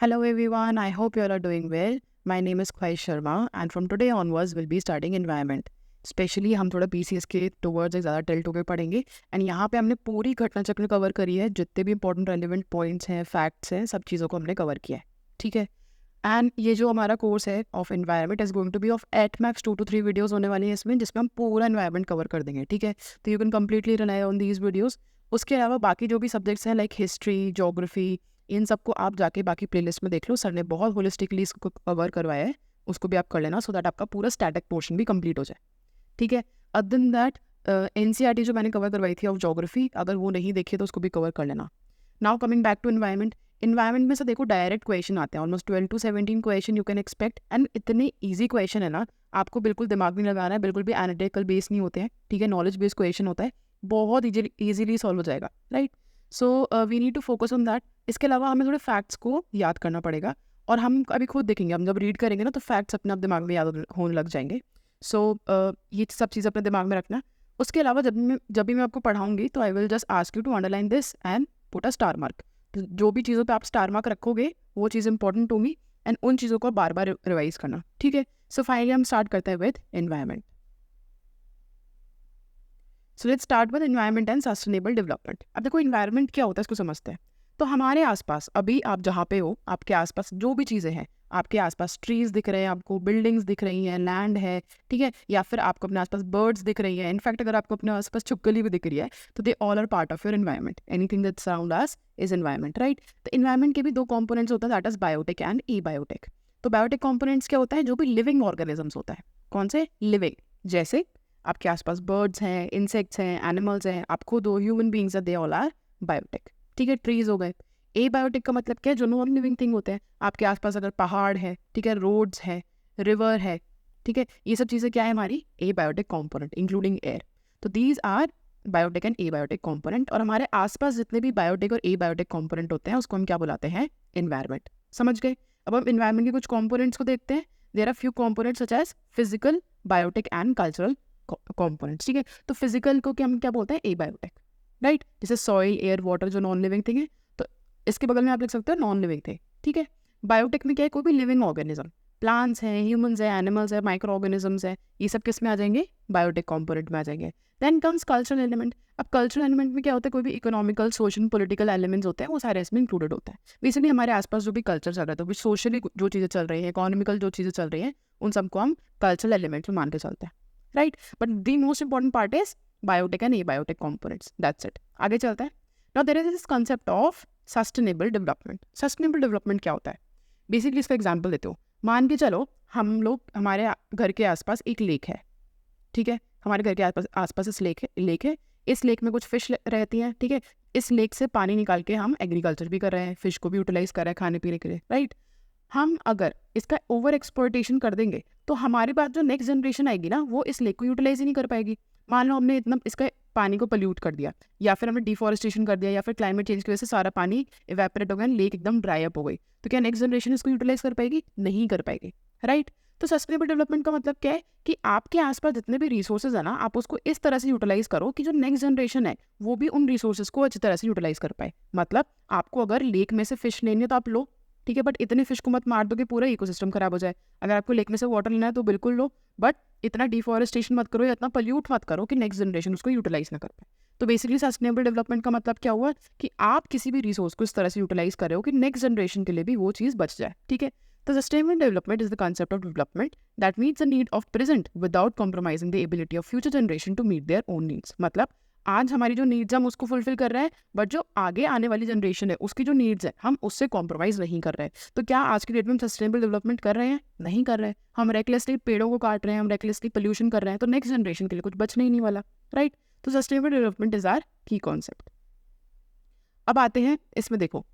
Hello everyone, I hope you all are doing well. My name is Khwaish Sharma and from today onwards we'll be studying environment. Specially हम थोड़ा PCS के towards एक ज़्यादा tilt होकर पढ़ेंगे and यहाँ पे हमने पूरी घटना चक्र कवर करी है, जितने भी इंपॉर्टेंट रेलिवेंट पॉइंट्स हैं, फैक्ट्स हैं, सब चीज़ों को हमने कवर किया है, ठीक है। एंड ये जो हमारा कोर्स है of environment is going to be of at max 2 to 3 videos होने वाली हैं इसमें, जिसमें हम पूरा एनवायरनमेंट कवर कर देंगे, ठीक है। तो you can completely rely on these videos. उसके अलावा बाकी जो भी सब्जेक्ट्स हैं लाइक हिस्ट्री, जोग्राफी, इन सबको आप जाके बाकी प्लेलिस्ट में देख लो। सर ने बहुत होलिस्टिकली इसको कवर करवाया है, उसको भी आप कर लेना सो दैट आपका पूरा स्टैटिक पोर्शन भी कंप्लीट हो जाए, ठीक है। अदर देन दैट NCERT जो मैंने कवर करवाई थी ऑफ जोग्राफी, अगर वो नहीं देखी तो उसको भी कवर कर लेना। Now coming back to environment, environment में से देखो डायरेक्ट क्वेश्चन आते हैं, almost 12 to 17 question you can expect. And इतने इजी क्वेश्चन है ना, आपको बिल्कुल दिमाग नहीं लगाना है, बिल्कुल भी एनालिटिकल बेस नहीं होते हैं, ठीक है। नॉलेज बेस्ड क्वेश्चन होता है, बहुत ईजिली सॉल्व हो जाएगा, right. So we need to focus on that. इसके अलावा हमें थोड़े फैक्ट्स को याद करना पड़ेगा, और हम अभी खुद देखेंगे, हम जब रीड करेंगे ना तो फैक्ट्स अपने आप दिमाग में याद होने लग जाएंगे। सो ये सब चीज़ अपने दिमाग में रखना। उसके अलावा जब भी मैं आपको पढ़ाऊंगी तो I will just ask you to underline this and put a star mark. तो जो भी चीज़ों पे आप स्टार मार्क रखोगे वो चीज़ इंपॉर्टेंट होगी, एंड उन चीज़ों को बार बार रिवाइज करना, ठीक है। सो फाइनली हम स्टार्ट करते हैं with environment. So let's start with environment and sustainable development. अब देखो एनवायरनमेंट क्या होता है इसको समझते हैं। तो हमारे आसपास, अभी आप जहाँ पे हो, आपके आसपास जो भी चीज़ें हैं, आपके आसपास ट्रीज दिख रहे हैं, आपको बिल्डिंग्स दिख रही हैं, लैंड है, ठीक है, या फिर आपको अपने आसपास बर्ड्स दिख रही हैं, इनफैक्ट अगर आपको अपने आसपास छिपकली भी दिख रही है तो they all are part of your environment. Anything that surround us is environment, right. तो एनवायरनमेंट के भी दो कंपोनेंट्स होता है, that is biotic and abiotic. तो बायोटिक कंपोनेंट्स क्या होता है, जो भी लिविंग ऑर्गेनिजम्स होता है। कौन से लिविंग? जैसे आपके आसपास बर्ड्स हैं, इंसेक्ट्स हैं, एनिमल्स हैं, आप खुद हो, human beings they all are biotic, ठीक है। ट्रीज हो गए। ए बायोटिक का मतलब क्या है, जो नॉन लिविंग थिंग होते हैं। आपके आसपास अगर पहाड़ है, ठीक है, रोड्स है, रिवर है, ठीक है, ये सब चीज़ें क्या है हमारी abiotic component including air. तो these are biotic and abiotic component. और हमारे आसपास जितने भी बायोटिक और ए बायोटिक कॉम्पोनेंट होते हैं उसको हम क्या बुलाते हैं, एनवायरनमेंट। समझ गए। अब हम एनवायरनमेंट के कुछ कॉम्पोनेंट्स को देखते हैं। There are few components such as physical, biotic and cultural components, ठीक है। तो फिजिकल को क्या हम क्या बोलते हैं, ए बायोटिक, राइट। जैसे सॉइल, एयर, वाटर जो नॉन लिविंग थिंग है, तो इसके बगल में आप लिख सकते हो नॉन लिविंग थिंग, ठीक है। बायोटिक में क्या है, कोई भी लिविंग ऑर्गेनिज्म, प्लांट्स हैं, ह्यूमंस हैं, एनिमल्स हैं, माइक्रो ऑर्गेनिजम्स हैं, ये सब किस में आ जाएंगे, बायोटिक कॉम्पोनेंट में आ जाएंगे। Then comes cultural element. अब कल्चरल एलिमेंट में क्या होता है, कोई भी इकोनॉमिकल, सोशल, पॉलिटिकल एलिमेंट्स होते हैं, वो सारे इसमें इंक्लूडेड होता है। बेसिकली हमारे आसपास जो भी कल्चर चल रहा है, तो भी सोशली जो चीज़ें चल रही हैं, इकोनॉमिकल जो चीज़ें चल रही हैं, उन सबको हम कल्चरल एलिमेंट्स में मान के चलते हैं, right. But the most important part is biotic and abiotic components, that's it. आगे चलता है। Now there is this concept of sustainable development. Sustainable development क्या होता है, बेसिकली इसका एग्जांपल देते हो। मान के चलो हम लोग, हमारे घर के आसपास एक लेक है, ठीक है। हमारे घर के आसपास इस लेक है। इस लेक में कुछ फिश रहती हैं, ठीक है। इस लेक से पानी निकाल के हम एग्रीकल्चर भी कर रहे हैं, फिश को भी यूटिलाइज कर रहे हैं खाने पीने के लिए, राइट। हम अगर इसका ओवर एक्सप्लॉयटेशन कर देंगे तो हमारे पास जो नेक्स्ट जनरेशन आएगी ना, वो इस लेक को यूटिलाइज ही नहीं कर पाएगी। मान लो हमने इतना इसका पानी को पोल्यूट कर दिया, या फिर हमने डिफॉरेस्टेशन कर दिया, या फिर क्लाइमेट चेंज की वजह से सारा पानी इवेपोरेट हो गया, लेक एकदम ड्राई अप हो गई, तो क्या नेक्स्ट जनरेशन इसको यूटिलाइज कर पाएगी? नहीं कर पाएगी, राइट। तो सस्टेनेबल डेवलपमेंट का मतलब क्या है कि आपके आसपास जितने भी रिसोर्सेज है ना, आप उसको इस तरह से यूटिलाइज करो कि जो नेक्स्ट जनरेशन है वो भी उन रिसोर्सेज को अच्छी तरह से यूटिलाइज कर पाए। मतलब आपको अगर लेक में से फिश लेनी है तो आप लो, ठीक है, बट इतने फिश को मत मार दो कि पूरा इकोसिस्टम खराब हो जाए। अगर आपको लेक में से वाटर लेना है तो बिल्कुल लो, बट इतना डिफॉरेस्टेशन मत करो या इतना पोल्यूट मत करो कि नेक्स्ट जनरेशन उसको यूटिलाइज ना कर पाए। तो बेसिकली सस्टेनेबल डेवलपमेंट का मतलब क्या हुआ कि आप किसी भी रिसोर्स को इस तरह से यूटिलाइज कर रहे हो कि नेक्स्ट जनरेशन के लिए भी वो चीज़ बच जाए, ठीक है। तो sustainable development is the concept of development that meets the need of present without compromising the ability of future generation to meet their own needs. मतलब आज हमारी जो नीड्स हम उसको फुलफिल कर रहे हैं, बट जो आगे आने वाली जनरेशन है उसकी जो नीड्स है हम उससे कॉम्प्रोमाइज नहीं कर रहे हैं। तो क्या आज की डेट में हम सस्टेनेबल डेवलपमेंट कर रहे हैं? नहीं कर रहे हैं। हम रेकलेसली पेड़ों को काट रहे हैं, हम रेकलेसली पोल्यूशन कर रहे हैं, तो नेक्स्ट जनरेशन के लिए कुछ बचने ही नहीं वाला, राइट। तो सस्टेनेबल डेवलपमेंट इज आर की कॉन्सेप्ट। अब आते हैं इसमें, देखो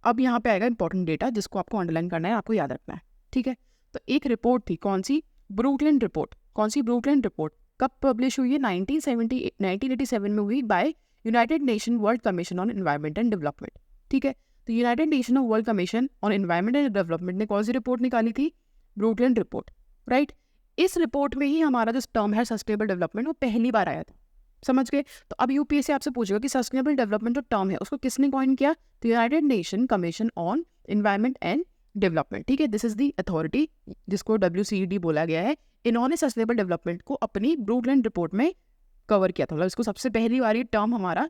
अब यहाँ पे आएगा इंपॉर्टेंट डेटा जिसको आपको अंडरलाइन करना है, आपको याद रखना है, ठीक है। तो एक रिपोर्ट थी, कौन सी? Brooklyn report. कौन सी ब्रुकलिन रिपोर्ट? कब पब्लिश हुई है? 1987 में हुई by United Nation World Commission on Environment and Development, ठीक है। तो United Nation of World Commission on Environment and Development ने कौन सी रिपोर्ट निकाली थी? Brooklyn report, right. इस रिपोर्ट में ही हमारा जो टर्म है सस्टेनेबल डेवलपमेंट वो पहली बार आया था, समझ गए। तो अब यूपीएससी आपसे पूछेगा कि सस्टेनेबल डेवलपमेंट जो टर्म है उसको किसने कॉइन किया? तो United nation commission on environment and Development, ठीक है। दिस इज द अथॉरिटी जिसको WCED बोला गया है। इन्होंने सस्टेनेबल डेवलपमेंट को अपनी ब्रूकलिन रिपोर्ट में कवर किया था, मतलब इसको सबसे पहली बार ये टर्म हमारा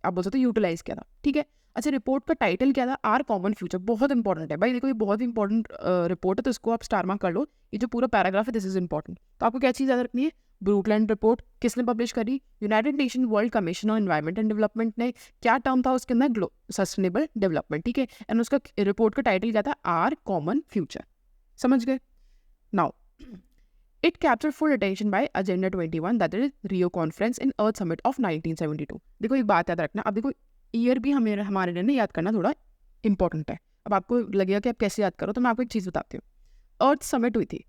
आप बोल सकते हो यूटिलाइज किया था, ठीक है। अच्छा, रिपोर्ट का टाइटल क्या था? Our common future. बहुत इंपॉर्टेंट है भाई, देखो ये बहुत इंपॉर्टेंट रिपोर्ट है, तो इसको आप स्टार मार्क कर लो। ये जो पूरा पैराग्राफ है दिस इज इंपॉर्टेंट। तो आपको क्या चीज़ याद रखनी है? ब्रूकलिन रिपोर्ट किसने पब्लिश करी? United Nation World Commission on environment and Development ने। क्या टर्म था उसके अंदर? सस्टेनेबल डेवलपमेंट, ठीक है। एंड उसका रिपोर्ट का टाइटल क्या था? Our common future. समझ गए? Now it capture full attention by agenda 21 that is Rio conference in Earth Summit of 1972। देखो एक बात याद रखना, अब देखो ईयर भी हमारे लिए याद करना थोड़ा इंपॉर्टेंट है। अब आपको लगेगा कि आप कैसे याद करो, तो मैं आपको एक चीज़ बताती हूँ। अर्थ समिट हुई थी,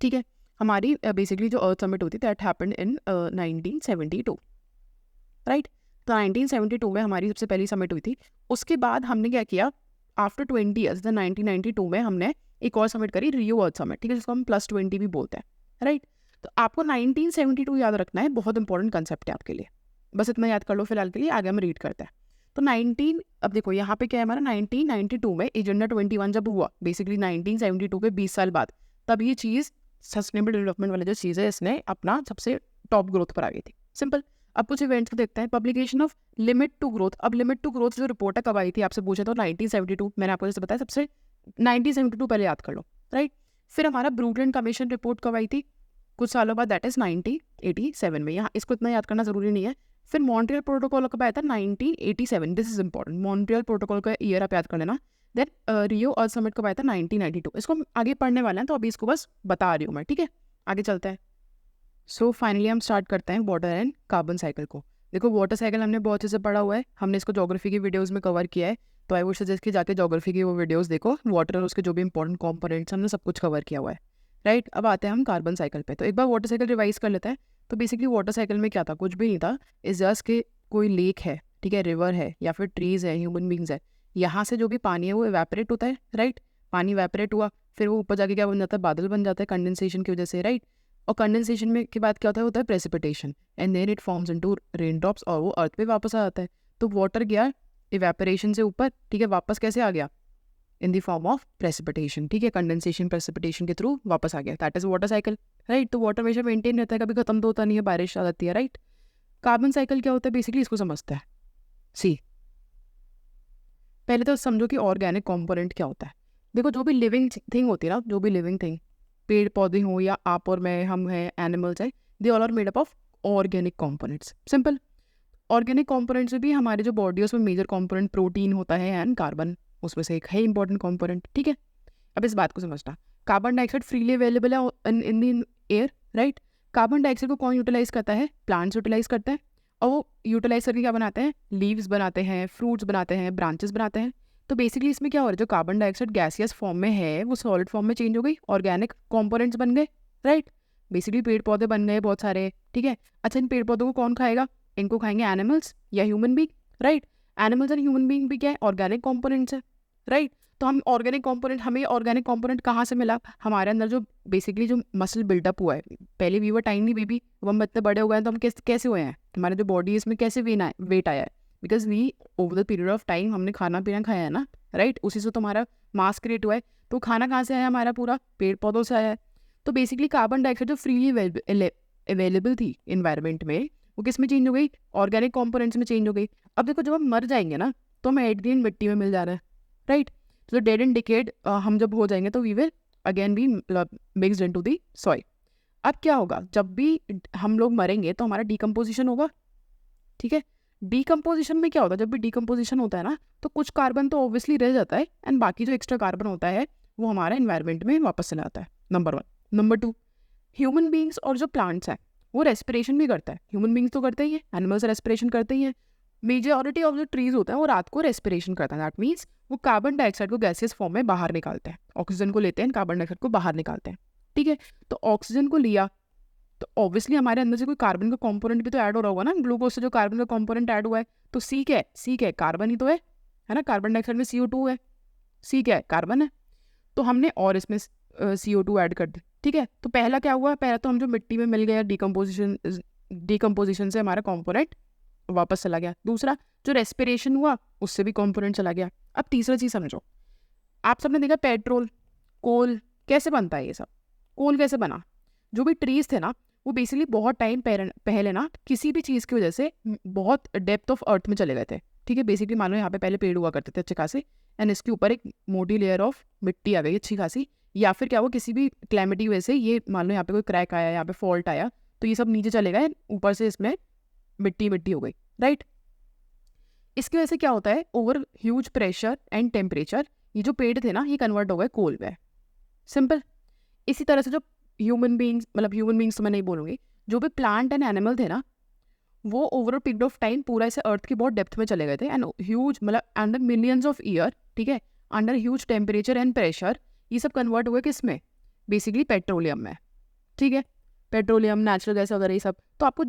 ठीक है, हमारी बेसिकली जो अर्थ समिट हुई थी दैट हैपेंड इन 1972, राइट। तो 1972 में हमारी सबसे पहली समिट हुई थी। उसके बाद हमने क्या किया? आफ्टर 20 ईयर्स 1992 में हमने एक और समिट करी, रियो अर्थ समिट, ठीक है, जिसको हम +20 भी बोलते हैं, राइट। तो आपको 1972 याद रखना है, बहुत इंपॉर्टेंट कंसेप्ट है आपके लिए, बस इतना याद कर लो फिलहाल के लिए, आगे हम रीड करते हैं। तो अब देखो यहाँ पे क्या है हमारा, 1992 में एजेंडा 21 जब हुआ, बेसिकली 1972 के 20 साल बाद, तब ये चीज़ सस्टेनेबल डेवलपमेंट वाली जो चीज़ है इसने अपना सबसे टॉप ग्रोथ पर आ गई थी। सिंपल। अब कुछ इवेंट्स को देखते हैं। Publication of limit to growth. अब लिमिट टू ग्रोथ जो रिपोर्ट है कब आई थी आपसे पूछा तो 1972, मैंने आपको जैसे बताया सबसे 1972 पहले याद कर लो, राइट। फिर हमारा ब्रूकलिन कमीशन रिपोर्ट कब आई थी? कुछ सालों बाद, दैट इज 1987 में। यहाँ इसको इतना याद करना जरूरी नहीं है। फिर मॉन्ट्रियल प्रोटोकॉल कब आया था? 1987। This is important, Montreal protocol का ईयर आप याद कर लेना। देन रियो अर्थ समिट कब आया था? 1992। इसको हम आगे पढ़ने वाले हैं, तो अभी इसको बस बता रही हूँ मैं, ठीक है। आगे चलते हैं। सो फाइनली हम स्टार्ट करते हैं वाटर एंड कार्बन साइकिल को। देखो वाटर साइकिल हमने बहुत अच्छे से पढ़ा हुआ है, हमने इसको ज्योग्राफी की वीडियोस में कवर किया है, तो आई वुड सजेस्ट कि जाके ज्योग्राफी की वो वीडियोस देखो। वाटर और उसके जो भी इंपॉर्टेंट कॉम्पोनेंट्स हमने सब कुछ कवर किया हुआ है, राइट। अब आते हैं हम कार्बन साइकिल पे। तो एक बार वाटर साइकिल रिवाइज कर लेते हैं। तो बेसिकली वाटर साइकिल में क्या था? कुछ भी नहीं था, इस जस्ट के कोई लेक है, ठीक है, रिवर है, या फिर ट्रीज है, ह्यूमन बींग्स है, यहाँ से जो भी पानी है वो इवेपोरेट होता है, राइट। पानी इवेपोरेट हुआ, फिर वो ऊपर जाके क्या बन जाता है? बादल बन जाता है कंडेंसेशन की वजह से, राइट। और कंडेंसेशन में के बाद क्या होता है precipitation, and then it forms into rain drops, और वो अर्थ पे वापस आ जाता है। तो वाटर गया इवेपोरेशन से ऊपर, ठीक है, वापस कैसे आ गया? In the form of precipitation, ठीक है, कंडेंसेशन प्रेसिपिटेशन के थ्रू वापस आ गया, that is water cycle, right. तो वाटर हमेशा मेंटेन रहता है, कभी खत्म तो होता नहीं है, बारिश आ जाती है, राइट। कार्बन साइकिल क्या होता है? बेसिकली इसको समझते हैं। सी पहले तो समझो कि ऑर्गेनिक कंपोनेंट क्या होता है। देखो जो भी लिविंग थिंग होती है ना, जो भी लिविंग थिंग, पेड़ पौधे हों या आप और मैं, हम हैं, एनिमल्स है, they all are made up of organic components. Simple. Organic components में भी हमारे जो बॉडी है उसमें मेजर कंपोनेंट प्रोटीन होता है एंड कार्बन उसमें से एक है इंपॉर्टेंट कंपोनेंट, ठीक है। अब इस बात को समझना, कार्बन डाइऑक्साइड फ्रीली अवेलेबल है in the air, right. Carbon dioxide को कौन यूटिलाइज करता है? प्लांट्स यूटिलाइज करते हैं, और वो यूटिलाइज करके क्या बनाते हैं? लीव्स बनाते हैं, फ्रूट्स बनाते हैं, ब्रांचेस बनाते हैं। तो बेसिकली इसमें क्या हो रहा है? जो कार्बन डाइऑक्साइड गैसियस फॉर्म में है वो सॉलिड फॉर्म में चेंज हो गई, ऑर्गेनिक कंपोनेंट्स बन गए, राइट। बेसिकली पेड़ पौधे बन गए बहुत सारे, ठीक है। अच्छा, इन पेड़ पौधों को कौन खाएगा? इनको खाएंगे एनिमल्स या human being, right. Animals and human being भी क्या है? ऑर्गेनिक कंपोनेंट्स है, राइट। तो हम ऑर्गेनिक कंपोनेंट, हमें ऑर्गेनिक कंपोनेंट कहाँ से मिला? हमारे अंदर जो बेसिकली जो मसल बिल्डअप हुआ है, पहले वी वर टाइनी बेबी, अब हम इतने बड़े हो गए हैं, तो हम कैसे हुए हैं? हमारे जो बॉडी है इसमें कैसे वेट आया है? Because we over the period of time हमने खाना पीना खाया है ना, राइट। उसी से तो हमारा मास क्रिएट हुआ है। तो खाना कहाँ से आया? हमारा पूरा पेड़ पौधों से आया है। तो बेसिकली कार्बन डाइऑक्साइड जो फ्रीली अवेलेबल थी इन्वायरमेंट में, वो किस में चेंज हो गई? ऑर्गेनिक कंपोनेंट्स में चेंज हो गई। अब देखो जब हम मर जाएंगे ना, तो हमें एट द एंड मिट्टी में मिल जा रहा है, राइट। तो डेड एंड डिकेड हम जब हो जाएंगे तो we will again be mixed into the soil. अब क्या होगा? जब भी हम लोग मरेंगे तो हमारा डिकम्पोजिशन होगा, ठीक है। डिकम्पोजिशन में क्या होता है? जब भी डिकम्पोजिशन होता है ना, तो कुछ कार्बन तो ऑब्वियसली रह जाता है, एंड बाकी जो एक्स्ट्रा कार्बन होता है वो हमारा एनवायरनमेंट में वापस चला आता है, नंबर 1। नंबर 2, ह्यूमन बींग्स और जो प्लांट्स हैं वो रेस्पिरेशन भी करता है। ह्यूमन बींग्स तो करते ही है, एनिमल्स रेस्पिरेशन करते ही हैं। मेजॉरिटी ऑफ जो ट्रीज होता है वो रात को रेस्पिरेशन करता है, दैट मीन्स वो कार्बन डाइऑक्साइड को गैसियस फॉर्म में बाहर निकालते हैं, ऑक्सीजन को लेते हैं, कार्बन डाइऑक्साइड को बाहर निकालते हैं, ठीक है। तो ऑक्सीजन को लिया तो ऑब्वियसली हमारे अंदर से कोई कार्बन का कंपोनेंट भी तो ऐड हो रहा होगा ना, ग्लूकोज से जो कार्बन का कंपोनेंट ऐड हुआ है, तो सी क्या है? सी क्या है? कार्बन ही तो है ना। कार्बन डाइऑक्साइड में CO2 है, सी क्या है? कार्बन है। तो हमने और इसमें CO2 ऐड कर दिया, ठीक है। तो पहला क्या हुआ? पहला तो हम जो मिट्टी में मिल गया डिकम्पोजिशन से हमारा कंपोनेंट वापस चला गया। दूसरा जो रेस्पिरेशन हुआ उससे भी कंपोनेंट चला गया। अब तीसरा चीज़ समझो, आप सबने देखा पेट्रोल, कोल कैसे बनता है। ये सब कोल कैसे बना, जो भी ट्रीज थे ना वो बेसिकली बहुत टाइम पहले ना किसी भी चीज़ की वजह से बहुत डेप्थ ऑफ अर्थ में चले गए थे। ठीक है, बेसिकली मान लो यहाँ पे पहले पेड़ हुआ करते थे अच्छे खासे, एंड इसके ऊपर एक मोटी लेयर ऑफ मिट्टी आ गई अच्छी खासी, या फिर क्या हुआ किसी भी क्लाइमेट की वजह से ये मान लो यहाँ पे कोई क्रैक आया, यहाँ पे फॉल्ट आया, तो ये सब नीचे चले गए, ऊपर से इसमें मिट्टी मिट्टी हो गई, राइट। इसकी वजह से क्या होता है, over huge pressure and temperature ये जो पेड़ थे ना ये कन्वर्ट हो गए कोल में। सिंपल। इसी तरह से जो ह्यूमन बींग्स, मतलब ह्यूमन बींग्स तो मैं नहीं बोलूँगी, जो भी प्लांट एंड एनिमल थे ना वो over a period of time पूरा ऐसे अर्थ की बहुत डेप्थ में चले गए थे, एंड ह्यूज मतलब अंडर मिलियंस ऑफ ईयर, ठीक है, under huge temperature and pressure ये सब कन्वर्ट हुए किस में, बेसिकली पेट्रोलियम में। ठीक है, पेट्रोलियम, नेचुरल गैस वगैरह ये सब। तो आपका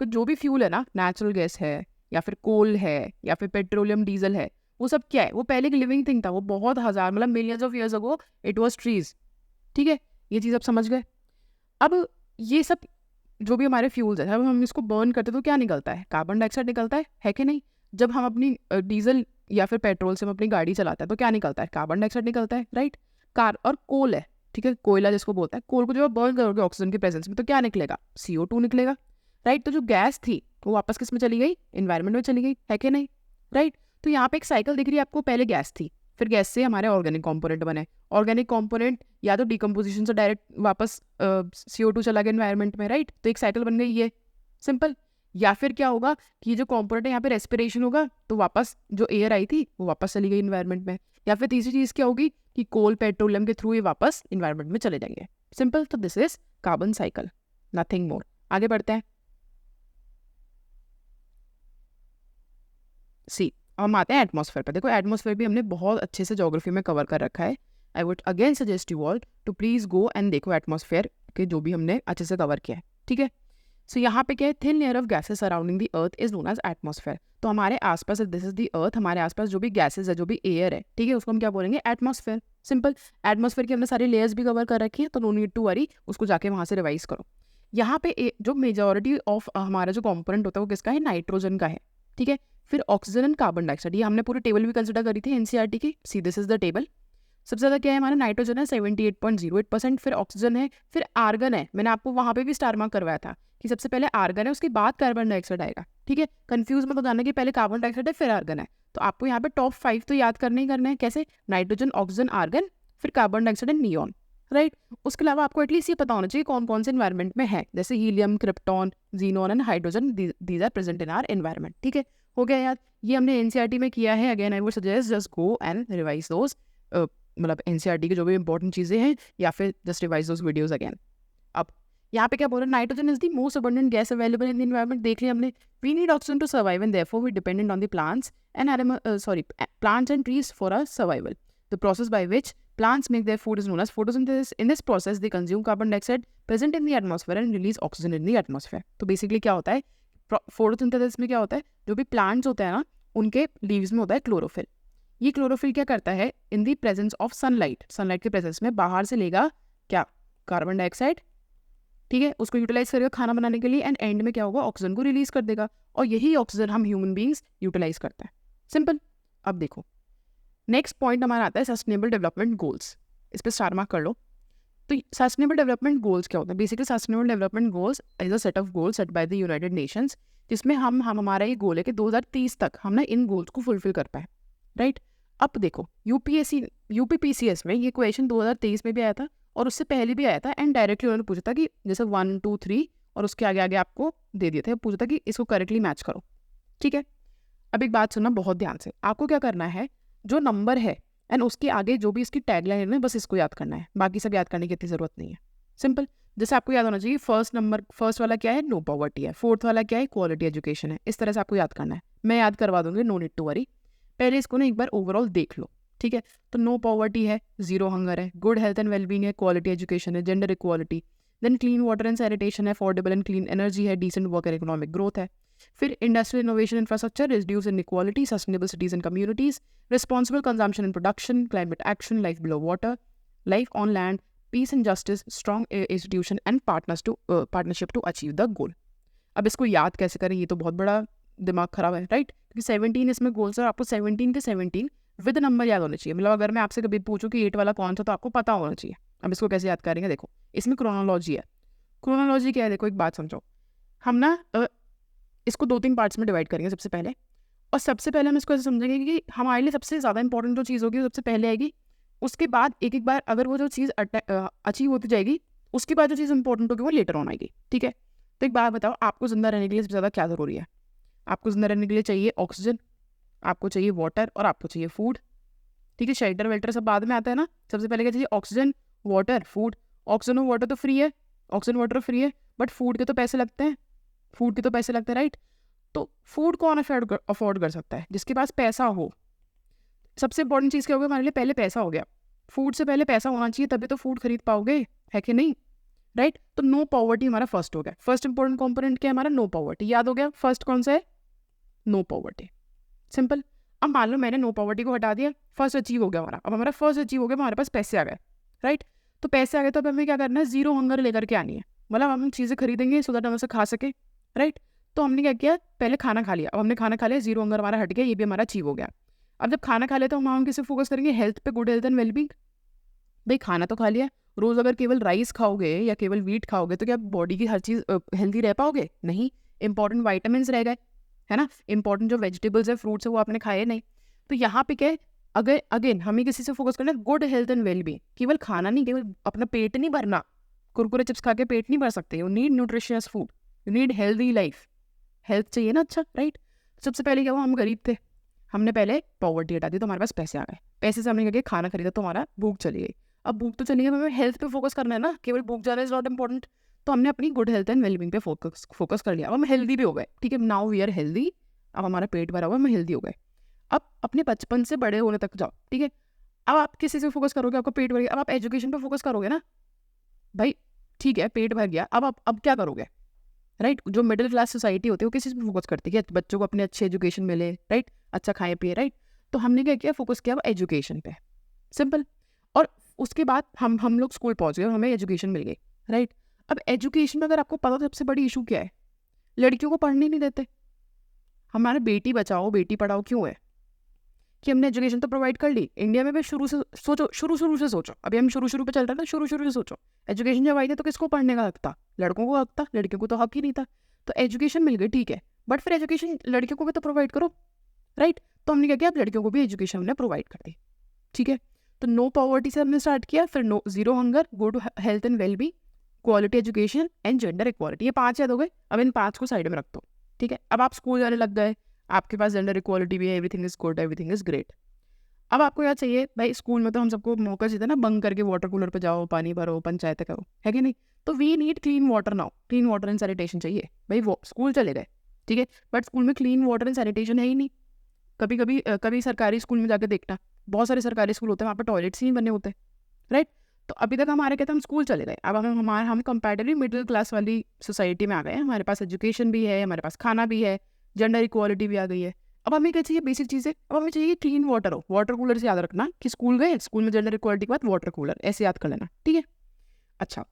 जो भी फ्यूल है ना, नेचुरल गैस है या फिर कोल है या फिर पेट्रोलियम डीजल है, वो सब क्या है, वो पहले एक लिविंग थिंग था, वो बहुत हज़ार मतलब millions of years ago it was trees. ठीक है, ये चीज़ आप समझ गए। अब ये सब जो भी हमारे फ्यूल्स है, जब हम इसको बर्न करते हैं तो क्या निकलता है, कार्बन डाइऑक्साइड निकलता है कि नहीं। जब हम अपनी डीजल या फिर पेट्रोल से हम अपनी गाड़ी चलाते हैं तो क्या निकलता है, कार्बन डाइऑक्साइड निकलता है, राइट। कार और कोल है, ठीक है, कोयला जिसको बोलता है, कोल को जब आप बर्न करोगे ऑक्सीजन की प्रेजेंस में तो क्या निकलेगा, CO2 निकलेगा, राइट। तो जो गैस थी वो वापस किस में चली गई, इन्वायरमेंट में चली गई, है कि नहीं, राइट। तो यहाँ पे एक साइकिल दिख रही है आपको, पहले गैस थी, फिर गैस से हमारे ऑर्गेनिक कंपोनेंट बने, ऑर्गेनिक कंपोनेंट या तो डिकम्पोजिशन से डायरेक्ट वापस CO2 चला गया एनवायरनमेंट में, राइट। तो एक साइकिल बन गई ये, सिंपल। या फिर क्या होगा कि ये जो कंपोनेंट है यहाँ पे रेस्पिरेशन होगा तो वापस जो एयर आई थी वो वापस चली गई इन्वायरमेंट में। या फिर तीसरी चीज़ क्या होगी कि कोल पेट्रोलियम के थ्रू ये वापस इन्वायरमेंट में चले जाएंगे, सिंपल। तो this is carbon cycle, nothing more. आगे बढ़ते हैं। सी, हम आते हैं एटमॉस्फेयर पर। देखो एटमॉस्फेयर भी हमने बहुत अच्छे से ज्योग्राफी में कवर कर रखा है। I would again suggest you all to please go and देखो एटमॉस्फेयर के जो भी हमने अच्छे से कवर किया है, ठीक है। सो यहाँ पे क्या है, thin layer of gases surrounding the earth is known as atmosphere. तो हमारे आसपास, दिस इज द अर्थ, हमारे आसपास जो भी गैसेस है, जो भी एयर है, ठीक है, उसको हम क्या बोलेंगे, एटमॉस्फेयर, सिंपल। एटमॉस्फेयर की हमने सारी लेयर्स भी कवर कर रखी है, तो नो नीड टू वरी, उसको जाके वहाँ से रिवाइज करो। यहाँ पे जो मेजॉरिटी ऑफ हमारा जो कॉम्पोनेंट होता है वो किसका है, नाइट्रोजन का है, ठीक है। फिर ऑक्सीजन एंड कार्बन डाइऑक्साइड, ये हमने पूरी टेबल भी कंसिडर करी थी NCERT की। See this is the table. सबसे ज़्यादा क्या है हमारा, नाइट्रोजन है 78.08%, फिर ऑक्सीजन है, फिर आर्गन है। मैंने आपको वहाँ पे भी स्टार मार्क करवाया था कि सबसे पहले आर्गन है, उसके बाद कार्बन डाइऑक्साइड आएगा, ठीक है। कंफ्यूज मत हो जाना कि पहले कार्बन डाइऑक्साइड है फिर आर्गन है। तो आपको यहाँ पे टॉप 5 तो याद करने ही करना है। कैसे, नाइट्रोजन, ऑक्सीजन, आर्गन, फिर carbon dioxide and neon, right. उसके अलावा आपको एटलीस्ट ये पता होना चाहिए कौन कौन से एनवायरमेंट में है, जैसे helium, krypton, xenon and hydrogen, these are present in our environment, ठीक है। हो गया याद, ये हमने NCERT में किया है। Again I would suggest just go and revise those, मतलब NCERT की जो भी इंपॉर्टेंट चीज़ें हैं, या फिर just revise those videos again. अब यहाँ पे क्या बोल रहा है, nitrogen is the most abundant gas available in the environment. देख लिया हमने, we need oxygen to survive and therefore we dependent on the plants and trees for our survival. The process by which plants make their food is known as photosynthesis. In this process, they consume carbon dioxide present in the atmosphere and release oxygen in the atmosphere. तो basically क्या होता है, photosynthesis में क्या होता है, जो भी प्लांट्स होते हैं ना उनके लीव्स में होता है क्लोरोफिल। ये क्लोरोफिल क्या करता है, in the presence of sunlight, sunlight के प्रेजेंस में बाहर से लेगा क्या, कार्बन डाइऑक्साइड, ठीक है, उसको यूटिलाइज करेगा खाना बनाने के लिए, एंड एंड में क्या होगा, ऑक्सीजन को रिलीज कर देगा, और यही ऑक्सीजन हम ह्यूमन बींग्स यूटिलाइज करते हैं, सिंपल। अब देखो नेक्स्ट पॉइंट हमारा आता है सस्टेनेबल डेवलपमेंट गोल्स। इस पर स्टार मार्क कर लो। तो सस्टेनेबल डेवलपमेंट गोल्स क्या होता है, basically sustainable development goals is a set of goals set by the United Nations, जिसमें हम हमारा ये गोल है कि 2030 तक हम ना इन गोल्स को फुलफिल कर पाए, राइट। अब देखो UPPCS में ये क्वेश्चन 2023 में भी आया था और उससे पहले भी आया था, एंड डायरेक्टली उन्होंने पूछा था कि जैसे 1, 2, 3 और उसके आगे आगे आपको दे दिए थे, पूछा था कि इसको करेक्टली मैच करो, ठीक है। अब एक बात सुनना बहुत ध्यान से, आपको क्या करना है, जो नंबर है एंड उसके आगे जो भी इसकी टैगलाइन है बस इसको याद करना है, बाकी सब याद करने की इतनी जरूरत नहीं है, सिंपल। जैसे आपको याद होना चाहिए फर्स्ट वाला क्या है, नो पॉवर्टी है, फोर्थ वाला क्या है, क्वालिटी एजुकेशन है, इस तरह से आपको याद करना है। मैं याद करवा दूंगी, नो नीड टू वरी। पहले इसको ना एक बार ओवरऑल देख लो, ठीक है। तो नो पॉवर्टी है, जीरो हंगर है, गुड हेल्थ एंड वेलबींग है, क्वालिटी एजुकेशन है, gender equality, then clean water and sanitation है, अफोर्डेबल एंड क्लीन एनर्जी है, decent work and economic growth है। फिर industrial innovation infrastructure, reduce inequality, sustainable cities and communities, responsible consumption and production, climate action, life below water, life on land, peace and justice, strong institution and partnership to achieve the goal. अब इसको याद कैसे करें, ये तो बहुत बड़ा दिमाग खराब है, राइट? क्योंकि 17 इसमें गोल्स है, आपको 17 के 17 विद नंबर याद होने चाहिए। मतलब अगर मैं आपसे कभी पूछूं कि 8 वाला कौन सा, तो आपको पता होना चाहिए। अब इसको कैसे याद करेंगे, देखो इसमें क्रोनोलॉजी है। क्रोनोलॉजी क्या है, देखो एक बात समझो, हम ना इसको 2-3 पार्ट्स में डिवाइड करेंगे सबसे पहले। और सबसे पहले हम इसको ऐसे समझेंगे कि हमारे लिए सबसे ज़्यादा इंपॉर्टेंट जो चीज़ होगी वो सबसे पहले आएगी। उसके बाद एक एक बार अगर वो जो चीज़ अचीव होती जाएगी, उसके बाद जो चीज़ इंपॉर्टेंट होगी वो लेटर ऑन आएगी, ठीक है? तो एक बात बताओ, आपको जिंदा रहने के लिए सबसे ज़्यादा क्या ज़रूरी है? आपको जिंदा रहने के लिए चाहिए ऑक्सीजन, आपको चाहिए वाटर और आपको चाहिए फूड, ठीक है? शेल्टर वेल्टर सब बाद में आता है ना। सबसे पहले क्या चाहिए? Oxygen, water, food. ऑक्सीजन और वाटर तो फ्री है, ऑक्सीजन वाटर फ्री है, बट फूड के तो पैसे लगते हैं, फूड के तो पैसे लगते हैं, राइट? तो फूड कौन अफोर्ड कर सकता है? जिसके पास पैसा हो। सबसे इंपॉर्टेंट चीज़ क्या होगा हमारे लिए? पहले पैसा हो गया। फूड से पहले पैसा होना चाहिए, तभी तो फूड खरीद पाओगे, है कि नहीं, राइट? तो नो पॉवर्टी हमारा फर्स्ट हो गया। फर्स्ट इंपॉर्टेंट कंपोनेंट क्या है हमारा? No poverty. याद हो गया फर्स्ट कौन सा है? No poverty. सिंपल। अब मान लो मैंने नो पॉवर्टी को हटा दिया, फर्स्ट अचीव हो गया हमारा। अब हमारा फर्स्ट अचीव हो गया, हमारे पास पैसे आ गए, राइट? तो पैसे आ गए तो अब हमें क्या करना है? जीरो हंगर लेकर के आनी है। मतलब हम चीज़ें खरीदेंगे सो दैट हम उसे खा सके, राइट? तो हमने क्या किया? पहले खाना खा लिया। अब हमने खाना खा लिया, जीरो हंगर हमारा हट गया, ये भी हमारा अचीव हो गया। अब जब खाना खा लिया तो हम किसे फोकस करेंगे? हेल्थ पे, गुड हेल्थ एंड वेलबींग। भाई खाना तो खा लिया, रोज अगर केवल राइस खाओगे या केवल व्हीट खाओगे तो क्या बॉडी की हर चीज़ हेल्दी रह पाओगे? नहीं। इंपॉर्टेंट वाइटामिन रह गए, है ना? इंपॉर्टेंट जो वेजिटेबल्स है, फ्रूट्स है, वो आपने खाए नहीं। तो यहाँ पे क्या है? अगर अगेन हमें किसी से फोकस करना है गुड हेल्थ एंड वेलबींग। केवल खाना नहीं, केवल अपना पेट नहीं भरना, कुरकुरे चिप्स खा के पेट नहीं भर सकते। You need nutritious food, you need healthy life, health चाहिए ना, अच्छा, राइट? सबसे पहले क्या हुआ? हम गरीब थे, हमने पहले पॉवर्टी हटा दी तो हमारे पास पैसे आ गए। पैसे से हमने क्या किया? खाना खरीदा तो हमारा भूख चली गई। अब भूख तो चली गई, हमें हेल्थ पे फोकस करना है ना, केवल भूख जाना इज नॉट इंपॉर्टेंट। तो हमने अपनी गुड हेल्थ एंड वेलबींग पे फोकस कर लिया। अब हम हेल्दी भी हो गए, ठीक है? Now we are healthy. अब हमारा पेट भरा हुआ, हम हेल्दी हो गए। अब अपने बचपन से बड़े होने तक जाओ, ठीक है? अब आप किसी से फोकस करोगे? आपका पेट भर गया, अब आप एजुकेशन पे फोकस करोगे ना भाई, ठीक है? पेट भर गया, अब क्या करोगे, राइट? जो मिडिल क्लास सोसाइटी होती है वो किस चीज़ पे फोकस करती है कि बच्चों को अपने अच्छे एजुकेशन मिले, राइट? अच्छा खाए पिए, राइट? तो हमने क्या किया? फोकस किया एजुकेशन पे, सिंपल। और उसके बाद हम लोग स्कूल पहुंच गए, हमें एजुकेशन मिल गई, राइट? अब एजुकेशन में अगर आपको पता हो सबसे बड़ी इशू क्या है? लड़कियों को पढ़ने नहीं देते। हमारे बेटी बचाओ बेटी पढ़ाओ क्यों है? कि हमने एजुकेशन तो प्रोवाइड कर ली इंडिया में, भी शुरू से सोचो, शुरू से सोचो। अभी हम शुरू पे चल रहे थे, शुरू से सोचो। एजुकेशन जब आई थी तो किसको पढ़ने का हक था? लड़कों को हक था, लड़कियों को तो हक ही नहीं था। तो एजुकेशन मिल गई, ठीक है, बट फिर एजुकेशन लड़कियों को भी तो प्रोवाइड करो, राइट? तो हमने क्या किया? अब लड़कियों को भी एजुकेशन हमने प्रोवाइड कर दी, ठीक है? तो नो पॉवर्टी से हमने स्टार्ट किया, फिर no zero hunger, good health and wellbeing, quality education and gender equality. ये 5 याद हो गए। अब इन 5 को साइड में रख दो, ठीक है? अब आप स्कूल जाने लग गए, आपके पास जेंडर इक्वालिटी भी है, everything is good, everything is great. अब आपको क्या चाहिए भाई? स्कूल में तो हम सबको मौका चाहिए ना, बंक करके वाटर कूलर पे जाओ, पानी भरो, पंचायत करो, है कि नहीं? तो we need clean water now, clean water and sanitation चाहिए भाई। वो स्कूल चले गए, ठीक है, बट स्कूल में क्लीन वाटर एंड सैनिटेशन है ही नहीं। कभी सरकारी स्कूल में जाकर देखना, बहुत सारे सरकारी स्कूल होते हैं, वहाँ पर टॉयलेट्स ही नहीं बने होते, राइट? तो अभी तक हमारे कहते हैं हम स्कूल चले गए, अब हम कंपैरेटिवली मिडिल क्लास वाली सोसाइटी में आ गए हैं। हमारे पास एजुकेशन भी है, हमारे पास खाना भी है, जेंडर इक्वालिटी भी आ गई है। अब हमें क्या चाहिए? बेसिक चीज़ें। अब हमें चाहिए क्लीन वाटर हो। वाटर कूलर से याद रखना कि स्कूल गए, स्कूल में जेंडर इक्वालिटी के बाद वाटर कूलर, ऐसे याद कर लेना, ठीक है? अच्छा,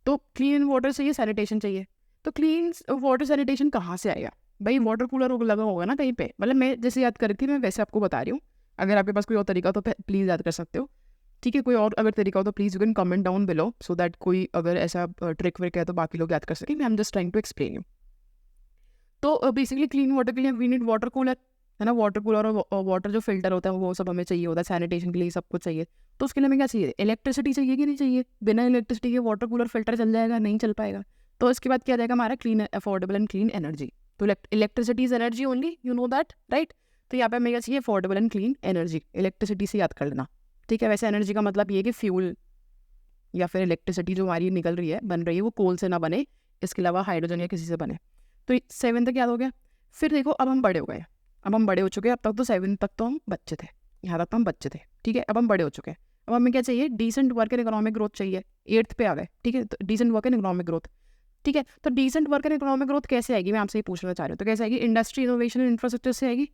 तो क्लीन वाटर चाहिए, सैनिटेशन चाहिए। तो क्लीन वाटर सैनिटेशन कहाँ से आएगा भाई? वाटर कूलर लगा होगा ना कहीं पे। मतलब मैं जैसे याद कर रही थी, मैं वैसे आपको बता रही हूँ। अगर आपके पास कोई और तरीका तो प्लीज़ याद कर सकते हो, ठीक है? कोई और अगर तरीका हो तो please you can comment down below, so that कोई अगर ऐसा ट्रिक विक है तो बाकी लोग याद कर सकें। मैं am just trying to explain you. तो बेसिकली क्लीन वाटर के लिए वी नीड वाटर कूलर, है ना? वाटर कूलर और वाटर जो फिल्टर होता है वो सब हमें चाहिए होता है, सैनिटेशन के लिए सब कुछ चाहिए। तो उसके लिए हमें क्या चाहिए? इलेक्ट्रिसिटी चाहिए कि नहीं चाहिए? बिना इलेक्ट्रिसिटी के वाटर कूलर फिल्टर चल जाएगा? नहीं चल पाएगा। तो इसके बाद क्या जाएगा हमारा? Clean, affordable and clean energy. तो electricity is energy only, you know that, right? तो यहाँ पे हमें क्या चाहिए? Affordable and clean energy. Electricity से याद कर लेना, ठीक है? वैसे एनर्जी का मतलब ये है कि फ्यूल या फिर इलेक्ट्रिसिटी जो हमारी निकल रही है, बन रही है, वो कोल से ना बने, इसके अलावा हाइड्रोजन या किसी से बने। तो 7 तक याद हो गया। फिर देखो अब हम बड़े हो गए, अब हम बड़े हो चुके हैं। अब तक तो 7 तक तो हम बच्चे थे, यहाँ तक तो हम बच्चे थे, ठीक है? अब हम बड़े हो चुके हैं। अब हमें क्या चाहिए? Decent work and economic growth चाहिए। 8th पे आ गए, ठीक है? तो decent work and economic growth, ठीक है? तो decent work and economic growth कैसे आएगी? मैं आपसे ही पूछना चाह रही हूँ। तो कैसे आएगी? इंडस्ट्री, इनोवेशन एंड इंफ्रास्ट्रक्चर से आएगी,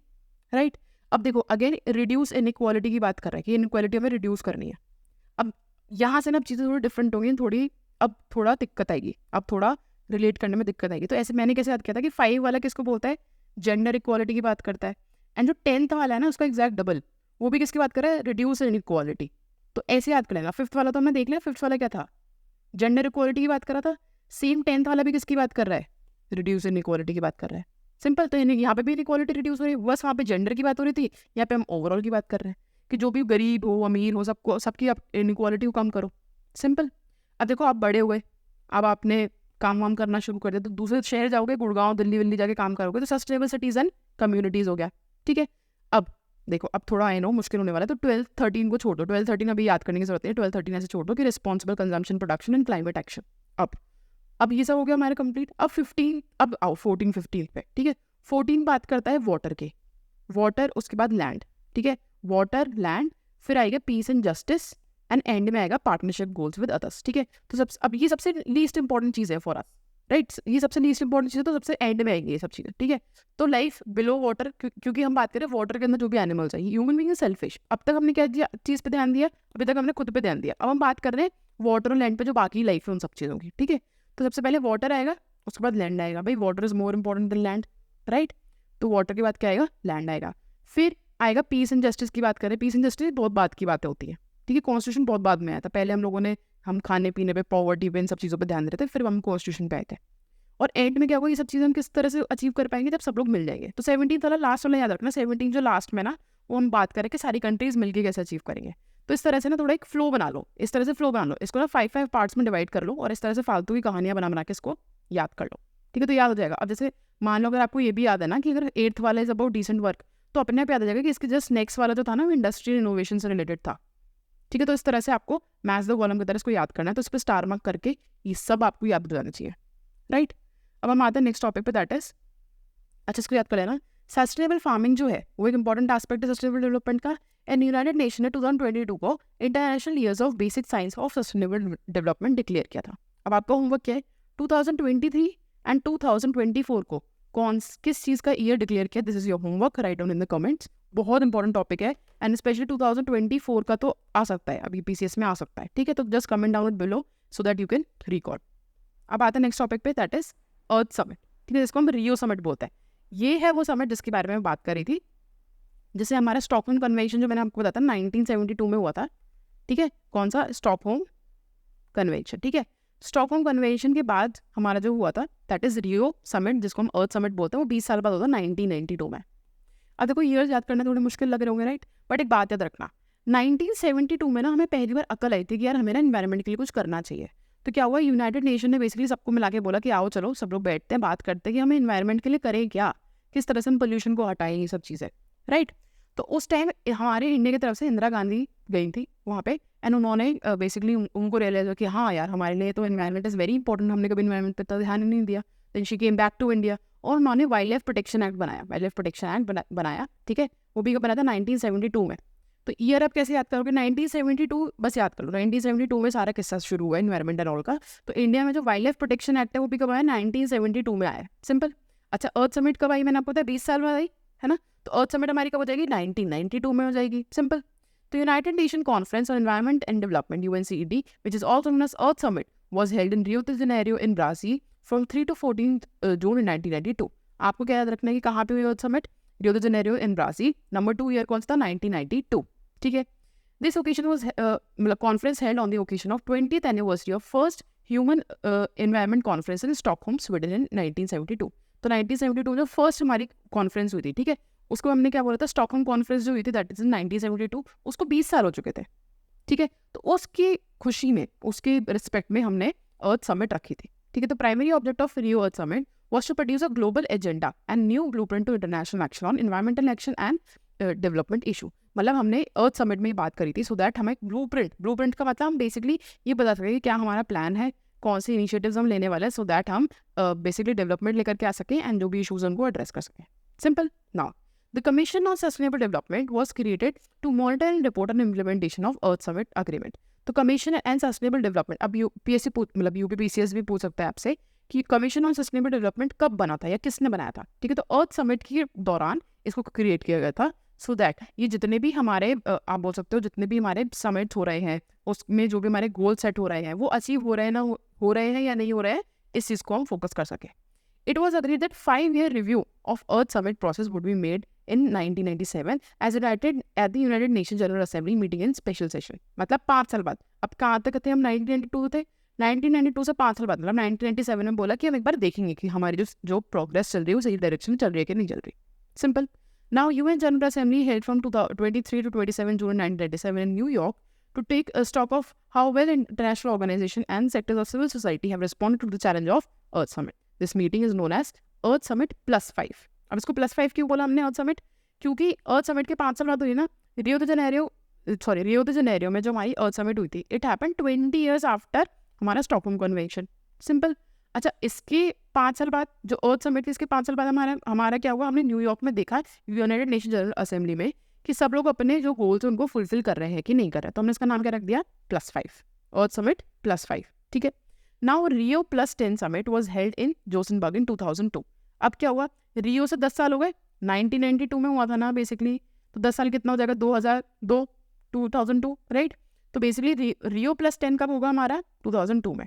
राइट? अब देखो अगेन रिड्यूस इनइक्वालिटी की बात कर रहे हैं कि इनइक्वालिटी हमें रिड्यूस करनी है। अब यहाँ से ना चीज़ें थोड़ी डिफरेंट होंगी, थोड़ी अब थोड़ा दिक्कत आएगी, अब थोड़ा रिलेट करने में दिक्कत आएगी। तो ऐसे मैंने कैसे याद किया था कि 5 वाला किसको बोलता है? जेंडर इक्वालिटी की बात करता है। एंड जो 10th वाला है ना उसका एग्जैक्ट डबल, वो भी किसकी बात कर रहा है, रिड्यूस इनइक्वालिटी। तो ऐसे याद करेगा। 5th वाला तो हमने देख लिया, 5th वाला क्या था, जेंडर इक्वालिटी की बात कर रहा था। सेम 10th वाला भी किसकी बात कर रहा है, रिड्यूस इनइक्वालिटी की बात कर रहा है। सिंपल। तो यहाँ पे भी इनइक्वालिटी रिड्यूस हो रही है, बस वहाँ पे जेंडर की बात हो रही थी, यहाँ पे हम ओवरऑल की बात कर रहे हैं कि जो भी गरीब हो अमीर हो सबको, सबकी इनइक्वालिटी को कम करो। सिंपल। अब देखो आप बड़े हो गए, अब आपने काम वाम करना शुरू कर दिया, तो दूसरे शहर जाओगे, गुड़गांव दिल्ली विल्ली जाके काम करोगे, तो सस्टेनेबल सिटीज एंड कम्युनिटीज हो गया। ठीक है। अब देखो अब थोड़ा आई नो मुश्किल होने वाला है, तो 12th 13 को छोड़ दो। 12th 13 अभी याद करने की जरूरत है, 12th 13 ऐसे छोड़ दो कि responsible consumption, production and climate action. अब ये सब हो गया हमारा कंप्लीट। अब 15, अब आओ 14 15 पे। ठीक है। 14 बात करता है वाटर के, वाटर, उसके बाद लैंड। ठीक है। वाटर, लैंड, फिर आएगा peace and justice, and end में आएगा पार्टनरशिप गोल्स विद अदर्स। ठीक है। तो अब ये सबसे लीस्ट इंपॉर्टेंट चीज़ है फॉर अस, राइट। ये सबसे लीस्ट इंपॉर्टेंट चीज़ है, तो सबसे एंड में आएंगी ये सब चीज़ें। ठीक है। तो लाइफ बिलो वाटर, क्योंकि हम बात करें वाटर के अंदर जो भी एनिमल्स है, ह्यूमन बीइंग इज सेल्फिश। अब तक हमने क्या चीज़ पे ध्यान दिया, अभी तक हमने खुद पे ध्यान दिया। अब हम बात कर रहे हैं वाटर और लैंड पे, जो बाकी लाइफ है उन सब चीज़ों की। ठीक है। तो सबसे पहले वाटर आएगा, उसके बाद लैंड आएगा। भाई water is more important than land, right. तो वाटर के बाद क्या आएगा, लैंड आएगा। फिर आएगा पीस एंड जस्टिस की बात करें। पीस एंड जस्टिस बहुत बात की बातें होती है। ठीक है। कॉन्स्टिट्यूशन बहुत बाद में आया था, पहले हम लोगों ने हम खाने पीने पे, पॉवर्टी पे, इन सब चीज़ों पे ध्यान दे रहे थे, फिर हम कॉन्स्टिट्यूशन पे आए थे। और एंड में क्या होगा, ये सब चीज़ें हम किस तरह से अचीव कर पाएंगे, जब सब लोग मिल जाएंगे। तो 17 वाला लास्ट वाला याद रखना, 17 जो लास्ट में ना, वो हम बात करें कि सारी कंट्रीज मिलकर कैसे अचीव करेंगे। तो इस तरह से ना थोड़ा एक फ्लो बना लो, इस तरह से फ्लो बना लो, इसको ना 5 पार्ट्स में डिवाइड कर लो, और इस तरह से फालतू की कहानियां बना के इसको याद कर लो। ठीक है। तो याद हो जाएगा। अब जैसे मान लो अगर आपको ये भी याद है ना कि अगर 8th वाला इज अबाउट डिसेंट वर्क, तो अपने आप याद आ जाएगा कि इसके जस्ट नेक्स्ट वाला जो था ना, वो इंडस्ट्रियल इनोवेशन से रिलेटेड था। ठीक है। तो इस तरह से आपको मैथ्स द कॉलम की तरह इसको याद करना है, तो इस पर स्टार मार्क करके ये सब आपको याद हो जाना चाहिए, राइट। अब हम आते हैं नेक्स्ट टॉपिक पे, दैट इज, अच्छा इसको याद कर लेना, सस्टेनेबल फार्मिंग जो है वो एक इंपॉर्टेंट एस्पेक्ट है सस्टेनेबल डेवलपमेंट का। एंड यूनाइटेड नेशन ने 2022 को international years of basic science of sustainable development declare किया था। अब आपका होमवर्क क्या है, 2023 एंड 2024 को किस चीज़ का ईयर डिक्लेयर किया, this is your homework, write down in the comments. बहुत इंपॉर्टेंट टॉपिक है, एंड स्पेशली 2024 का तो आ सकता है, अभी पीसीएस में आ सकता है। ठीक है। तो just comment down it below so that you can record. अब आते हैं नेक्स्ट टॉपिक पे, दैट इज अर्थ समिट। ठीक है। जिसको हम रियो समिट बोलते हैं। ये है वो समिट जिसके बारे में बात कर रही थी, जैसे हमारा स्टॉकहोम कन्वेंशन जो मैंने आपको बताया था 1972 में हुआ था। ठीक है। कौन सा, स्टॉकहोम कन्वेंशन। ठीक है। स्टॉकहोम कन्वेंशन के बाद हमारा जो हुआ था दैट इज रियो समिट, जिसको हम अर्थ समिट बोलते हैं, वो 20 साल बाद होता 1992 में। अब देखो ईयर्स याद करना थोड़े मुश्किल लग रहे होंगे, राइट। बट एक बात याद रखना, 1972 में ना हमें पहली बार अकल आई थी कि यार हमें ना एनवायरनमेंट के लिए कुछ करना चाहिए। तो क्या हुआ, यूनाइटेड नेशन ने बेसिकली सबको मिला के बोला कि आओ चलो सब लोग बैठते हैं, बात करते हैं कि हमें एनवायरनमेंट के लिए करें क्या, किस तरह से हम पोल्यूशन को हटाएं, ये सब चीज़ें, राइट। तो उस टाइम हमारे इंडिया की तरफ से इंदिरा गांधी गई थी वहाँ पे, एंड उन्होंने बेसिकली उनको रियलाइज कि हाँ यार हमारे लिए तो एनवायरनमेंट इज़ वेरी इंपॉर्टेंट, हमने कभी एनवायरनमेंट पर इतना ध्यान ही नहीं दिया। Then she came back to India, और उन्होंने वाइल्ड लाइफ प्रोटेक्शन एक्ट बनाया, वाइल्ड लाइफ प्रोटेक्शन एक्ट बनाया। ठीक है। वो भी बनाया था 1972 में। तो ईयर आप कैसे याद करोगे, 1972 बस याद कर लो, 1972 में सारा किस्सा शुरू हुआ एनवायरमेंट एंड ऑल का। तो इंडिया में जो वाइल्ड लाइफ प्रोटेक्शन एक्ट है वो भी कब आया, 1972 में आया। सिंपल। अच्छा अर्थ समिट कब आई, मैंने आपको बताया 20 साल बाद आई, है ना। तो अर्थ समिट हमारी कब हो जाएगी, 1992 में हो जाएगी। सिंपल। तो United Nation conference on environment and development UNCED, which is also known as Earth Summit, was held in Rio de Janeiro in Brazil from 3 to 14 June in 1992। आपको क्या याद रखना है कि कहाँ पे हुई earth summit, Rio de Janeiro in Brazil। Number 2 year कौन सा था, 1992। ठीक है। दिस ओकेजन वाज मतलब conference held on the occasion of 20th anniversary of first human environment conference in Stockholm Sweden in 1972। तो 1972 में जो फर्स्ट हमारी कॉन्फ्रेंस हुई थी, ठीक है, उसको हमने क्या बोला था, स्टॉकहोम कॉन्फ्रेंस जो हुई थी दैट इज इन 1972, उसको 20 साल हो चुके थे। ठीक है। तो उसकी खुशी में, उसके रिस्पेक्ट में हमने अर्थ समिट रखी थी। ठीक है। तो primary object of Rio earth Summit was to produce a global agenda and new blueprint to international action on environmental action and development issue। मतलब हमने अर्थ समिट में बात करी थी सो दैट हमें ब्लूप्रिंट का मतलब हम बेसिकली ये बता सकें कि क्या हमारा प्लान है, कौन से इनिशिएटिव्स हम लेने वाले हैं, सो दैट हम बेसिकली डेवलपमेंट लेकर के आ सकें एंड जो भी इशूज उनको एड्रेस कर सकें। Simple. Now the commission on sustainable development was created to monitor and report on implementation of earth Summit agreement. तो कमीशन एंड सस्टेनेबल डेवलपमेंट, अब यूपीएससी मतलब यूपीपीसीएस भी पूछ सकता है आपसे कि कमीशन ऑन सस्टेनेबल डेवलपमेंट कब बना था या किसने बनाया था। ठीक है। तो अर्थ समिट के दौरान इसको क्रिएट किया गया था सो दैट ये जितने भी हमारे आप बोल सकते हो जितने भी हमारे समिट हो रहे हैं उसमें जो भी हमारे गोल सेट हो रहे हैं वो अचीव हो रहे हैं ना, हो रहे हैं या नहीं हो रहे हैं, इस चीज़ को हम फोकस कर सकें। It was agreed that 5-year review of Earth Summit process would be made in 1997 as united at the United Nations General Assembly meeting in special session. मतलब 5 साल बाद. अब कहाँ तक थे हम? 1992 थे. 1992 से 5 साल बाद मतलब 1997 में बोला कि हम एक बार देखेंगे कि हमारी जो प्रोग्रेस चल रही है वो सही डायरेक्शन में चल रही है कि नहीं चल रही. Simple. Now UN General Assembly held from 23 to 27 June 1997 in New York to take a stock of how well international organizations and sectors of civil society have responded to the challenge of Earth Summit. This meeting is known as Earth Summit +5. अब इसको +5 क्यों बोला हमने Earth Summit? क्योंकि Earth Summit के 5 साल बाद हुई ना, रियो द जेनेरियो में जो हमारी Earth Summit हुई थी, it happened 20 years after हमारा स्टॉकहोम कन्वेंशन. सिंपल. अच्छा, इसके 5 साल बाद जो अर्थ समिट थी, इसके 5 साल बाद हमारा क्या हुआ? हमने न्यूयॉर्क में देखा यूनाइटेड नेशन जनरल असेंबली में कि सब लोग अपने जो गोल्स हैं उनको फुलफिल कर रहे हैं कि नहीं कर रहे. तो हमने इसका नाम क्या रख दिया? +5. Earth summit +5. ठीक है. Now Rio +10 summit was held in Johannesburg in 2002. अब क्या हुआ? रियो से 10 साल हो गए. 1992 में हुआ था ना बेसिकली. तो 10 साल कितना हो जाएगा? 2002, राइट. तो बेसिकली रियो +10 कब होगा हमारा? 2002 में,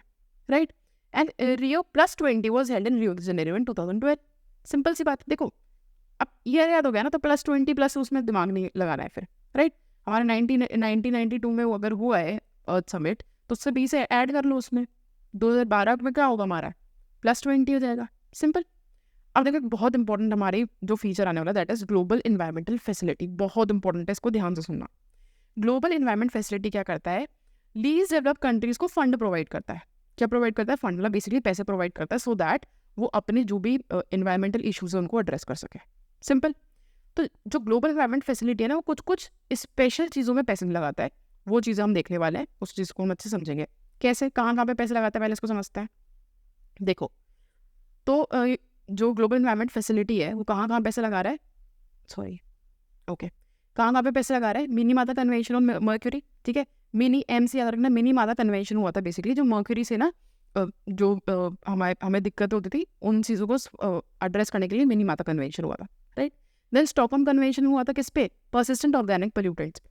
right. And Rio +20 was held in Rio de Janeiro in 2012. Simple सी बात. देखो अब ये याद हो गया ना, तो +20 प्लस उसमें दिमाग नहीं लगाना है फिर, राइट. हमारा 1992 में अगर हुआ है अर्थ समिट तो उससे 20 ऐड कर लो उसमें. 2012 में क्या होगा हमारा? +20 हो जाएगा. सिंपल. अब देखो बहुत इंपॉर्टेंट हमारी जो फीचर आने वाला that is global environmental facility. बहुत इंपॉर्टेंट है, इसको ध्यान से सुनना. ग्लोबल इन्वायरमेंट फैसिलिटी क्या करता है? लीस्ट डेवलप कंट्रीज को फंड प्रोवाइड करता है. क्या प्रोवाइड करता है? फंड. मतलब बेसिकली पैसे प्रोवाइड करता है सो दैट वो अपने जो भी इन्वायरमेंटल इश्यूज है उनको एड्रेस कर सके. सिंपल. तो जो ग्लोबल इन्वायरमेंट फैसिलिटी है ना, वो कुछ स्पेशल चीज़ों में पैसे लगाता है. वो चीज़ें हम देखने वाले हैं, उस चीज़ को हम अच्छे समझेंगे. कैसे, कहाँ पे पैसे लगाता है, पहले इसको समझते हैं. देखो तो जो ग्लोबल इन्वायरमेंट फैसिलिटी है वो कहाँ पैसे लगा रहा है? कहाँ पे पैसे लगा रहा है? Minimata convention on mercury. ठीक है. मिनी एम से याद रखना. मिनीमाता कन्वेंशन हुआ था बेसिकली जो मर्क्यूरी से ना जो हमें दिक्कत होती थी उन चीज़ों को एड्रेस करने के लिए मिनीमाता कन्वेंशन हुआ था, राइट. देन स्टॉकहोम कन्वेंशन हुआ था किस पे? Persistent organic pollutants.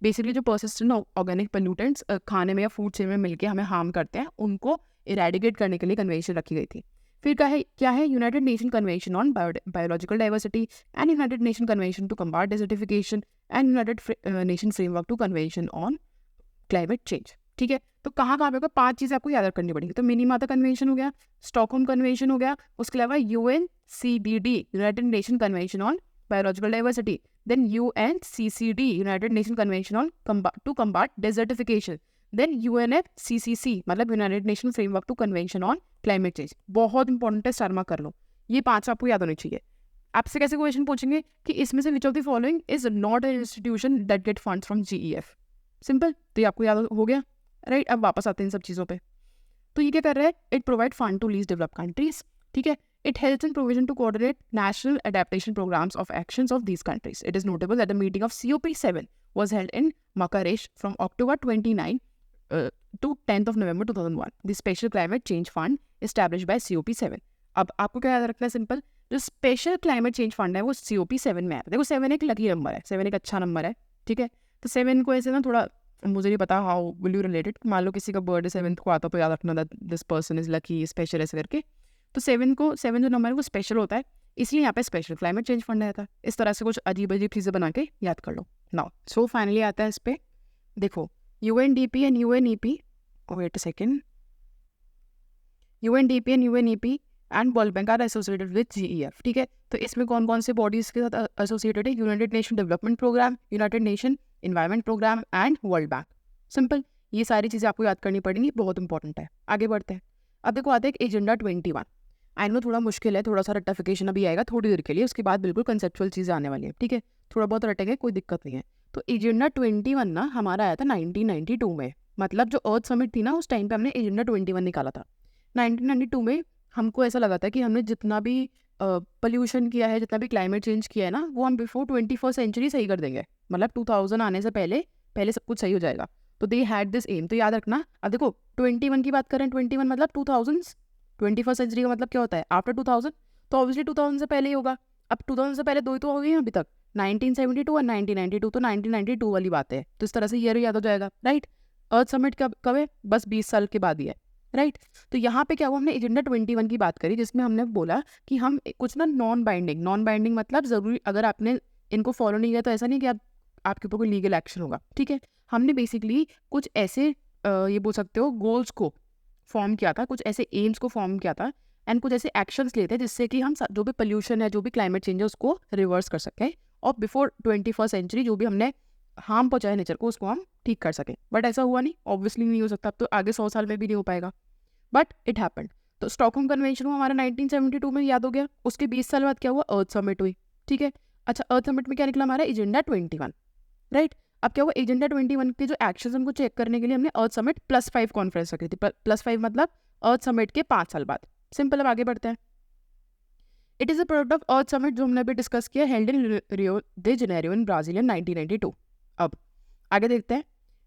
बेसिकली जो परसिस्टेंट ऑर्गेनिक पोल्यूटेंट्स खाने में या फूड चेन में मिलकर हमें हार्म करते हैं उनको इरेडिकेट करने के लिए कन्वेंशन रखी गई थी. फिर क्या है? United Nation convention on biological diversity and United Nation convention to combat desertification and United Nation framework to convention on climate change. ठीक है. तो कहाँ पे होगा? 5 चीज़ें आपको याद करनी पड़ेगी. तो मिनीमाता कन्वेंशन हो गया, स्टॉकहोम कन्वेंशन हो गया, उसके अलावा UNCBD United Nation convention on biological diversity, then UNCCD United Nation convention on to combat desertification, then UNFCCC मतलब United Nation framework to convention on climate change. बहुत इंपॉर्टेंट है, स्टार मार्क कर लो. ये 5 आपको याद होने चाहिए. आपसे कैसे क्वेश्चन पूछेंगे कि इसमें से विच of the following is not an institution that get funds from GEF. Simple. तो ये आपको याद हो गया, राइट. अब वापस आते हैं इन सब चीज़ों पे. तो ये क्या कर रहा है? It provide fund to least develop countries. ठीक है. It helps in provision to coordinate national adaptation programmes of actions of these countries. It is notable that the meeting of COP7 was held in Marrakesh from October 29 to 10th of November 2001. The Special Climate Change Fund established by COP7. अब आपको क्या याद रखना है? Simple. जो special climate change fund है वो COP7 में है. देखो 7 एक लकी नंबर है, 7 एक अच्छा नंबर है. ठीक है. तो 7 को ऐसे ना थोड़ा मुझे नहीं पता हाउ विल यू रिलेटेड. मान लो किसी का बर्थडे 7th को आता तो याद रखना that this person is lucky special ऐसे करके. तो 7 जो नंबर है वो स्पेशल होता है, इसलिए यहाँ पे स्पेशल क्लाइमेट चेंज फंड रहता है. इस तरह से कुछ अजीब चीज़ें बना के याद कर लो. नाउ सो फाइनली आता है इस पे. देखो UNDP and UNEP, wait a second, UNDP and UNEP and World Bank are associated with GEF. ठीक है. तो इसमें कौन कौन से बॉडीज के साथ एसोसिएटेड है? United Nation development programme, United Nation environment programme and World Bank. Simple. ये सारी चीज़ें आपको याद करनी पड़ेंगी, बहुत इंपॉर्टेंट है. आगे बढ़ते हैं. अब देखो आते हैं एजेंडा 21. आई नो थोड़ा मुश्किल है, थोड़ा सा रट्टाफिकेशन अभी आएगा थोड़ी देर के लिए, उसके बाद बिल्कुल कंसेप्चुअल चीज़ें आने वाली है. ठीक है. थोड़ा बहुत रटेंगे, कोई दिक्कत नहीं है. तो एजेंडा 21 ना हमारा आया था 1992 में. मतलब जो अर्थ समिट थी ना उस टाइम पे हमने एजेंडा 21 निकाला था. 1992 में हमको ऐसा लगा था कि हमने जितना भी पोल्यूशन किया है, जितना भी क्लाइमेट चेंज किया है ना, वो हम बिफोर 21st सेंचुरी सही कर देंगे. मतलब 2000 आने से पहले सब कुछ सही हो जाएगा. तो दे हैड दिस एम. तो याद रखना. अब देखो 21 की बात करें, 21 मतलब 2000, 21st सेंचुरी का मतलब क्या होता है? आफ्टर 2000. तो ऑब्वियसली 2000 से पहले ही होगा. अब 2000 से पहले 2 ही तो हो गई हैं अभी तक, 1972 और 1992. तो 1992 वाली बात है. तो इस तरह से ईयर याद हो जाएगा, राइट. अर्थ समिट कब है? बस 20 साल के बाद ही है. राइट। तो यहाँ पे क्या हुआ, हमने एजेंडा 21 की बात करी जिसमें हमने बोला कि हम कुछ ना नॉन बाइंडिंग मतलब ज़रूरी, अगर आपने इनको फॉलो नहीं किया तो ऐसा नहीं कि आपके ऊपर कोई लीगल एक्शन होगा, ठीक है। हमने बेसिकली कुछ ऐसे ये बोल सकते हो गोल्स को फॉर्म किया था, कुछ ऐसे एम्स को फॉर्म किया था एंड कुछ ऐसे एक्शंस लेते हैं जिससे कि हम जो भी पोल्यूशन है, जो भी क्लाइमेट चेंज है उसको रिवर्स कर सकें और बिफोर 21st सेंचुरी जो भी हमने हार्म पहुंचाया नेचर को उसको हम ठीक कर सकें। बट ऐसा हुआ नहीं, ऑब्वियसली नहीं हो सकता, अब तो आगे 100 साल में भी नहीं हो पाएगा, बट इट हैपेंड। तो स्टॉकहोम कन्वेंशन हुआ हमारा 1972 में, याद हो गया। उसके 20 साल बाद क्या हुआ, अर्थ समिट हुई, ठीक है। अच्छा, अर्थ समिट में क्या निकला हमारा, एजेंडा 21, राइट। अब क्या हुआ, एजेंडा 21 के जो एक्शन उनको चेक करने के लिए हमने अर्थ समिट +5 कॉन्फ्रेंस रखी थी। +5 मतलब अर्थ समिट के 5 साल बाद। सिंपल, अब आगे बढ़ते हैं। It is a product of earth summit जो हमने अभी डिस्कस किया, held in Rio de Janeiro in Brazil in 1992। अब आगे देखते हैं,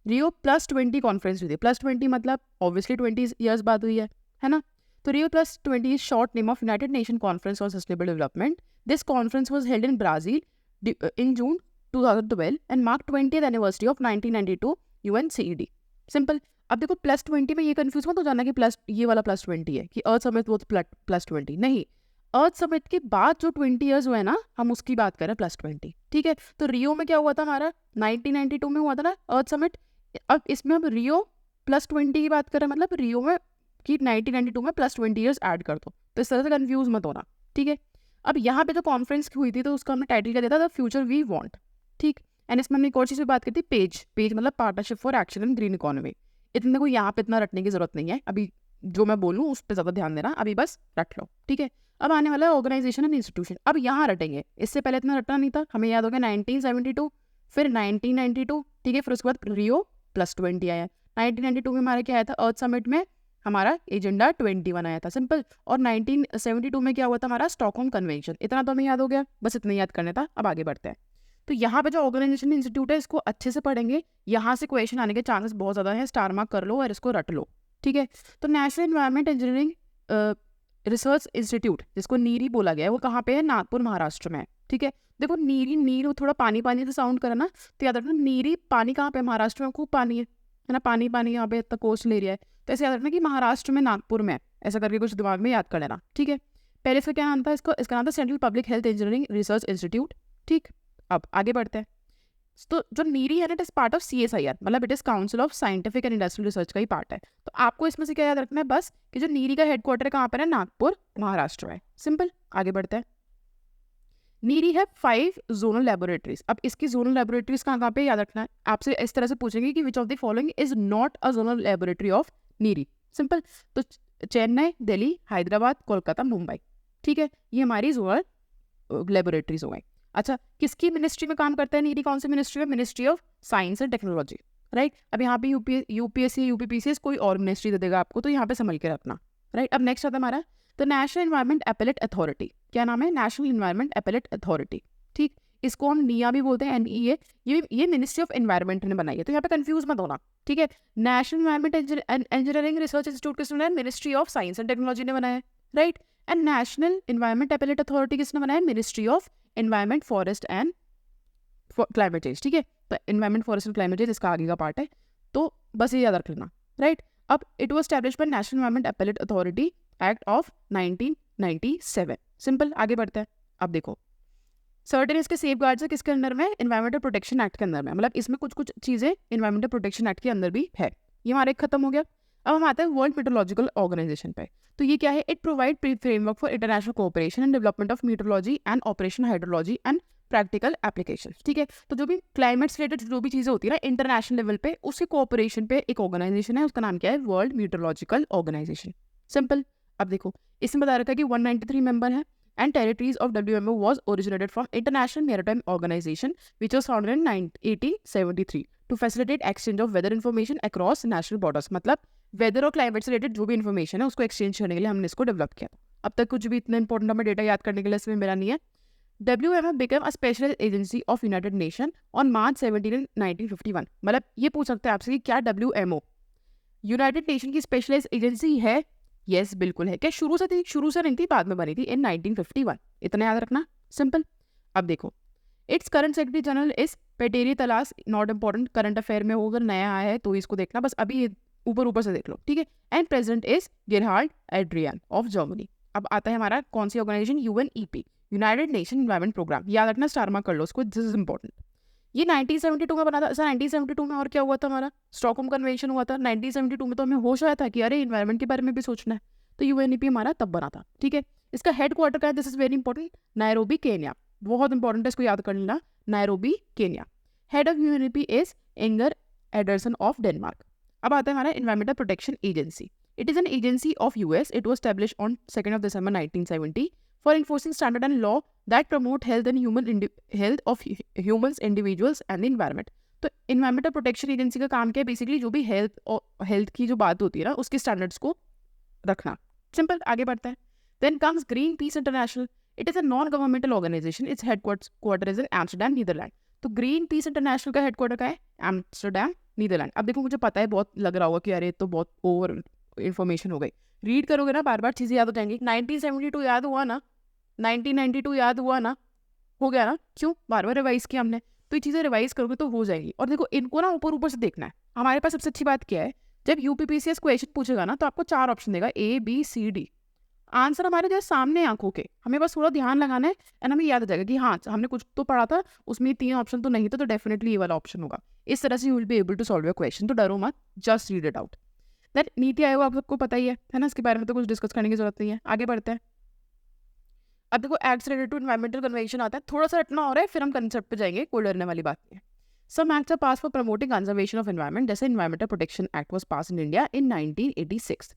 रियो +20 कॉन्फ्रेंस हुई थी। +20 मतलब ऑब्वियसली 20 ईयर्स बाद हुई है ना। तो रियो +20 is short name of United Nation conference on sustainable development. This conference was held in Brazil in June 2012 and marked 20th anniversary of 1992 UNCED। Simple. अब देखो +20 में ये कंफ्यूज मत हो जाना कि प्लस ये वाला +20 है कि अर्थ समिट वो +20, नहीं। अर्थ समिट के बाद जो 20 ईयर्स हुए ना, हम उसकी बात करें +20, ठीक है। तो रियो में क्या हुआ था हमारा, 1992 में हुआ था ना अर्थ समिट। अब इसमें हम रियो +20 की बात करें, मतलब रियो में कि 1992 में +20 ईयर्स ऐड कर दो, तो इस तरह से कंफ्यूज मत होना, ठीक है। अब यहाँ पे जो कॉन्फ्रेंस हुई थी तो उसका हमने टाइटल क्या दिया था, द फ्यूचर वी वांट, ठीक। एंड इसमें हमने एक और चीज़ पे बात की थी, पेज मतलब partnership for action in green economy. इतने को यहाँ पे इतना रटने की जरूरत नहीं है, अभी जो मैं बोलूँ उस पर ज़्यादा ध्यान देना, अभी बस रट लो, ठीक है। अब आने वाला है ऑर्गेनाइजेशन एंड इंस्टीट्यूशन। अब यहाँ रटेंगे, इससे पहले इतना रटना नहीं था, हमें याद हो गया 1972, फिर 1992, ठीक है, फिर उसके बाद रियो +20 आया। 1992 में हमारा क्या आया था, अर्थ समिट में हमारा एजेंडा 21 आया था, सिंपल। और 1972 में क्या हुआ था हमारा, स्टॉकहोम कन्वेंशन। इतना तो हमें याद हो गया, बस इतना याद करना था। अब आगे बढ़ते हैं। तो यहाँ पे जो ऑर्गेनाइजेशन इंस्टीट्यूट है इसको अच्छे से पढ़ेंगे, यहाँ से क्वेश्चन आने के चांसेस बहुत ज़्यादा है, स्टार मार्क कर लो और इसको रट लो, ठीक है। तो national environment engineering research institute, जिसको नीरी बोला गया है, वो कहाँ पे है, नागपुर महाराष्ट्र में है, ठीक है। देखो नीरी, नीर थोड़ा पानी पानी से साउंड करे ना, तो याद रखना नीरी पानी कहाँ पे, महाराष्ट्र में खूब पानी है ना, पानी पानी यहाँ पे इतना कोस्टल एरिया है, तो ऐसे याद रखना कि महाराष्ट्र में नागपुर में, ऐसा करके कुछ दिमाग में याद कर लेना, ठीक है। पहले इसका क्या नाम था, इसका नाम था central public health engineering research institute, ठीक। अब आगे बढ़ते हैं। तो जो नीरी है ना, it is part of CSIR, मतलब it is council of scientific and industrial research का ही पार्ट है। तो आपको इसमें से क्या याद रखना है, बस कि जो नीरी का हेडक्वार्टर कहाँ पर है, नागपुर महाराष्ट्र में, सिंपल। आगे बढ़ते हैं। नीरी है 5 जोनल लेबोरेटरीज। अब इसकी जोनल लेबोरेटरीज कहाँ पे याद रखना है, आपसे इस तरह से पूछेंगे कि which of the following is not a zonal laboratory of NEERI, simple. तो चेन्नई, दिल्ली, हैदराबाद, कोलकाता, मुंबई, ठीक है, ये हमारी जोनल लेबोरेटरीज हो गई। अच्छा, किसकी मिनिस्ट्री में काम करता है नीरी, कौन सी मिनिस्ट्री में, ministry of science and technology, right. अब यहाँ पे यूपीएससी यूपीपीसीएस कोई और मिनिस्ट्री दे देगा आपको, तो यहाँ पे संभल के रखना, राइट। अब नेक्स्ट आता है हमारा तो नेशनल एनवायरमेंट एपेलेट अथॉरिटी। क्या नाम है, नेशनल एनवायरमेंट एपेलेट अथॉरिटी, ठीक। इसको हम निया भी बोलते हैं, NEA। ये मिनिस्ट्री ऑफ एनवायरमेंट ने बनाई है, तो यहाँ पे कंफ्यूज मत होना, ठीक है। National environment engineering research institute किसने बनाया, ministry of science and technology ने बनाया, right. And national environment appellate authority किसने बनाया, ministry of environment forest and climate change, ठीक है। तो environment forest and climate change इसका आगे का पार्ट है, तो बस ये याद रख लेना, राइट। अब it was established bye national environment appellate authority act of 1997, simple. आगे बढ़ते हैं। अब देखो सर्टेन इसके सेफ गार्ड्स है किसके अंदर में, एनवायरमेंटल प्रोटेक्शन एक्ट के अंदर में, मतलब इसमें कुछ कुछ चीज़ें एनवायरमेंटल प्रोटेक्शन एक्ट के अंदर भी है। ये हमारा एक खत्म हो गया। अब हम आते हैं वर्ल्ड मीटरोलॉजिकल ऑर्गेनाइजेशन पे। तो ये क्या है, it provide framework for international cooperation and development of meteorology and operation hydrology and practical application, ठीक है। तो जो भी क्लाइमेट से रिलेटेड जो भी चीज़ें होती है ना इंटरनेशनल लेवल पे, उसके कोऑपरेशन पे एक ऑर्गेनाइजेशन है, उसका नाम क्या है, वर्ल्ड मीटरोलॉजिकल ऑर्गेनाइजेशन, सिंपल। अब देखो इसमें बता रखा है कि 193 मेंबर है and territories of WMO was originated from International Maritime Organization which was founded in 1873 to facilitate exchange of weather information across national borders। मतलब वेदर और क्लाइमेट से रिलेटेड जो भी इन्फॉर्मेशन है उसको एक्सचेंज करने के लिए हमने इसको डेवलप किया। अब तक कुछ भी इतना इंपॉर्टेंट हमें डेटा याद करने के लिए इसमें मेरा नहीं है। WMO became a special agency of United Nations on March 17, 1951। मतलब ये पूछ सकते हैं आपसे कि क्या WMO यूनाइटेड नेशन की स्पेशलाइज एजेंसी है, यस बिल्कुल है। क्या शुरू से थी, शुरू से नहीं थी, बाद में बनी थी इन 1951, इतना याद रखना, सिंपल। अब देखो its current secretary general is Petteri Taalas, not important, current affair में होगा, नया आया है तो इसको देखना, बस अभी ऊपर ऊपर से देख लो, ठीक है। And president is Gerhard Adrian of Germany. अब आता है हमारा कौन सी organisation, UNEP, United Nation Environment Programme. याद रखना, स्टार मार्क कर लो उसको, दिस इज इंपॉर्टेंट। ये 1972 में बना था। सर 1972 में और क्या हुआ था, हमारा स्टॉकहोम कन्वेंशन हुआ था। 1972 में तो हमें होश आया था कि अरे इन्वायरमेंट के बारे में भी सोचना है, तो यूएनईपी हमारा तब बना था, ठीक है। इसका हेड क्वार्टर का है, this is very important, Nairobi Kenya. बहुत इंपॉर्टेंट है, इसको याद कर लेना, Nairobi Kenya. Head of UNEP is Inger Anderson of Denmark. अब आता है हमारा environmental protection agency. It is an agency of US. It was established on 2 December 1970 for enforcing standard and law that promote health and health of humans, individuals and the environment। तो environmental protection agency का काम क्या है, basically जो भी health की जो बात होती है ना, उसके स्टैंडर्ड्स को रखना। सिंपल, आगे बढ़ते हैं। Then comes Greenpeace International. It is a non governmental organisation. Its headquarter is in Amsterdam, Netherlands. तो ग्रीन पीस इंटरनेशनल का हेडक्वार्टर का है एम्स्टरडैम, नीदरलैंड। अब देखो, मुझे पता है बहुत लग रहा होगा कि अरे तो बहुत ओवर इन्फॉर्मेशन हो गई। रीड करोगे ना, बार बार चीज़ें याद हो जाएंगी। 1972 याद हुआ ना, 1992 याद हुआ ना, हो गया ना, क्यों बार बार रिवाइज किया हमने, तो ये चीज़ें रिवाइज करोगे तो हो जाएगी। और देखो, इनको ना ऊपर ऊपर से देखना है। हमारे पास सबसे अच्छी बात क्या है, जब यूपीपीसीएस क्वेश्चन पूछेगा ना, तो आपको 4 ऑप्शन देगा, A B C D. Answer हमारे जो सामने आंखों के, हमें बस थोड़ा ध्यान लगाना है एंड हमें याद आ जाएगा कि हाँ हमने कुछ तो पढ़ा था, उसमें 3 ऑप्शन तो नहीं था, तो डेफिनेटली ये वाला ऑप्शन होगा। इस तरह से you will be able to solve your question. तो डरो मत, just read it out. That Niti Aayog आप सबको पता ही है ना, इसके बारे में तो कुछ डिस्कस करने की जरूरत नहीं है। आगे बढ़ते हैं। अब देखो, acts related to environmental convention आता है, थोड़ा सा रटना हो रहा है, फिर हम कंसेप्ट पे जाएंगे, कोई डरने वाली बात नहीं है। Some acts are pass for promoting conservation of environment. जैसे environmental protection act was pass in India in 1986।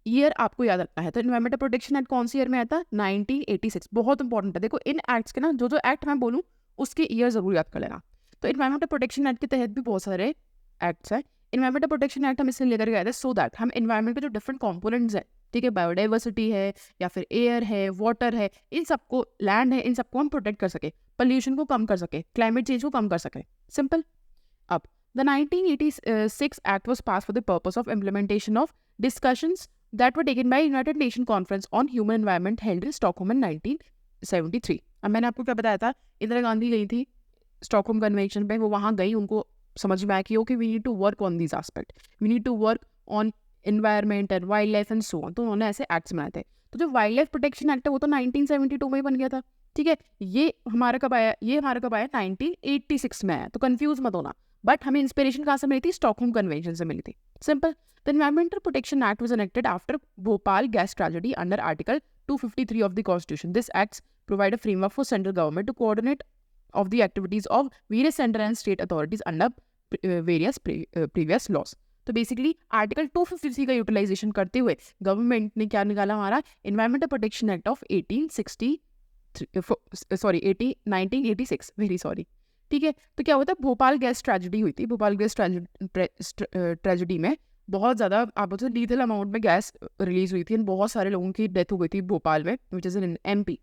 Year आपको याद रखना है। तो एनवायरमेंटल प्रोटेक्शन एक्ट कौन सी ईयर में आया था, 1986। बहुत इंपॉर्टेंट है। देखो, इन एक्ट्स के ना जो जो एक्ट मैं बोलूँ उसके ईयर जरूर याद कर लेना। तो एनवायरमेंटल प्रोटेक्शन एक्ट के तहत भी बहुत सारे एक्ट्स हैं। एनवायरमेंटल प्रोटेक्शन एक्ट हम इसलिए लेकर गए थे सो दैट हम एनवायरमेंट के जो डिफरेंट कॉम्पोनेंट्स हैं, ठीक है, बायोडाइवर्सिटी है या फिर एयर है, वाटर है, इन सबको, लैंड है, इन सबको हम प्रोटेक्ट कर सके, पोल्यूशन को कम कर सके, क्लाइमेट चेंज को कम कर सके। सिंपल। अब the 1986 act was pass for the purpose of implementation of discussions that were taken by United Nation conference on Human Environment held in Stockholm in 1973। अब मैंने आपको क्या बताया था, इंदिरा गांधी गई थी स्टॉकहोम कन्वेंशन पे, वो वहाँ गई, उनको समझ में आया कि okay we need to work on this aspect, we need to work on environment and wildlife and so on. तो उन्होंने ऐसे एक्ट्स बनाए थे। तो जो वाइल्ड लाइफ प्रोटेक्शन एक्ट है वो तो 1972 में ही बन गया था, ठीक है। ये हमारा कब आया, 1986 में आया। तो कंफ्यूज मत होना, बट हमें इंस्पिरेशन कहाँ से मिली थी, स्टॉकहोम कन्वेंशन से मिली थी। Simple. The environmental protection act was enacted after Bhopal gas tragedy under article 253 of the constitution. This acts provide a framework for central government to coordinate of the activities of various central and state authorities under various previous laws। तो basically article 253 का utilisation करते हुए government ने क्या निकाला, हमारा environmental protection act of 1986, very sorry, ठीक है। तो क्या होता है, भोपाल गैस ट्रेजेडी हुई थी। भोपाल गैस ट्रेजेडी में बहुत ज़्यादा आप बोलते लीथल अमाउंट में गैस रिलीज हुई थी, बहुत सारे लोगों की डेथ हो गई थी भोपाल में, विच इज़ इन MP।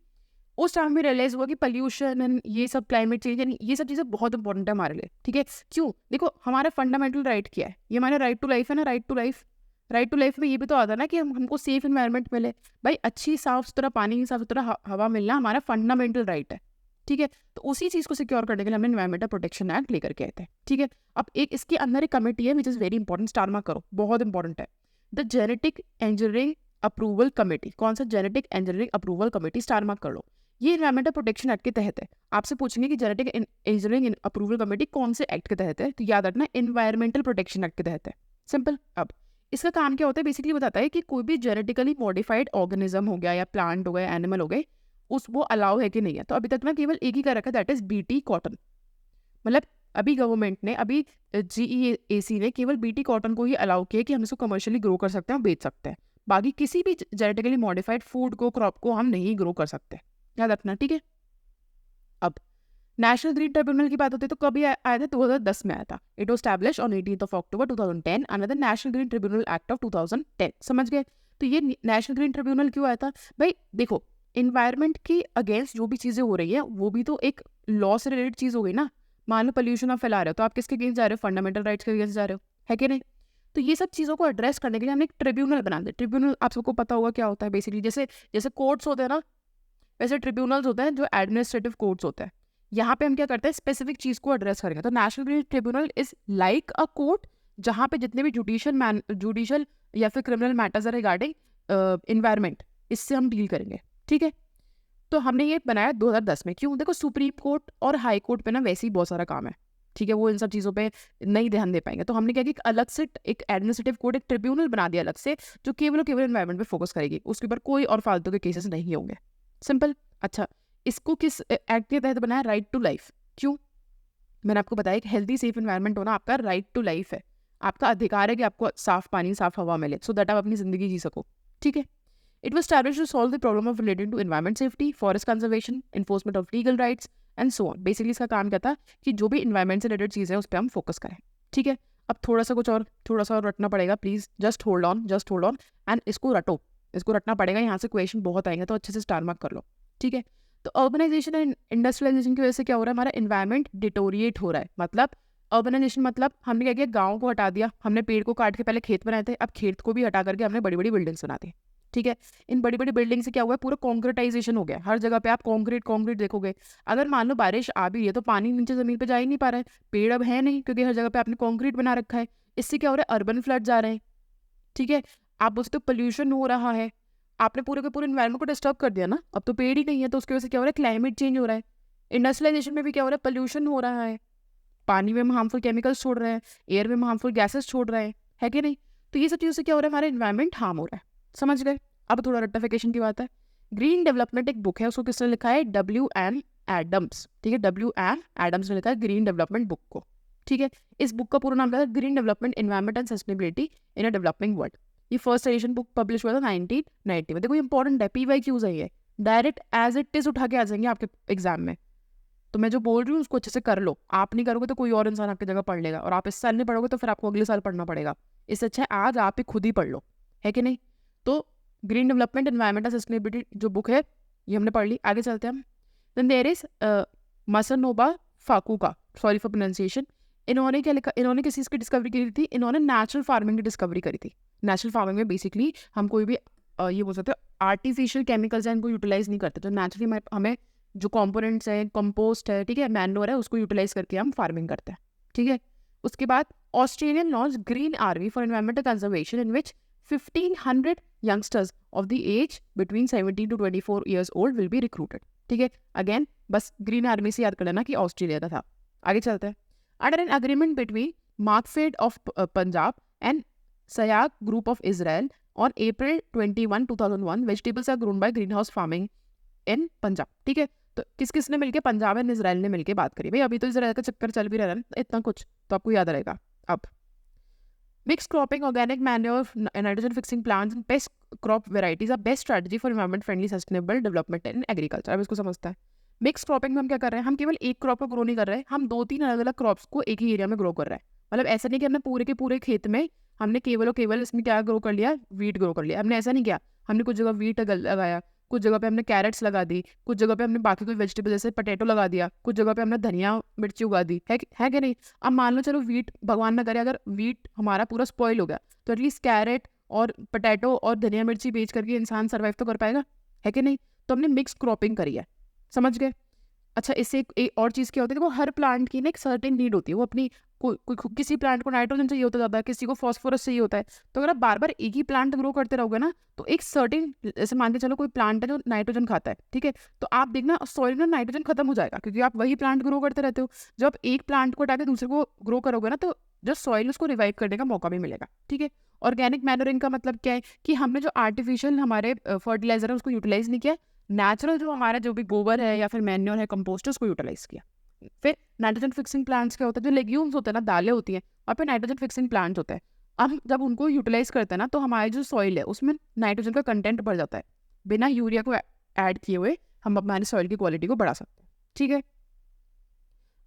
उस टाइम में रियलाइज हुआ कि पोल्यूशन एंड ये सब, क्लाइमेट चेंज एंड ये सब चीज़ें बहुत इंपॉर्टेंट है हमारे लिए, ठीक है। क्यों, देखो हमारा फंडामेंटल राइट क्या है, ये हमारा राइट टू लाइफ है ना, right to life. Right to life में ये भी तो आता है ना कि हमको सेफ इन्वायरमेंट मिले, भाई अच्छी साफ सुथरा पानी, साफ सुथरा हवा मिलना हमारा फंडामेंटल राइट है, ठीक है। तो उसी चीज़ को सिक्योर करने के लिए हमने एनवायरमेंटल प्रोटेक्शन एक्ट लेकर के आए थे, ठीक है। अब एक इसके अंदर एक कमेटी है which is very important, star mark करो, बहुत इंपॉर्टेंट है, the genetic engineering approval committee. कौन सा, genetic engineering approval committee, star mark कर लो। ये एनवायरमेंटल प्रोटेक्शन एक्ट के तहत है। आपसे पूछेंगे कि जेनेटिक इंजीनियरिंग अप्रूवल कमेटी कौन से एक्ट के तहत है, तो याद रखना एनवायरमेंटल प्रोटेक्शन एक्ट के तहत है। सिंपल। अब इसका काम क्या होता है, बेसिकली बताता है कि कोई भी जेनेटिकली मॉडिफाइड ऑर्गेनिज्म हो गया या प्लांट हो गया, एनिमल हो गए, उस वो अलाउ है कि नहीं है। तो अभी तक ना केवल एक ही कर रखा है, दैट इज BT कॉटन। मतलब अभी गवर्नमेंट ने, अभी GEAC ने केवल BT कॉटन को ही अलाउ किया कि हम इसको कमर्शियली ग्रो कर सकते हैं और बेच सकते हैं। बाकी किसी भी जेनेटिकली मॉडिफाइड फूड को, क्रॉप को हम नहीं ग्रो कर सकते, याद रखना, ठीक है। अब नेशनल ग्रीन ट्रिब्यूनल की बात होती है तो कभी आया था, 2010 में आया था। It was established on 18 October 2010 under the national green tribunal act of 2010। समझ गए। तो ये नेशनल ग्रीन ट्रिब्यूनल क्यों आया था, भाई देखो इन्वायरमेंट की अगेंस्ट जो भी चीज़ें हो रही है वो भी तो एक लॉ से रिलेटेड चीज़ हो गई ना। मान लो पोल्यूशन आप फैला रहे हो तो आप किसके अगेंस्ट जा रहे हो, फंडामेंटल राइट्स के अगेंस्ट जा रहे हो, है कि नहीं। तो ये सब चीज़ों को एड्रेस करने के लिए हमने एक ट्रिब्यूनल बना दिया। ट्रिब्यूनल आप सबको पता होगा क्या होता है, बेसिकली जैसे कोर्ट्स होते हैं ना, वैसे ट्रिब्यूनल्स होते हैं जो एडमिनिस्ट्रेटिव कोर्ट्स होते हैं। यहाँ पे हम क्या करते हैं, स्पेसिफिक चीज़ को एड्रेस करेंगे। तो national green tribunal is like a court जहाँ पे जितने भी जुडिशल या फिर क्रिमिनल मैटर्स रिगार्डिंग इन्वायरमेंट, इससे हम डील करेंगे, ठीक है। तो हमने ये बनाया 2010 में। क्यों? देखो सुप्रीम कोर्ट और हाई कोर्ट पे ना वैसे ही बहुत सारा काम है, ठीक है, वो इन सब चीज़ों पे नहीं ध्यान दे पाएंगे। तो हमने क्या कि अलग से एक एडमिनिस्ट्रेटिव कोर्ट, एक ट्रिब्यूनल बना दिया अलग से, जो केवल और केवल एनवायरमेंट पे फोकस करेगी, उसके ऊपर कोई और फालतू के केसेस नहीं होंगे। सिंपल। अच्छा, इसको किस एक्ट के तहत बनाया? Right to life. क्यों? मैंने आपको बताया कि हेल्दी सेफ एनवायरमेंट होना आपका राइट टू लाइफ है, आपका अधिकार है कि आपको साफ पानी साफ हवा मिले, सो दैट आप अपनी जिंदगी जी सको, ठीक है। It was established to solve the problem of relating to environment safety, forest conservation, enforcement of legal rights and so on. Basically इसका काम क्या था कि जो भी environment से related चीज़ें हैं उस पर हम फोकस करें, ठीक है। अब थोड़ा सा और रटना पड़ेगा, please just hold on and इसको रटो, इसको रटना पड़ेगा, यहाँ से क्वेश्चन बहुत आएंगे, तो अच्छे से स्टार मार्क कर लो, ठीक है। तो अर्बनाइजेशन एंड इंडस्ट्रियलाइजेशन की वजह से क्या हो रहा है? हमारा एनवायरमेंट डिटोरिएट हो रहा है। मतलब अर्बनाइजेशन मतलब हमने क्या किया, गाँव को हटा दिया, हमने पेड़ को काट के पहले खेत बनाए थे, अब खेत को भी हटा करके हमने बड़ी बड़ी बिल्डिंग्स बना दी, ठीक है। इन बड़ी बड़ी बिल्डिंग से क्या हुआ है? पूरा कॉन्क्रीटाइजेशन हो गया, हर जगह पे आप कॉन्क्रीट देखोगे। अगर मान लो बारिश आ भी है तो पानी नीचे जमीन पे जा ही नहीं पा रहा है, पेड़ अब है नहीं, क्योंकि हर जगह पे आपने कॉन्क्रीट बना रखा है। इससे क्या हो रहा है? अर्बन फ्लड जा रहे हैं, ठीक है। आप बोलते हो पोल्यूशन हो रहा है, आपने पूरे के पूरे एनवायरमेंट को डिस्टर्ब कर दिया ना, अब तो पेड़ ही नहीं है, तो उसकी वजह से क्या हो रहा है? क्लाइमेट चेंज हो रहा है। इंडस्ट्रियलाइजेशन में भी क्या हो रहा है? पोल्यूशन हो रहा है, पानी में हम हार्मफुल केमिकल्स छोड़ रहे हैं, एयर में हम हार्मफुल गैसेस छोड़ रहे हैं, है कि नहीं? तो ये सब चीज़ों से क्या हो रहा है? हमारा एनवायरमेंट हार्म हो रहा है, समझ गए? अब थोड़ा रेक्टिफिकेशन की बात है। ग्रीन डेवलपमेंट एक बुक है, उसको किसने लिखा है? W.M. एडम्स, ठीक है। W.M. एडम्स ने लिखा है ग्रीन डेवलपमेंट बुक को, ठीक है। इस बुक का पूरा नाम क्या है? Green development environment and sustainability in a developing world. ये फर्स्ट एडिशन बुक पब्लिश हुआ था 1990 में। देखो इंपॉर्टेंट है, PYQs है, ये डायरेक्ट एज इट इज उठा के आ जाएंगे आपके एग्जाम में। तो मैं जो बोल रही हूँ उसको अच्छे से कर लो, आप नहीं करोगे तो कोई और इंसान आपकी जगह पढ़ लेगा, और आप इस साल नहीं पढ़ोगे तो फिर आपको अगले साल पढ़ना पड़ेगा। इससे अच्छा है आज आप ही खुद ही पढ़ लो, है कि नहीं? तो green development environment and sustainability जो बुक है ये हमने पढ़ ली, आगे चलते हैं हम। Then there is Masanobu Fukuoka, sorry for pronunciation. इन्होंने क्या लिखा? इन्होंने किस चीज़ की डिस्कवरी करी थी? इन्होंने नेचुरल फार्मिंग की डिस्कवरी करी थी। नेचुरल फार्मिंग में बेसिकली हम कोई भी ये बोल सकते हैं आर्टिफिशियल केमिकल्स हैं इनको यूटिलाइज नहीं करते, तो नेचुरली हमें जो कंपोनेंट्स है, कंपोस्ट है, ठीक है, मैन्योर है, उसको यूटिलाइज करके हम फार्मिंग करते हैं, ठीक है। उसके बाद Australian launch green army for environmental conservation in which 1500 youngsters of the age between 17 to 24 years old will be recruited, ठीक है। अगेन बस ग्रीन आर्मी से याद कर लेना कि ऑस्ट्रेलिया का था। आगे चलते हैं। Under an agreement between Markfed of Punjab and Sayag group of Israel on April 21, 2001 vegetables are grown by green house farming in Punjab, ठीक है। तो किस ने मिलके? पंजाब एंड इजराइल ने मिलके बात करी। भाई अभी तो इजराइल का चक्कर चल भी रहा है ना, इतना कुछ तो आपको याद रहेगा। अब mix cropping, organic manure, nitrogen fixing plants, best crop varieties are best strategy for environment friendly sustainable development in agriculture. अब इसको समझता है। मिक्स क्रॉपिंग में हम क्या कर रहे हैं? हम केवल एक क्रॉप को ग्रो नहीं कर रहे हैं, हम 2-3 अलग अलग क्रॉप्स को एक ही एरिया में ग्रो कर रहे हैं। मतलब ऐसा नहीं कि हमने पूरे के पूरे खेत में हमने केवल और केवल इसमें क्या ग्रो कर लिया? वीट ग्रो कर लिया। हमने ऐसा नहीं किया, हमने कुछ जगह वीट लगाया, कुछ जगह पे हमने कैरेट्स लगा दी, कुछ जगह पे हमने बाकी कोई वेजिटेबल जैसे पटेटो लगा दिया, कुछ जगह पे हमने धनिया मिर्ची उगा दी, है कि नहीं? अब मान लो चलो वीट, भगवान ना करे अगर वीट हमारा पूरा स्पॉइल हो गया, तो एटलीस्ट कैरेट और पटेटो और धनिया मिर्ची बेच करके इंसान सर्वाइव तो कर पाएगा, है कि नहीं? तो हमने मिक्स क्रॉपिंग करी है, समझ गए? अच्छा, इससे एक और चीज़ क्या होती है? देखो हर प्लांट की ना एक सर्टेन नीड होती है, वो अपनी किसी प्लांट को नाइट्रोजन चाहिए होता है ज़्यादा, किसी को फॉस्फोरस चाहिए होता है। तो अगर आप बार बार एक ही प्लांट ग्रो करते रहोगे ना, तो एक सर्टेन, जैसे मान के चलो कोई प्लांट है जो नाइट्रोजन खाता है, ठीक है, तो आप देखना सॉइल में नाइट्रोजन खत्म हो जाएगा, क्योंकि आप वही प्लांट ग्रो करते रहते हो। जब आप एक प्लांट को हटा के दूसरे को ग्रो करोगे ना, तो जो सॉइल उसको रिवाइव करने का मौका भी मिलेगा, ठीक है। ऑर्गेनिक मैन्योरिंग का मतलब क्या है? कि हमने जो आर्टिफिशियल हमारे फर्टिलाइजर है उसको यूटिलाइज नहीं किया, नेचुरल जो हमारा जो भी गोबर है या फिर मैन्योर है, कंपोस्ट है, उसको यूटिलाइज किया। फिर नाइट्रोजन फिक्सिंग प्लांट्स क्या होता है? जो लेग्यूम्स होते हैं ना, दालें होती हैं, और फिर नाइट्रोजन फिक्सिंग प्लांट्स होते हैं। हम जब उनको यूटिलाइज करते हैं ना, तो हमारी जो सॉइल है उसमें नाइट्रोजन का कंटेंट बढ़ जाता है। बिना यूरिया को ऐड किए हुए हम हमारी सॉइल की क्वालिटी को बढ़ा सकते हैं, ठीक है।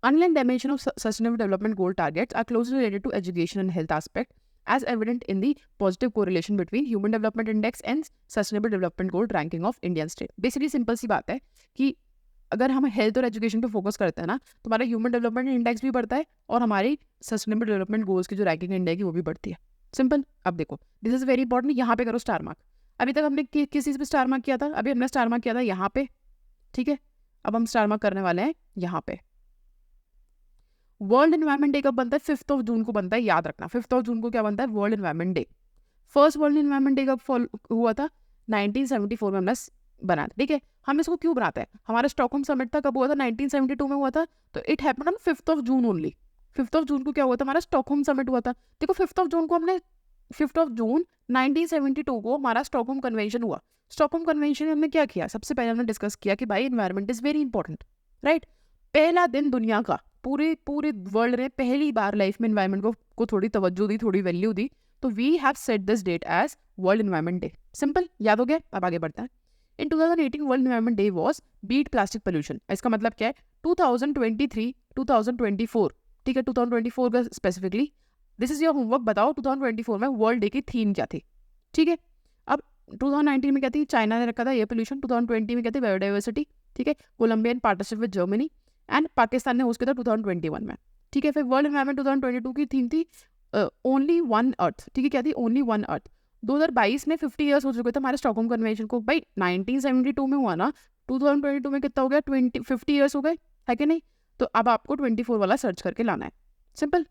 Unlike dimension of sustainable development goal targets are closely related to education and health aspect, as evident in the positive correlation between Human Development Index and Sustainable Development Goal ranking of Indian state. Basically simple सी बात है कि अगर हम health और education पे focus करते हैं ना, तो हमारा ह्यूमन डेवलपमेंट इंडेक्स भी बढ़ता है और हमारी सस्टेनेबल डेवलपमेंट गोल्स की जो रैंकिंग इंडिया की वो भी बढ़ती है। सिंपल। अब देखो दिस इज वेरी इंपॉर्टेंट, यहाँ पे करो स्टार मार्क। अभी तक हमने किस चीज़ पे स्टार मार्क किया था? अभी हमने स्टार मार्क किया था यहाँ पे, ठीक है। अब हम स्टार मार्क करने वाले हैं यहाँ पे। वर्ल्ड एनवायरनमेंट डे कब बनता है? 5th ऑफ जून को बनता है, याद रखना। 5th ऑफ जून को क्या बनता है? World environment day. First world environment day कब हुआ था? 1974 में हमने बनाया था, ठीक है। हम इसको क्यों बनाते हैं? हमारा स्टॉकहोम समिट था, कब हुआ था? 1972 में हुआ था, तो it happened on 5th of June only. 5th of June को क्या हुआ था? हमारा स्टॉकहोम समिट हुआ था। देखो 5th ऑफ जून को हमने 5th ऑफ जून 1972 को हमारा स्टॉकहोम कन्वेंशन हुआ। स्टॉकहोम कन्वेंशन में हमने क्या किया? सबसे पहले हमने डिस्कस किया कि भाई environment is very important, right. पहला दिन दुनिया का, पूरे पूरे वर्ल्ड ने पहली बार लाइफ में एनवायरनमेंट को थोड़ी तवज्जो दी, थोड़ी वैल्यू दी, तो we have set this date as world environment day. Simple, याद हो गया? अब आगे बढ़ता है। In 2018 world environment day was beat plastic pollution. इसका मतलब क्या है? 2023 2024, ठीक है, 2024 का specifically, this is your homework. बताओ 2024 में वर्ल्ड डे की थीम क्या थी, ठीक है। अब 2019 में क्या थी? चाइना ने रखा था एयर पोल्यूशन। 2020 में क्या थी? बायोडाइवर्सिटी, ठीक है। Colombia in partnership with Germany, and Pakistan ने होस्ट किया था 2021 में, ठीक है। फिर वर्ल्ड एनवायरनमेंट 2022 की थीम थी ओनली वन अर्थ, ठीक है। क्या थी? Only one earth. 2022 में 50 ईयर्स हो चुके थे हमारे स्टॉकहोम कन्वेंशन को। भाई 1972 में हुआ ना, 2022 में कितना हो गया? 50 ईयर्स हो गए, है कि नहीं? तो अब आपको 24 वाला सर्च करके लाना है, सिंपल।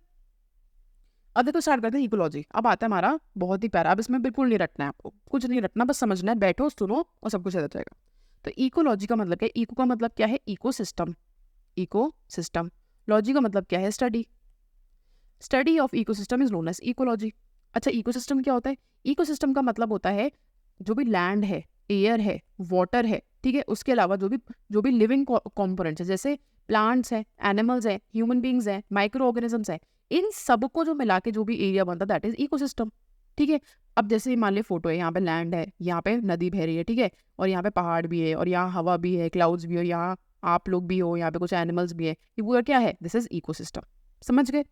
अब देखो स्टार्ट करते हैं इकोलॉजी। अब आता है हमारा बहुत ही प्यारा, अब इसमें बिल्कुल नहीं रटना है आपको, कुछ नहीं रटना, बस समझना है, बैठो सुनो और सब कुछ याद जाएगा। तो इकोलॉजी का मतलब क्या है? इको का मतलब क्या है? इकोसिस्टम। इकोसिस्टम। लॉजी का मतलब क्या है? Study. Study of ecosystem is known as ecology. अच्छा, इकोसिस्टम क्या होता है? इकोसिस्टम का मतलब होता है जो भी लैंड है, एयर है, वाटर है, ठीक है, उसके अलावा जो भी लिविंग कॉम्पोनेंट्स है, जैसे प्लांट्स हैं, एनिमल्स हैं, ह्यूमन बींग्स हैं, माइक्रो ऑर्गेनिजम्स हैं, इन सबको जो मिला के जो भी एरिया बनता है दैट इज इकोसिस्टम, ठीक है। अब जैसे मान ली फोटो है, यहाँ पे लैंड है, यहाँ पे नदी बह रही है, ठीक है, और यहाँ पे पहाड़ भी है, और यहाँ हवा भी है, क्लाउड्स भी हो, यहाँ आप लोग भी हो, यहाँ पे कुछ एनिमल्स भी है, ये पूरा क्या है? This is ecosystem. समझ गए?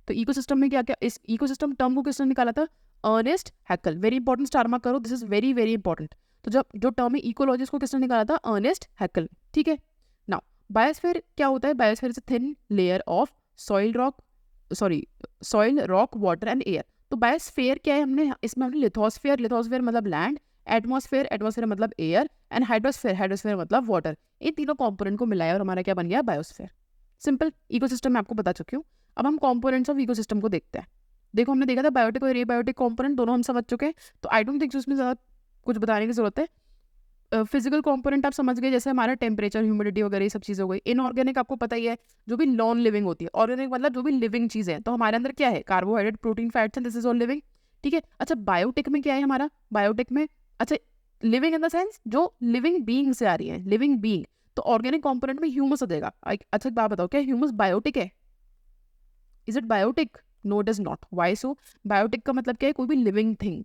तो इकोसिस्टम में क्या क्या, इस इकोसिस्टम टर्म को किसने निकाला था? Ernest Haeckel. Very important, star mark करो, this is very very important. तो जब जो टर्म है इकोलॉजिस्ट को किसने निकाला था? अर्नेस्ट हैकेल, ठीक है। नाउ बायोस्फीयर क्या होता है? Biosphere is a thin layer of soil rock water and air. तो बायोस्फीयर क्या है? इसमें हमने लिथोस्फीयर मतलब लैंड, एटमॉस्फेयर मतलब एयर, एंड हाइड्रोस्फीयर मतलब वाटर, इन तीनों कॉम्पोनेंट को मिलाया और हमारा क्या बन गया? बायोस्फीयर। सिंपल, इकोसिस्टम मैं आपको बता चुकी हूँ। अब हम कॉम्पोनेंट्स ऑफ इकोसिस्टम को देखते हैं। देखो हमने देखा था बायोटिक और एबायोटिक कॉम्पोनेंट दोनों हम समझ चुके हैं, तो आई डोंट थिंक उसमें ज़्यादा कुछ बताने की जरूरत है। फिजिकल कॉम्पोनेंट आप समझ गए, जैसे हमारा टेम्परेचर, ह्यूमिडिटी वगैरह ये सब चीज़ें हो गई। इनऑर्गेनिक आपको पता ही है, जो भी नॉन लिविंग होती है। ऑर्गेनिक मतलब जो भी लिविंग चीज़ें हैं, तो हमारे अंदर क्या है? Carbohydrate, protein, fats, this is all living, ठीक है। अच्छा, बायोटिक में क्या है हमारा? बायोटिक में अच्छा, लिविंग इन द सेंस जो लिविंग बीइंग से आ रही है, लिविंग बीइंग। तो ऑर्गेनिक कॉम्पोनेंट में ह्यूमस आ जाएगा। अच्छा, एक बात बताओ, क्या ह्यूमस बायोटिक है? Is it biotic? No it is not. Why so? Biotic का मतलब क्या है? कोई भी लिविंग थिंग,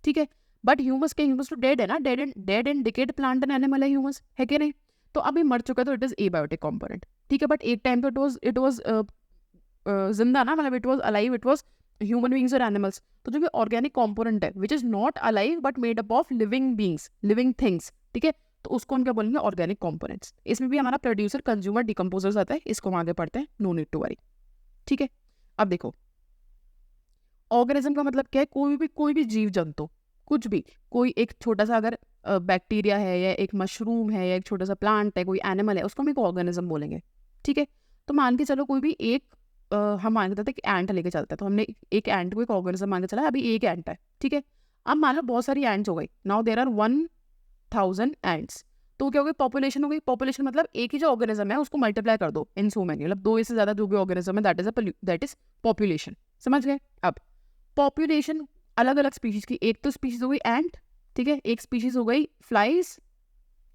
ठीक है। बट ह्यूमस तो डेड है ना, dead and decade plant and animal है ह्यूमस, है कि नहीं? तो अभी मर चुका है, तो इट इज एबायोटिक कॉम्पोनेंट, ठीक है। बट एक टाइम तो इट वाज जिंदा ना, मतलब it was alive, it was human beings और एनिमल्स। तो जो भी ऑर्गेनिक कॉम्पोनेंट है which is not alive but made up of living beings, living things, ठीक है, तो उसको हम क्या बोलेंगे? Organic components. इसमें भी हमारा प्रोड्यूसर, कंज्यूमर, डिकम्पोजर्स आता है, इसको हम आगे पढ़ते हैं, नो नीड टू वरी, ठीक है। अब देखो ऑर्गेनिज्म का मतलब क्या है? कोई भी जीव जंतु, कुछ भी, कोई एक छोटा सा अगर बैक्टीरिया है, या एक मशरूम है, या एक छोटा सा प्लांट है, कोई एनिमल है, उसको हम एक ऑर्गेनिज्म बोलेंगे, ठीक है। तो मान के चलो कोई भी एक हम मान के चलते एक एंट लेके चलते हैं, तो हमने एक एंट को एक ऑर्गेनिज्म मान के चला, अभी एक एंट है, ठीक है। अब मान लो बहुत सारी एंट्स हो गई, नाउ देयर आर 1000 एंट्स, तो क्या हो गई? पॉपुलेशन हो गई। पॉपुलेशन मतलब एक ही जो ऑर्गेनिज्म है उसको मल्टीप्लाई कर दो इन सो मेनी, मतलब 2 से ज़्यादा जो भी ऑर्गेनिज्म है, दैट इज पॉपुलेशन। समझ गए? अब पॉपुलेशन अलग अलग स्पीशीज की, एक तो स्पीशीज हो गई एंट, ठीक है, एक स्पीशीज हो गई फ्लाइज,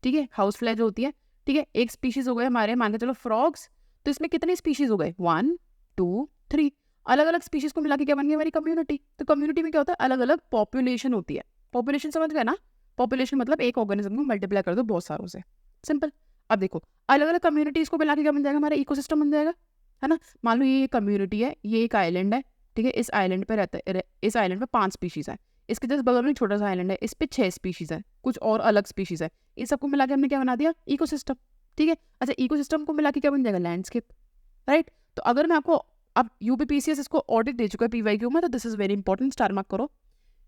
ठीक है, हाउस फ्लाई जो होती है, ठीक है, एक स्पीशीज हो गए हमारे मान के चलो फ्रॉग्स। तो इसमें कितने स्पीशीज हो गए? 1 2 3। अलग अलग स्पीशीज को मिला के क्या बन गई? हमारी कम्युनिटी। तो कम्युनिटी में क्या होता है? अलग अलग पॉपुलेशन होती है। पॉपुलेशन समझ गए ना? पॉपुलेशन मतलब एक ऑर्गेनिज्म को मल्टीप्लाई कर दो बहुत सारों से, सिंपल। अब देखो अलग अलग कम्युनिटीज को मिला के क्या बन जाएगा? हमारा इकोसिस्टम बन जाएगा, है ना। मान लो ये कम्युनिटी है, ये एक आइलैंड है, ठीक है, इस आइलैंड पे इस आइलैंड पे 5 स्पीशीज है, इसके जस्ट बगल में छोटा सा आइलैंड है, इस पे 6 स्पीशीज है, कुछ और अलग स्पीशीज है, इन सबको मिला के हमने क्या बना दिया? इकोसिस्टम, ठीक है। अच्छा, इकोसिस्टम को मिला के क्या बन जाएगा? Landscape, right. तो अगर मैं आपको अब यूपीपीसीएस इसको ऑडिट दे चुका है पीवाईक्यू में, तो this is very important, star mark करो।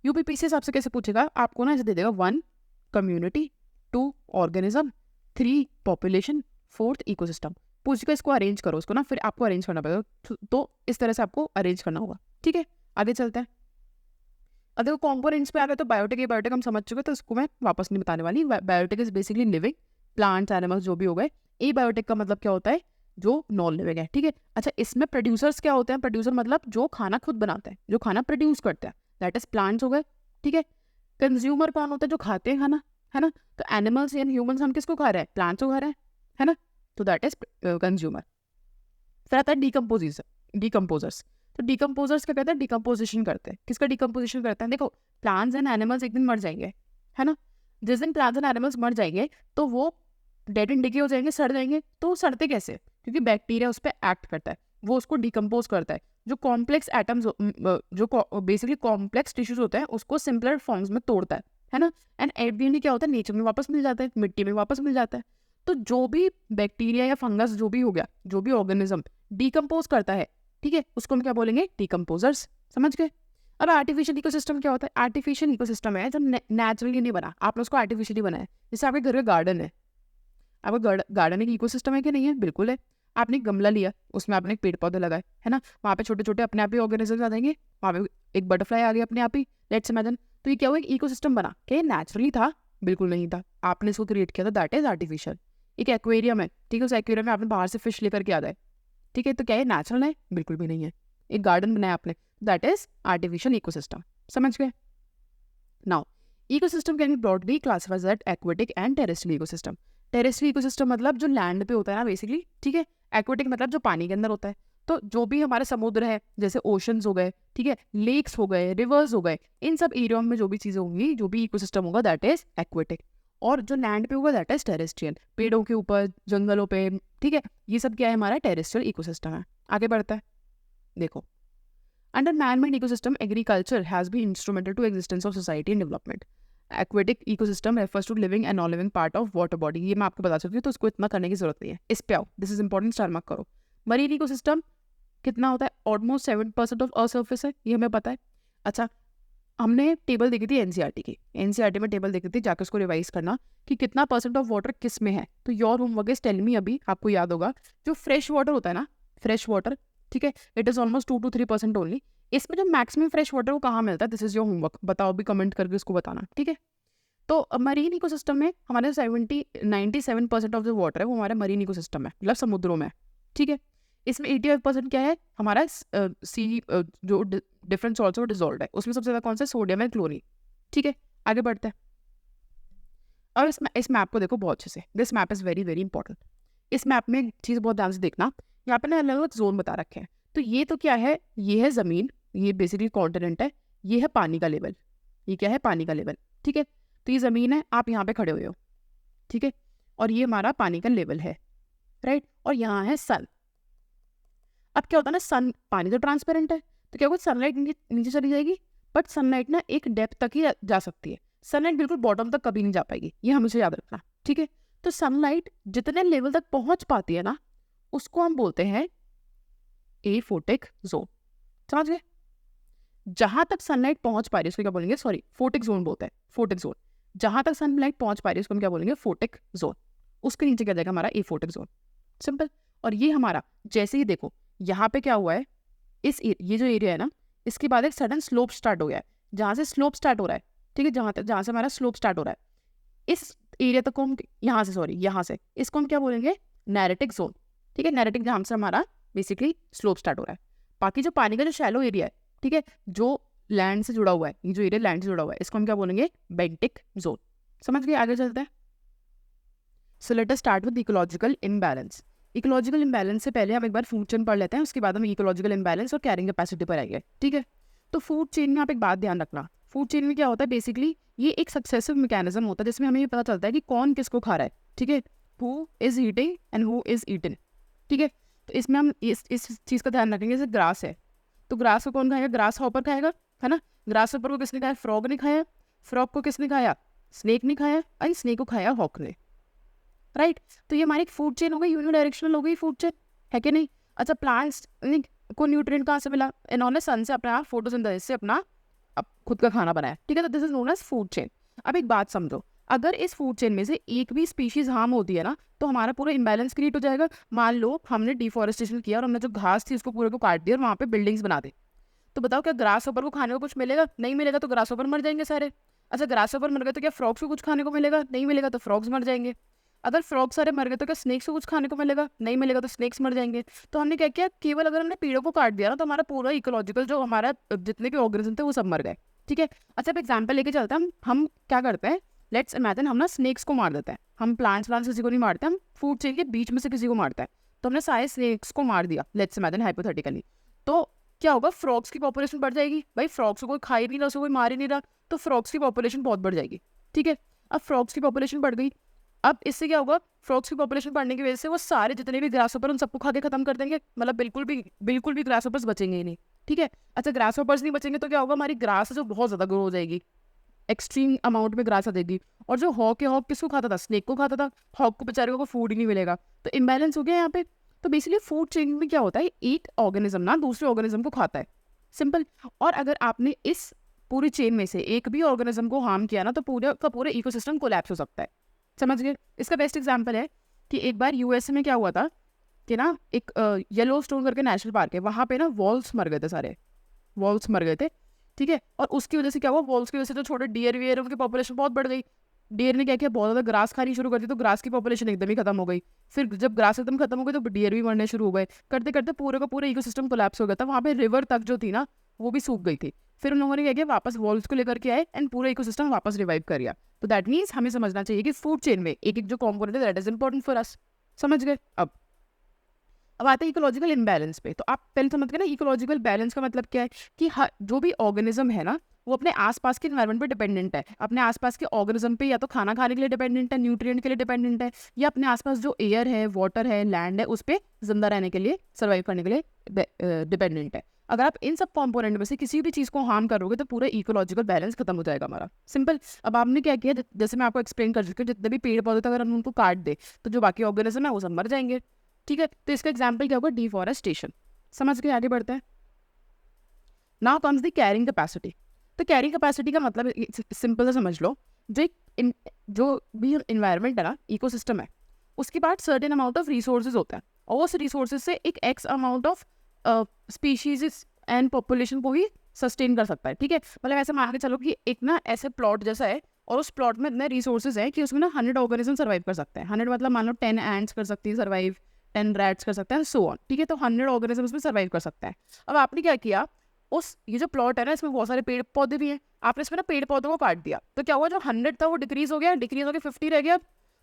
यूपीपीसीएस आपसे कैसे पूछेगा? आपको ना ऐसे दे देगा 1 community, 2 organism, 3 population, 4th ecosystem. पूछेगा इसको अरेंज करो, उसको ना फिर आपको अरेंज करना पड़ेगा, तो इस तरह से आपको अरेंज करना होगा। ठीक है, आगे चलते हैं। अगर कॉम्पोनेंट्स पे आ गए तो बायोटिक, ये बायोटिक हम समझ चुके, तो इसको मैं वापस नहीं बताने वाली। Biotic is basically living plants, animals जो भी हो गए। ए बायोटिक का मतलब क्या होता है, जो नॉन लिविंग है। ठीक है, अच्छा इसमें प्रोड्यूसर्स क्या होते हैं, प्रोड्यूसर मतलब जो खाना खुद बनाते हैं, जो खाना प्रोड्यूस करते हैं, दैट इज प्लांट्स हो गए। ठीक है, कंज्यूमर कौन होता है, जो खाते हैं खाना, है ना। तो एनिमल्स एंड ह्यूमंस हम किसको खा रहे हैं, प्लांट्स को खा रहे हैं, है ना। तो दैट इज कंज्यूमर। फिर आता है डिकम्पोजर्स। तो डिकम्पोजर्स क्या कहते हैं, डिकम्पोजिशन करते हैं। किसका डिकम्पोजिशन करते हैं, देखो प्लांट्स एंड एनिमल्स एक दिन मर जाएंगे, है ना। जिस दिन प्लांट्स एंड एनिमल्स मर जाएंगे तो वो डेड एंड डिके हो जाएंगे, सड़ जाएंगे। तो सड़ते कैसे, क्योंकि बैक्टीरिया उस पर एक्ट करता है, वो उसको डिकम्पोज करता है। जो कॉम्प्लेक्स एटम्स, जो बेसिकली कॉम्प्लेक्स टिश्यूज होते हैं, उसको सिंपलर फॉर्म्स में तोड़ता है ना। एंड एट द एंड क्या होता है, नेचर में वापस मिल जाता है, मिट्टी में वापस मिल जाता है। तो जो भी बैक्टीरिया या फंगस जो भी हो गया, जो भी ऑर्गेनिज्म डिकम्पोज करता है, ठीक है, उसको हम क्या बोलेंगे, डिकम्पोजर्स। समझ गए। अब आर्टिफिशियल इकोसिस्टम क्या होता है, आर्टिफिशियल इकोसिस्टम है जब नेचुरली नहीं बना, आपने उसको आर्टिफिशियली बनाया। जैसे आपके घर का गार्डन है, आपका गार्डन एक इकोसिस्टम है कि नहीं है, बिल्कुल है। आपने एक गमला लिया, उसमें आपने एक पेड़ पौधे लगाए, है ना, वहाँ पे छोटे छोटे अपने आप ही ऑर्गेनिज्म आ जाएंगे, वहाँ पे एक बटरफ्लाई आ गया अपने आप ही, लेट्स इमेजिन। तो ये क्या हुआ, एक इकोसिस्टम बना। क्या नेचुरली था, बिल्कुल नहीं था, आपने इसको क्रिएट किया था, दैट इज आर्टिफिशियल। एक एक्वेरियम है, ठीक है, उस एक्वेरियम में आपने बाहर से फिश लेकर के आ गए, ठीक है, तो क्या है, नेचुरल है, बिल्कुल भी नहीं है। एक गार्डन बनाया आपने, दैट इज आर्टिफिशियल इकोसिस्टम। समझ गए। Now ecosystem can be broadly classified as aquatic and terrestrial ecosystem. Terrestrial ecosystem मतलब जो लैंड पे होता है ना बेसिकली, ठीक है। एक्वेटिक मतलब जो पानी के अंदर होता है। तो जो भी हमारे समुद्र है, जैसे ओशंस हो गए, ठीक है, लेक्स हो गए, रिवर्स हो गए, इन सब एरिया में जो भी चीज़ें होंगी, जो भी इकोसिस्टम होगा, दैट इज एक्वेटिक। और जो लैंड पे होगा दैट इज टेरेस्ट्रियल, पेड़ों के ऊपर, जंगलों पे, ठीक है, ये सब क्या है, हमारा टेरेस्ट्रियल इकोसिस्टम है। आगे बढ़ता है, देखो under man-made ecosystem, agriculture has been instrumental to existence of society and development. Aquatic ecosystem refers to living and non-living part of water body. ये मैं आपको बता सकती हूँ, तो उसको इतना करने की जरूरत नहीं है। इस पे आओ, this is important, star mark करो। मरीन इकोसिस्टम कितना होता है, ऑलमोस्ट 7% ऑफ अर्थ सर्फेस है, ये हमें पता है। अच्छा, हमने टेबल देखी थी एनसीईआरटी की, एनसीईआरटी में टेबल देखी थी, जाकर उसको रिवाइज करना कि कितना परसेंट ऑफ वाटर किस में है। तो your homework is tell me, अभी आपको याद होगा, जो फ्रेश वाटर होता है ना, फ्रेश वाटर, ठीक है, it is almost 2 to 3% only. इसमें जो मैक्सिमम फ्रेश वाटर वो कहाँ मिलता है, दिस इज योर होमवर्क, बताओ भी, कमेंट करके उसको बताना, ठीक है। तो मरीन इकोसिस्टम में हमारे 97% ऑफ जो वाटर है वो हमारे मरीन इकोसिस्टम है, मतलब समुद्रों में, ठीक है। इसमें 85% क्या है, हमारा सी जो डिफरेंट सॉल्ट्स है वो डिजोल्व है, उसमें सबसे ज़्यादा कौन सा, सोडियम है, क्लोरीन, ठीक है। आगे बढ़ते हैं। और इस मैप को देखो बहुत अच्छे से, this map is very very important. इस मैप में एक चीज़ बहुत ध्यान से देखना, यहाँ पे ना अलग अलग जोन बता रखे हैं। तो ये तो क्या है, ये है ज़मीन, ये बेसिकली कॉन्टिनेंट है, ये है पानी का लेवल, ये क्या है, पानी का लेवल, ठीक है। तो ये ज़मीन है, आप यहाँ पे खड़े हुए हो, ठीक है, और ये हमारा पानी का लेवल है, राइट। और यहाँ है सन। अब क्या होता है ना, सन, पानी तो ट्रांसपेरेंट है, तो क्या होगा, सनलाइट नीचे चली जाएगी, बट सनलाइट ना एक डेप्थ तक ही जा सकती है, सनलाइट बिल्कुल बॉटम तक कभी नहीं जा पाएगी, ये हमेशा याद रखना, ठीक है। तो सनलाइट जितने लेवल तक पहुंच पाती है ना, उसको हम बोलते हैं एफोटिक जोन। समझ गए। जहां तक सनलाइट पहुंच पा रही है उसको क्या बोलेंगे, सॉरी, फोटिक जोन बोलते हैं, फोटिक जोन। जहां तक सनलाइट पहुंच पा रही है उसको हम क्या बोलेंगे, फोटिक जोन। उसके नीचे क्या जाएगा, हमारा एफोटिक जोन, सिंपल। और ये हमारा, जैसे ही देखो यहाँ पे क्या हुआ है, ये जो एरिया है ना, इसके बाद एक सडन स्लोप स्टार्ट हो गया है, जहाँ से स्लोप स्टार्ट हो रहा है, ठीक है, जहाँ से हमारा स्लोप स्टार्ट हो रहा है, इस एरिया तक को हम, यहाँ से इसको हम क्या बोलेंगे, नैरेटिक जोन, ठीक है। नैरेटिक जहाँ से हमारा बेसिकली स्लोप स्टार्ट हो रहा है। बाकी जो पानी का जो शैलो एरिया है, ठीक है, जो लैंड से जुड़ा हुआ है, ये जो एरिया लैंड से जुड़ा हुआ है, इसको हम क्या बोलेंगे, बेंटिक जोन। समझ गए, आगे चलते हैं। So let us start with ecological imbalance. Ecological imbalance से पहले हम एक बार फूड चेन पढ़ लेते हैं, उसके बाद हम इकोलॉजिकल इम्बैलेंस और कैरिंग कैपेसिटी पर आएंगे, ठीक है। तो फूड चेन में आप एक बात ध्यान रखना, फूड चेन में क्या होता है, बेसिकली ये एक सक्सेसिव मैकेनिज्म होता है जिसमें हमें ये पता चलता है कि कौन किसको खा रहा है, ठीक है, who is eating and who is eaten, ठीक है। तो इसमें हम इस चीज़ का ध्यान रखेंगे, जैसे ग्रास है, तो ग्रास को कौन खाएगा, ग्रास हॉपर खाएगा, है ना। ग्रास हॉपर को किसने खाया, फ्रॉग ने खाया, फ्रॉग को किसने खाया, स्नेक ने खाया, और स्नेक को खाया हॉक ने, राइट। तो ये हमारी फूड चेन हो गई, यूनिडायरेक्शनल हो गई फूड चेन, है कि नहीं। अच्छा, प्लांट्स को न्यूट्रिएंट कहाँ से मिला, इन्होंने सन से अपना फोटोसिंथेसिस से अपना खुद का खाना बनाया, ठीक है। तो this is known as food chain. अब एक बात समझो, अगर इस फूड चेन में से एक भी स्पीशीज हार्म होती है ना, तो हमारा पूरा इम्बैलेंस क्रिएट हो जाएगा। मान लो हमने डिफॉरेस्टेशन किया और हमने जो घास थी उसको पूरे को काट दिया और वहाँ पे बिल्डिंग्स बना दी, तो बताओ क्या ग्रास ऊपर को खाने को कुछ मिलेगा? नहीं मिलेगा, तो ग्रास ऊपर मर जाएंगे सारे। अच्छा, ग्रास ऊपर मर गए तो क्या फ्रॉग्स को कुछ खाने को मिलेगा? नहीं मिलेगा, तो फ्रॉग्स मर जाएंगे। अगर फ्रॉग सारे मर गए तो क्या स्नेक्स को कुछ खाने को मिलेगा? नहीं मिलेगा, तो स्नेक्स मर जाएंगे। तो हमने क्या किया, केवल अगर हमने पेड़ों को काट दिया ना, तो हमारा पूरा इकोलॉजिकल जो हमारा जितने भी ऑर्गेनिज्म थे वो सब मर गए। ठीक है। अच्छा, अब एग्जाम्पल लेके चलते हैं। हम क्या करते हैं, लेट्स इमेजिन हम ना स्नेक्स को मार देते हैं। हम प्लांट्स किसी को नहीं मारते, हम फूड चेन के बीच में से किसी को मारते हैं। तो हमने सारे स्नेक्स को मार दिया, लेट्स इमेजिन हाइपोथेटिकली। तो क्या होगा, फ्रॉग्स की पॉपुलेशन बढ़ जाएगी। भाई फ्रॉग्स को कोई खा ही नहीं रहा, उसको कोई मार ही नहीं रहा, तो फ्रॉग्स की पॉपुलेशन बहुत बढ़ जाएगी। ठीक है। अब फ्रॉग्स की पॉपुलेशन बढ़ गई, अब इससे क्या होगा, फ्रॉग्स की पॉपुलेशन बढ़ने की वजह से वो सारे जितने भी ग्रासहोपर उन सबको खा के खत्म कर देंगे, मतलब बिल्कुल भी ग्रासहोपर्स बचेंगे ही नहीं। ठीक है। अच्छा, ग्रासहोपर्स नहीं बचेंगे तो क्या होगा, हमारी ग्रास जो बहुत ज्यादा ग्रो हो जाएगी, एक्सट्रीम अमाउंट में ग्रास आ जाएगी। और जो हॉक है, हॉक किसको खाता था? स्नेक को खाता था। हॉक को बेचारे को फूड ही नहीं मिलेगा, तो इम्बैलेंस हो गया यहाँ पे। तो बेसिकली फूड चेन में क्या होता है, एक ऑर्गेनिज्म ना दूसरे ऑर्गेनिज्म को खाता है, सिंपल। और अगर आपने इस पूरी चेन में से एक भी ऑर्गेनिज्म को हार्म किया ना, तो पूरे का पूरा इकोसिस्टम कोलैप्स हो सकता है। समझ गए? इसका बेस्ट एग्जांपल है कि एक बार यूएसए में क्या हुआ था कि ना, एक येलो स्टोन करके नेशनल पार्क है, वहाँ पे ना वॉल्स मर गए थे, सारे वॉल्स मर गए थे। ठीक है। और उसकी वजह से क्या हुआ, वॉल्स की वजह से जो छोटे डियर वियर उनकी पॉपुलेशन बहुत बढ़ गई। डियर ने क्या किया, बहुत ज़्यादा ग्रास खानी शुरू कर दी, तो ग्रास की पॉपुलेशन एकदम ही खत्म हो गई। फिर जब ग्रास एकदम खत्म हो गई तो डियर भी मरने शुरू हो गए। करते करते पूरे का पूरा इकोसिस्टम कोलैप्स हो गया था। वहाँ पे रिवर तक जो थी ना, वो भी सूख गई थी। फिर उन लोगों ने क्या किया, वापस वॉल्स को लेकर के आए एंड पूरा इकोसिस्टम वापस रिवाइव कर दिया। तो दैट मीन्स हमें समझना चाहिए कि फूड चेन में एक एक जो कॉम्पोनेंट है that is important for us. समझ गए? अब आते हैं इकोलॉजिकल इम्बैलेंस पे। तो आप पहले समझ गए ना, इकोलॉजिकल बैलेंस का मतलब क्या है कि जो भी ऑर्गेनिज्म है ना, वो अपने आसपास के एनवायरनमेंट पे डिपेंडेंट है। अपने आसपास के ऑर्गेनिज्म पे या तो खाना खाने के लिए डिपेंडेंट है, न्यूट्रिएंट के लिए डिपेंडेंट है, या अपने आसपास जो एयर है, वाटर है, लैंड है, उस पर जिंदा रहने के लिए, सर्वाइव करने के लिए डिपेंडेंट है। अगर आप इन सब कंपोनेंट में से किसी भी चीज़ को हार्म करोगे तो पूरा इकोलॉजिकल बैलेंस खत्म हो जाएगा हमारा, सिंपल। अब आपने क्या किया, जैसे मैं आपको एक्सप्लेन कर चुकी हूँ, जितने भी पेड़ पौधे थे अगर हम उनको काट दे तो जो बाकी ऑर्गेनिज्म है वो सब मर जाएंगे। ठीक है। तो इसका एग्जाम्पल क्या होगा, डिफॉरेस्टेशन। समझ के आगे बढ़ते हैं। Now comes the carrying capacity. तो कैरिंग कैपेसिटी का मतलब सिंपल से समझ लो, जो भी इन्वायरमेंट है ना, इकोसिस्टम है, उसके बाद सर्टेन अमाउंट ऑफ रिसोर्सेज होता है, और उस रिसोर्सेज से एक x amount of species and population को ही सस्टेन कर सकता है। ठीक है। मतलब ऐसे मान के चलो कि एक ना ऐसे प्लॉट जैसा है, और उस प्लॉट में इतने रिसोर्सेज है कि उसमें ना 100 ऑर्गेनिज्म सर्वाइव कर सकते हैं। 100 मतलब मान लो 10 एंड्स कर सकती है सर्वाइव, 10 रैट्स कर सकते हैं, सो ऑन। ठीक है। तो 100 ऑर्गेनिज्म में सर्वाइव कर सकता है। अब आपने क्या किया, ये जो प्लॉट है ना, इसमें बहुत सारे पेड़ पौधे भी हैं, आपने इसमें ना पेड़ पौधों को काट दिया, तो क्या हुआ, जो 100 था वो डिक्रीज हो गया, डिक्रीज होकर 50 रह गया।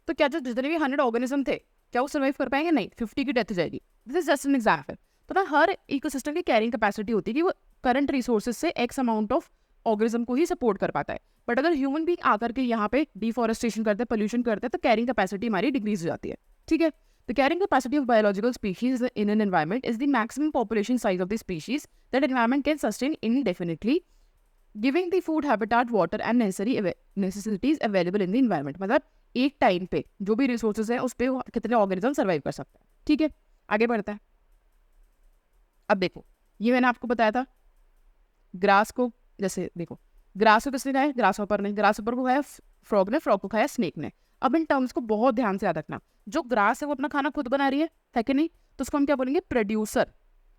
तो क्या जो जितने भी 100 ऑर्गेनिज्म थे, क्या वो सर्वाइव कर पाएंगे? नहीं, 50 की डेथ हो जाएगी। This is just an example. तो ना हर इकोसिस्टम की कैरिंग कैपेसिटी होती है कि वो करंट रिसोर्सेज से एक्स अमाउंट ऑफ ऑर्गेनिज्म को ही सपोर्ट कर पाता है। बट अगर ह्यूमन बीइंग आकर के यहाँ पे डिफॉरेस्टेशन करते हैं, पोल्यूशन करते हैं, तो कैरिंग कैपेसिटी हमारी डिक्रीज हो जाती है। ठीक है। The carrying capacity of biological species in an environment is the maximum population size of the species that environment can sustain indefinitely, giving the food, habitat, water and necessities available in the environment. मतलब एक time पे जो भी resources है उस पे कितने organism survive कर सकते हैं। ठीक है। आगे बढ़ता है। अब देखो, ये मैंने आपको बताया था ग्रास को, जैसे देखो ग्रास को किसने खाया, ग्रास हॉपर ने, ग्रास हॉपर को खाया फ्रॉग ने, फ्रॉग को खाया स्नेक ने। अब इन टर्म्स को बहुत ध्यान से याद रखना। जो ग्रास है वो अपना खाना खुद बना रही है कि नहीं, तो उसको हम क्या बोलेंगे, प्रोड्यूसर।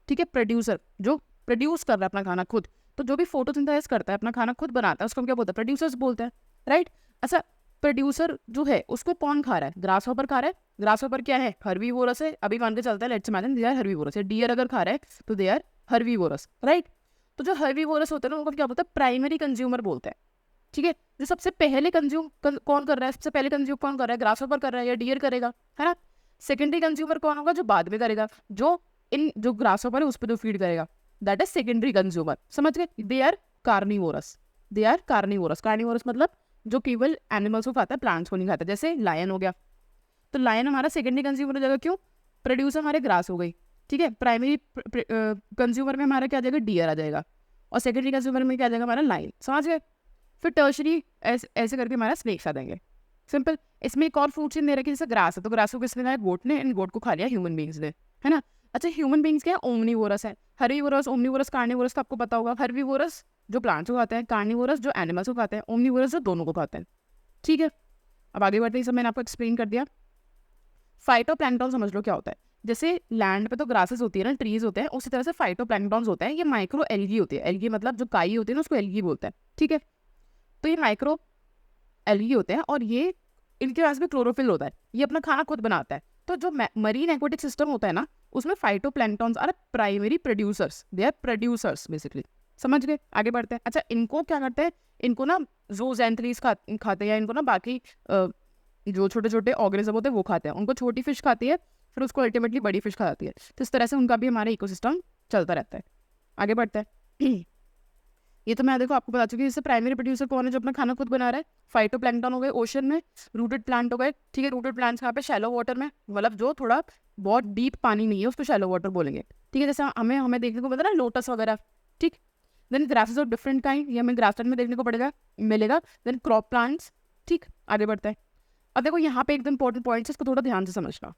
ठीक है। प्रोड्यूसर जो प्रोड्यूस कर रहा है अपना खाना खुद, तो जो भी फोटोसिंथेसिस करता है, अपना खाना खुद बनाता है, उसको हम क्या बोलते हैं, प्रोड्यूसर्स बोलते हैं, राइट। अच्छा, प्रोड्यूसर जो है उसको कौन खा रहा है, ग्रास हॉपर खा रहा है। ग्रास हॉपर क्या है, हर्बीवोरस है। अभी मान के चलता है, let's imagine they are herbivorous है। डियर अगर खा रहा है तो दे आर हर्बीवोरस, राइट। तो जो हर्बीवोरस होते हैं ना, उनको क्या बोलते हैं, प्राइमरी कंज्यूमर बोलते हैं। ठीक है। जो सबसे पहले कंज्यूम कौन कर रहा है, सबसे पहले कंज्यूम कौन कर रहा है, ग्रास हॉपर कर रहा है या डियर करेगा, है ना। सेकेंडरी कंज्यूमर कौन होगा, जो बाद में करेगा, जो ग्रास हॉपर है उस पर जो फीड करेगा, दैट इज सेकेंडरी कंज्यूमर। समझ गए? They are carnivorous, they are carnivorous. Carnivorous मतलब जो केवल एनिमल्स को खाता है, प्लांट्स को नहीं खाता। जैसे लायन हो गया, तो लायन हमारा सेकेंडरी कंज्यूमर हो जाएगा, क्यों, प्रोड्यूसर हमारे ग्रास हो गई। ठीक है। प्राइमरी कंज्यूमर में हमारा क्या आ जाएगा, डियर आ जाएगा, और सेकेंडरी कंज्यूमर में क्या आ जाएगा हमारा लायन। समझ गए? फिर टर्शरी ऐसे करके हमारा स्नेक्स आ जाएंगे, सिंपल। इसमें एक और फूड चेन दे रखी है, जैसे ग्रास है, तो ग्रास को किसने खाया, गोट ने, एंड गोट को खा लिया ह्यूमन बींग्स ने, है ना। अच्छा, ह्यूमन बींग्स क्या है, ओमनीवोरस है। हर्बीवोरस, ओमनीवोरस, कार्निवोरस तो आपको पता होगा। हर्बीवोरस जो प्लांट्स को खाते हैं, कार्निवोरस जो एनिमल्स को खाते हैं, ओमनीवोरस जो दोनों को खाते हैं। ठीक है। अब आगे बढ़ते ही सब मैंने आपको एक्सप्लेन कर दिया। फाइटोप्लैंक्टन समझ लो क्या होता है। जैसे लैंड पे तो ग्रासेस होती है ना, ट्रीज होते हैं, उसी तरह से फाइटोप्लैंक्टन्स होते हैं, ये माइक्रो एल्गी होती है। एल्गी मतलब जो काई होती है ना, उसको एल्गी बोलते हैं, ठीक है। तो ये माइक्रो एल्गी होते हैं और ये इनके पास भी क्लोरोफिल होता है, ये अपना खाना खुद बनाता है। तो जो मरीन एक्वेटिक सिस्टम होता है ना, उसमें phytoplanktons are primary producers, they are producers basically. समझ गए? आगे बढ़ते हैं। अच्छा, इनको क्या करते हैं, इनको ना ज़ूज़ैंथेरिस खाते हैं, या इनको ना बाकी जो छोटे छोटे ऑर्गेनिज्म होते हैं वो खाते हैं। उनको छोटी फिश खाती है, फिर उसको अल्टीमेटली बड़ी फिश खा जाती है। तो इस तरह से उनका भी हमारा इकोसिस्टम चलता रहता है। आगे बढ़ते हैं। ये तो मैं देखो आपको बता चुकी हूँ। इससे प्राइमरी प्रोड्यूसर कौन है जो अपना खाना खुद बना रहा है? फाइटोप्लैंक्टन हो गए ओशन में, रूटेड प्लांट हो गए, ठीक है। रूटेड प्लांट्स कहाँ पे? शैलो वाटर में, मतलब जो थोड़ा बहुत डीप पानी नहीं है उसको शैलो वाटर बोलेंगे, ठीक है। जैसे हमें हमें देखने को मिलता है ना लोटस वगैरह, ठीक। Then grasses of different kind, ये हमें ग्रासलैंड में देखने को मिलेगा। देन क्रॉप प्लांट्स, ठीक। आगे बढ़ते हैं। अब देखो यहाँ पे एकदम इंपॉर्टेंट पॉइंट है, इसको थोड़ा ध्यान से समझना।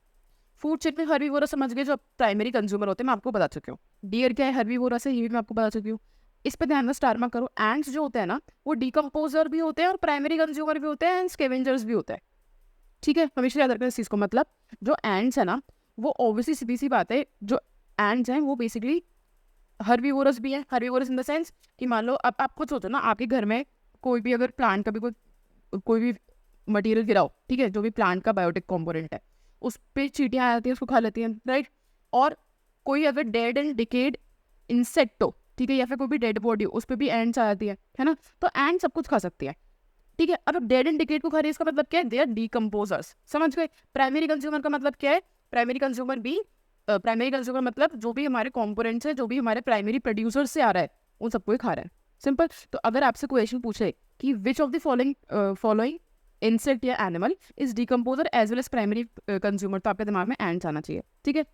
फूड चेन में हर्बीवोरस समझ गए, जो प्राइमरी कंज्यूमर होते हैं, मैं आपको बता चुकी हूँ। डियर क्या है, हर्बीवोरस है, ये भी मैं आपको बता चुकी हूँ। इस पे ध्यान में स्टार मार्क करो। एंड्स जो होते हैं ना, वो डिकम्पोजर भी होते हैं और प्राइमरी कंज्यूमर भी होते हैं एंड स्कैवेंजर्स भी होते हैं, ठीक है। हमेशा याद रखना इस चीज़ को। मतलब जो एंड्स है ना, वो ऑब्वियसली सीधी सी बात है, जो एंड्स हैं वो बेसिकली हर्बीवोरस भी है। हर्बीवोरस इन द सेंस कि मान लो अब आप खुद सोचो ना, आपके घर में कोई भी अगर प्लांट का भी कोई भी मटेरियल गिराओ, ठीक है, जो भी प्लांट का बायोटिक कंपोनेंट है, उस पर चींटियाँ आ जाती हैं, उसको खा लेती हैं, राइट। और कोई अगर डेड एंड डिकेड इंसेक्ट हो, ठीक है, या फिर कोई भी डेड बॉडी हो, उस पर भी एंड्स आ जाती है ना। तो एंड सब कुछ खा सकती है, ठीक है। अब डेड एंड डिकेड को खा रही है, इसका मतलब क्या है? They are decomposers. समझ गए? प्राइमरी कंज्यूमर का मतलब क्या है? प्राइमरी कंज्यूमर मतलब जो भी हमारे कॉम्पोनेंट्स है, जो भी हमारे प्राइमरी प्रोड्यूसर से आ रहा है, उन सबको ही खा रहा है। सिंपल। तो अगर आपसे क्वेश्चन पूछे कि which of the following insect या animal is decomposer as well as primary consumer, तो आपके दिमाग में एंड्स आना चाहिए, ठीक है।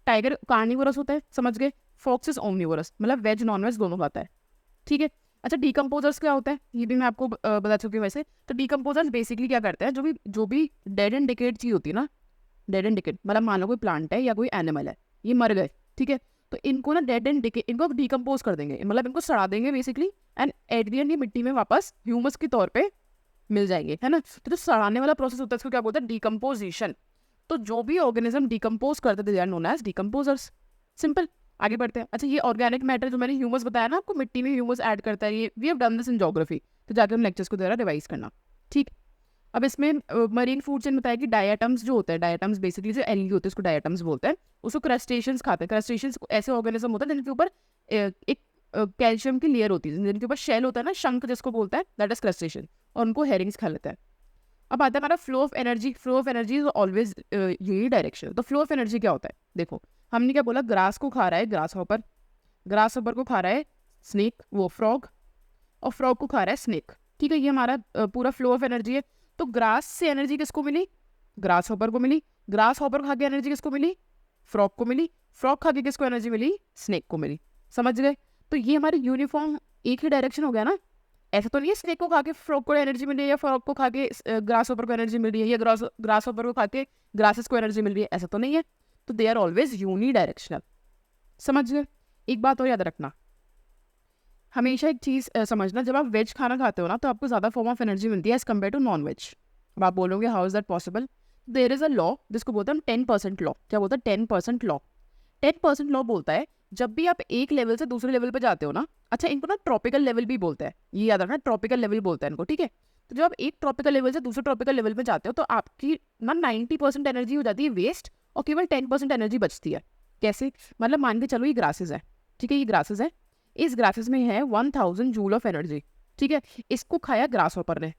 टाइगर कार्निवोरस होता है, समझ गए। फॉक्स इज ओमनिवोरस, मतलब वेज नॉन वेज दोनों खाता है, ठीक है। अच्छा, डीकम्पोजर्स क्या होता है, ये भी मैं आपको बता चुकी हूँ वैसे। तो डीकम्पोजर्स बेसिकली क्या करते हैं, जो भी डेड एंड डिकेड चीज होती है ना, डेड एंड डिकेड मतलब मान लो कोई प्लांट है या कोई एनिमल है, ये मर गए, ठीक है। तो इनको ना डेड एंड डिकेड, इनको डीकम्पोज कर देंगे, मतलब इनको सड़ा देंगे basically, and at the end ये मिट्टी में वापस ह्यूमस के तौर पे मिल जाएंगे, है ना। तो जो सड़ाने वाला प्रोसेस होता है इसको क्या बोलते हैं? डीकम्पोजिशन। तो जो भी ऑर्गेनिज्म डीकम्पोज करते थे, they are known as decomposers. Simple. आगे बढ़ते हैं। अच्छा, ये ऑर्गेनिक मैटर जो मैंने ह्यूमस बताया ना आपको, मिट्टी में ह्यूमस ऐड करता है, ये we have done this in geography, तो जाकर हम लेक्चर्स को दोबारा रिवाइज करना, ठीक। अब इसमें मरीन फूड चेन बताया कि डायटम्स जो होते हैं, डायटम्स बेसिकली जो एल्गी होते हैं उसको डायटम्स बोलते हैं, उसको क्रस्टेशियंस खाते हैं। क्रस्टेशियंस ऐसे ऑर्गेनिज्म होते हैं जिनके ऊपर एक कैल्शियम की लेयर होती है, जिनके ऊपर शेल होता है ना, शंख जिसको बोलता है, दैट इज क्रस्टेशियन, और उनको हेरिंग्स खा लेता है। अब आता है हमारा flow of energy. Flow of energy is always यही डायरेक्शन। तो फ्लो ऑफ एनर्जी क्या होता है? देखो, हमने क्या बोला, ग्रास को खा रहा है ग्रास हॉपर को खा रहा है स्नेक, वो फ्रॉग, और फ्रॉग को खा रहा है स्नेक, ठीक है। ये हमारा पूरा फ्लो ऑफ एनर्जी है। तो ग्रास से एनर्जी किसको मिली? ग्रास हॉपर को मिली। ग्रास हॉपर खा के एनर्जी किसको मिली? फ्रॉग को मिली। फ्रॉग खा के किसको एनर्जी मिली? स्नेक को मिली। समझ गए? तो ये हमारे यूनिफॉर्म एक ही डायरेक्शन हो गया ना। ऐसा तो नहीं है स्नेक को खा के फ्रॉग को एनर्जी मिल रही है, या फ्रॉग को खा के ग्रास हॉपर को एनर्जी मिल रही है, या ग्रास हॉपर को खा के ग्रासेस को एनर्जी मिल रही है, ऐसा तो नहीं है। तो they are always unidirectional. समझ गए? एक बात और याद रखना, हमेशा एक चीज़ समझना, जब आप वेज खाना खाते हो ना, तो आपको ज़्यादा फॉर्म ऑफ एनर्जी मिलती है as compare to non veg. अब आप बोलोगे how is that possible? There is a law जिसको बोलते हैं 10% लॉ। क्या बोलता है? 10% लॉ। 10% लॉ बोलता है जब भी आप एक लेवल से दूसरे लेवल पे जाते हो ना, अच्छा इनको ना ट्रॉपिकल लेवल भी बोलते हैं, ये याद रखना, ट्रॉपिकल लेवल बोलते हैं इनको, ठीक है। तो जब आप एक ट्रॉपिकल लेवल से दूसरे ट्रॉपिकल लेवल पे जाते हो, तो आपकी ना 90% एनर्जी हो जाती है वेस्ट, और केवल 10% एनर्जी बचती है। कैसे? मतलब मान के चलो ये ग्रासेस है, ठीक है, ये ग्रासेस है, इस ग्रासेस में है 1000 जूल ऑफ एनर्जी, ठीक है। इसको खाया ग्रास हॉपर ने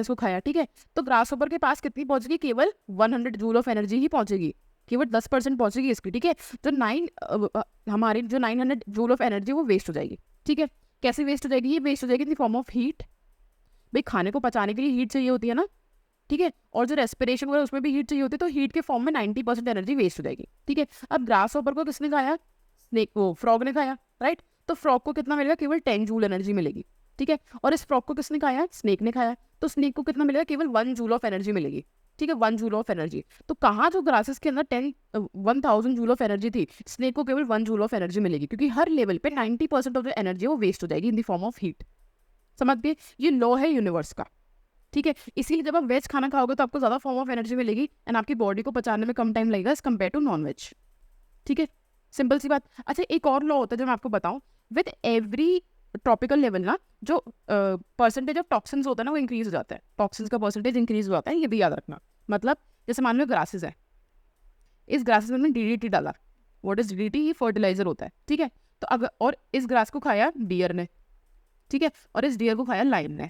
इसको खाया, ठीक है। तो ग्रास हॉपर के पास कितनी पहुंचेगी? केवल 100 जूल ऑफ एनर्जी ही पहुंचेगी, केवल 10% पहुंचेगी इसकी, ठीक है। तो हमारी जो 900 जूल ऑफ एनर्जी वो वेस्ट हो जाएगी, ठीक है। कैसे वेस्ट हो जाएगी? ये वेस्ट हो जाएगी in the form of heat. भाई खाने को पचाने के लिए हीट चाहिए होती है ना, ठीक है, और जो रेस्पिरेशन वगैरह उसमें भी हीट चाहिए होती है, तो हीट के फॉर्म में 90% एनर्जी वेस्ट हो जाएगी, ठीक है। अब ग्रास हॉपर को किसने खाया? फ्रॉग ने खाया, राइट। तो फ्रॉग को कितना मिलेगा? केवल 10 जूल एनर्जी मिलेगी, ठीक है। और इस फ्रॉग को किसने खाया? स्नेक ने खाया। तो स्नेक को कितना मिलेगा? केवल 1 जूल ऑफ एनर्जी मिलेगी, ठीक है, 1 जूल ऑफ एनर्जी। तो कहाँ जो ग्रासेस के अंदर 1000 जूल ऑफ एनर्जी थी, स्नेक को केवल 1 जूल ऑफ एनर्जी मिलेगी, क्योंकि हर लेवल पे 90% ऑफ द एनर्जी वो वेस्ट हो जाएगी in the form of heat. समझ गए? ये लॉ है यूनिवर्स का, ठीक है, इसीलिए जब आप वेज खाना खाओगे तो आपको ज़्यादा फॉर्म ऑफ एनर्जी मिलेगी एंड आपकी बॉडी को पचाने में कम टाइम लगेगा as compare to non veg. ठीक है, सिंपल सी बात। अच्छा, एक और लॉ होता है जो मैं आपको बताऊं, विद एवरी ट्रॉपिकल लेवल ना जो परसेंटेज ऑफ टॉक्सिन्स होता है ना वो इंक्रीज हो जाता है, टॉक्सिन्स का परसेंटेज इंक्रीज हो जाता है, ये भी याद रखना। मतलब जैसे मान लो ग्रासेस है, इस ग्रासेस में डीडीटी डाला, व्हाट इज डीडीटी, ये फर्टिलाइजर होता है। ठीक है, तो अगर और इस ग्रास को खाया डियर ने, ठीक है, और इस डियर को खाया लाइन ने,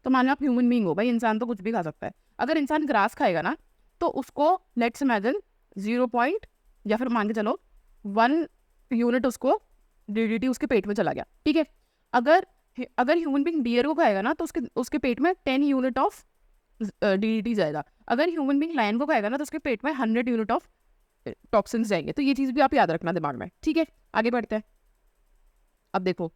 तो मान लो आप ह्यूमन बीइंग हो, भाई इंसान तो कुछ भी खा सकता है। अगर इंसान ग्रास खाएगा ना तो उसको लेट्स इमेजिन 0 पॉइंट या फिर मान के चलो 1 यूनिट उसको डीडीटी उसके पेट में चला गया। ठीक है, अगर अगर ह्यूमन बीइंग डियर को खाएगा ना तो उसके पेट में 10 यूनिट ऑफ डीडीटी जाएगा। अगर ह्यूमन बीइंग लायन को खाएगा ना तो उसके पेट में 100 यूनिट ऑफ टॉक्सिन्स जाएंगे। तो ये चीज़ भी आप याद रखना दिमाग में। ठीक है, आगे बढ़ते हैं। अब देखो,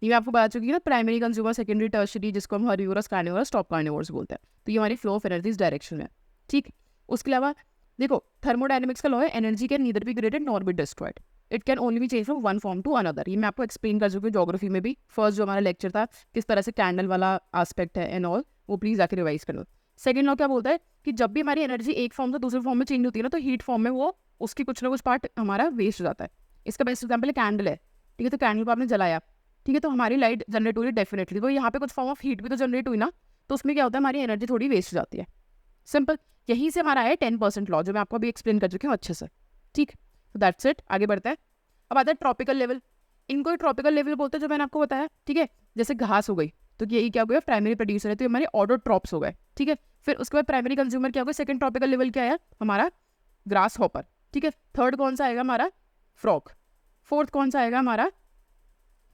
ये मैं आपको बता चुकी है ना, प्राइमरी कंज्यूमर, सेकेंडरी, टर्शियरी, जिसको हम हर्बिवोरस, कार्निवोरस, टॉप कार्निवोरस बोलते हैं। तो ये हमारी फ्लो ऑफ एनर्जी इस डायरेक्शन में। ठीक, उसके अलावा देखो थर्मोडायनेमिक्स का लॉ है, energy can neither be created nor be destroyed, it can only be change from one form to another. ये मैं आपको एक्सप्लेन कर चुकी हूँ ज्योग्राफी में भी, फर्स्ट जो हमारा लेक्चर था किस तरह से कैंडल वाला एस्पेक्ट है एंड ऑल, वो प्लीज आके रिवाइज कर लो। सेकेंड लॉ क्या बोलता है कि जब भी हमारी एनर्जी एक फॉर्म से दूसरे फॉर्म में चेंज होती है ना तो हीट फॉर्म में वो उसकी कुछ ना कुछ पार्ट हमारा वेस्ट हो जाता है। इसका बेस्ट एग्जाम्पल है कैंडल है। ठीक है, तो कैंडल को आपने जलाया, ठीक है, तो हमारी लाइट जनरेट हो रही है डेफिनेटली, तो यहाँ पे कुछ फॉर्म ऑफ हीट भी तो जनरेट हुई ना, तो उसमें क्या होता है हमारी एनर्जी थोड़ी वेस्ट हो जाती है। सिंपल, यहीं से हमारा है 10% लॉ जो मैं आपको अभी एक्सप्लेन कर चुकी हूँ अच्छे से। ठीक, तो दैट्स इट, आगे बढ़ते हैं। अब आता है ट्रॉपिकल लेवल, इनको ट्रॉपिकल लेवल बोलते हैं जो मैंने आपको बताया। ठीक है, जैसे घास हो गई तो यही क्या हो गया, प्राइमरी प्रोड्यूसर है, तो ये हमारे ऑटोट्रॉप्स हो गए। ठीक है, फिर उसके बाद प्राइमरी कंज्यूमर क्या हो गया, सेकंड ट्रॉपिकल लेवल क्या है हमारा, ग्रास हॉपर। ठीक है, थर्ड कौन सा आएगा हमारा, फ्रॉग। फोर्थ कौन सा आएगा हमारा,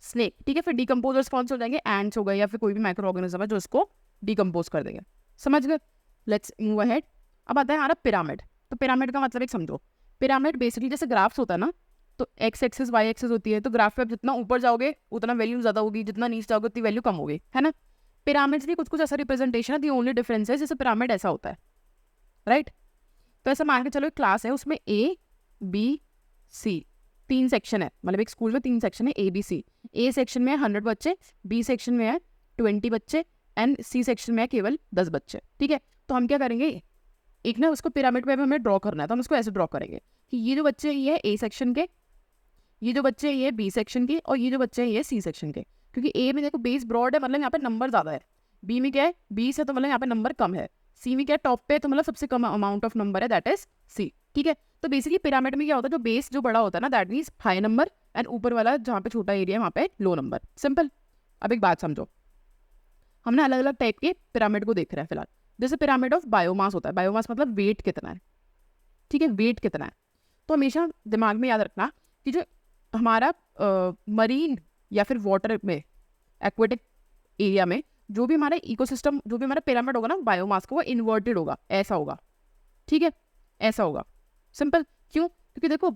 स्नेक। ठीक है, फिर डिकम्पोजर्स कौन से हो जाएंगे, एंड्स हो गए या फिर कोई भी माइक्रो ऑर्गेनिज्म है जो इसको डिकम्पोज कर देंगे। समझ गए, लेट्स मूव अहेड। अब आता है हमारा पिरामिड। तो पिरामिड का मतलब एक समझो, पिरामिड बेसिकली जैसे ग्राफ्स होता है ना, तो एक्स एक्सिस वाई एक्सिस होती है, तो ग्राफ पे आप जितना ऊपर जाओगे उतना वैल्यू ज़्यादा होगी, जितना नीचे जाओगे उतनी वैल्यू कम होगी, है ना। पिरामिड्स भी कुछ कुछ ऐसा रिप्रेजेंटेशन है, दी ओनली डिफरेंस है जैसे पिरामिड ऐसा होता है, राइट। तो ऐसा मान के चलो एक क्लास है, उसमें ए बी सी 3 सेक्शन है, मतलब एक स्कूल में 3 सेक्शन है ए बी सी। ए सेक्शन में है 100 बच्चे, बी सेक्शन में है 20 बच्चे एंड सी सेक्शन में है केवल 10 बच्चे। ठीक है, तो हम क्या करेंगे, एक ना उसको पिरामिड में हमें ड्रॉ करना है, तो हम उसको ऐसे ड्रॉ करेंगे कि ये जो बच्चे ये है ए सेक्शन के, ये जो बच्चे ये बी सेक्शन के, और ये जो बच्चे ये सी सेक्शन के। क्योंकि ए में देखो बेस ब्रॉड है, मतलब यहाँ पे नंबर ज़्यादा है, बी में क्या है 20 है तो मतलब यहाँ पे नंबर कम है, सी में क्या है टॉप पे तो मतलब सबसे कम अमाउंट ऑफ नंबर है, दैट इज सी। ठीक है, तो बेसिकली पिरामिड में क्या होता है, जो बेस जो बड़ा होता है ना that means high number, and ऊपर वाला जहाँ पे छोटा एरिया है वहाँ पे लो नंबर। सिंपल। अब एक बात समझो, हमने अलग अलग टाइप के पिरामिड को देख रहे हैं फिलहाल। जैसे पिरामिड ऑफ बायोमास होता है, बायोमास मतलब वेट कितना है। ठीक है, वेट कितना है, तो हमेशा दिमाग में याद रखना कि जो हमारा मरीन या फिर वाटर में एक्वेटिक एरिया में जो भी हमारा इकोसिस्टम, जो भी हमारा पिरामिड होगा ना बायोमास का, वो इन्वर्टेड होगा, ऐसा होगा। ठीक है, ऐसा होगा। सिंपल, क्यों, क्योंकि देखो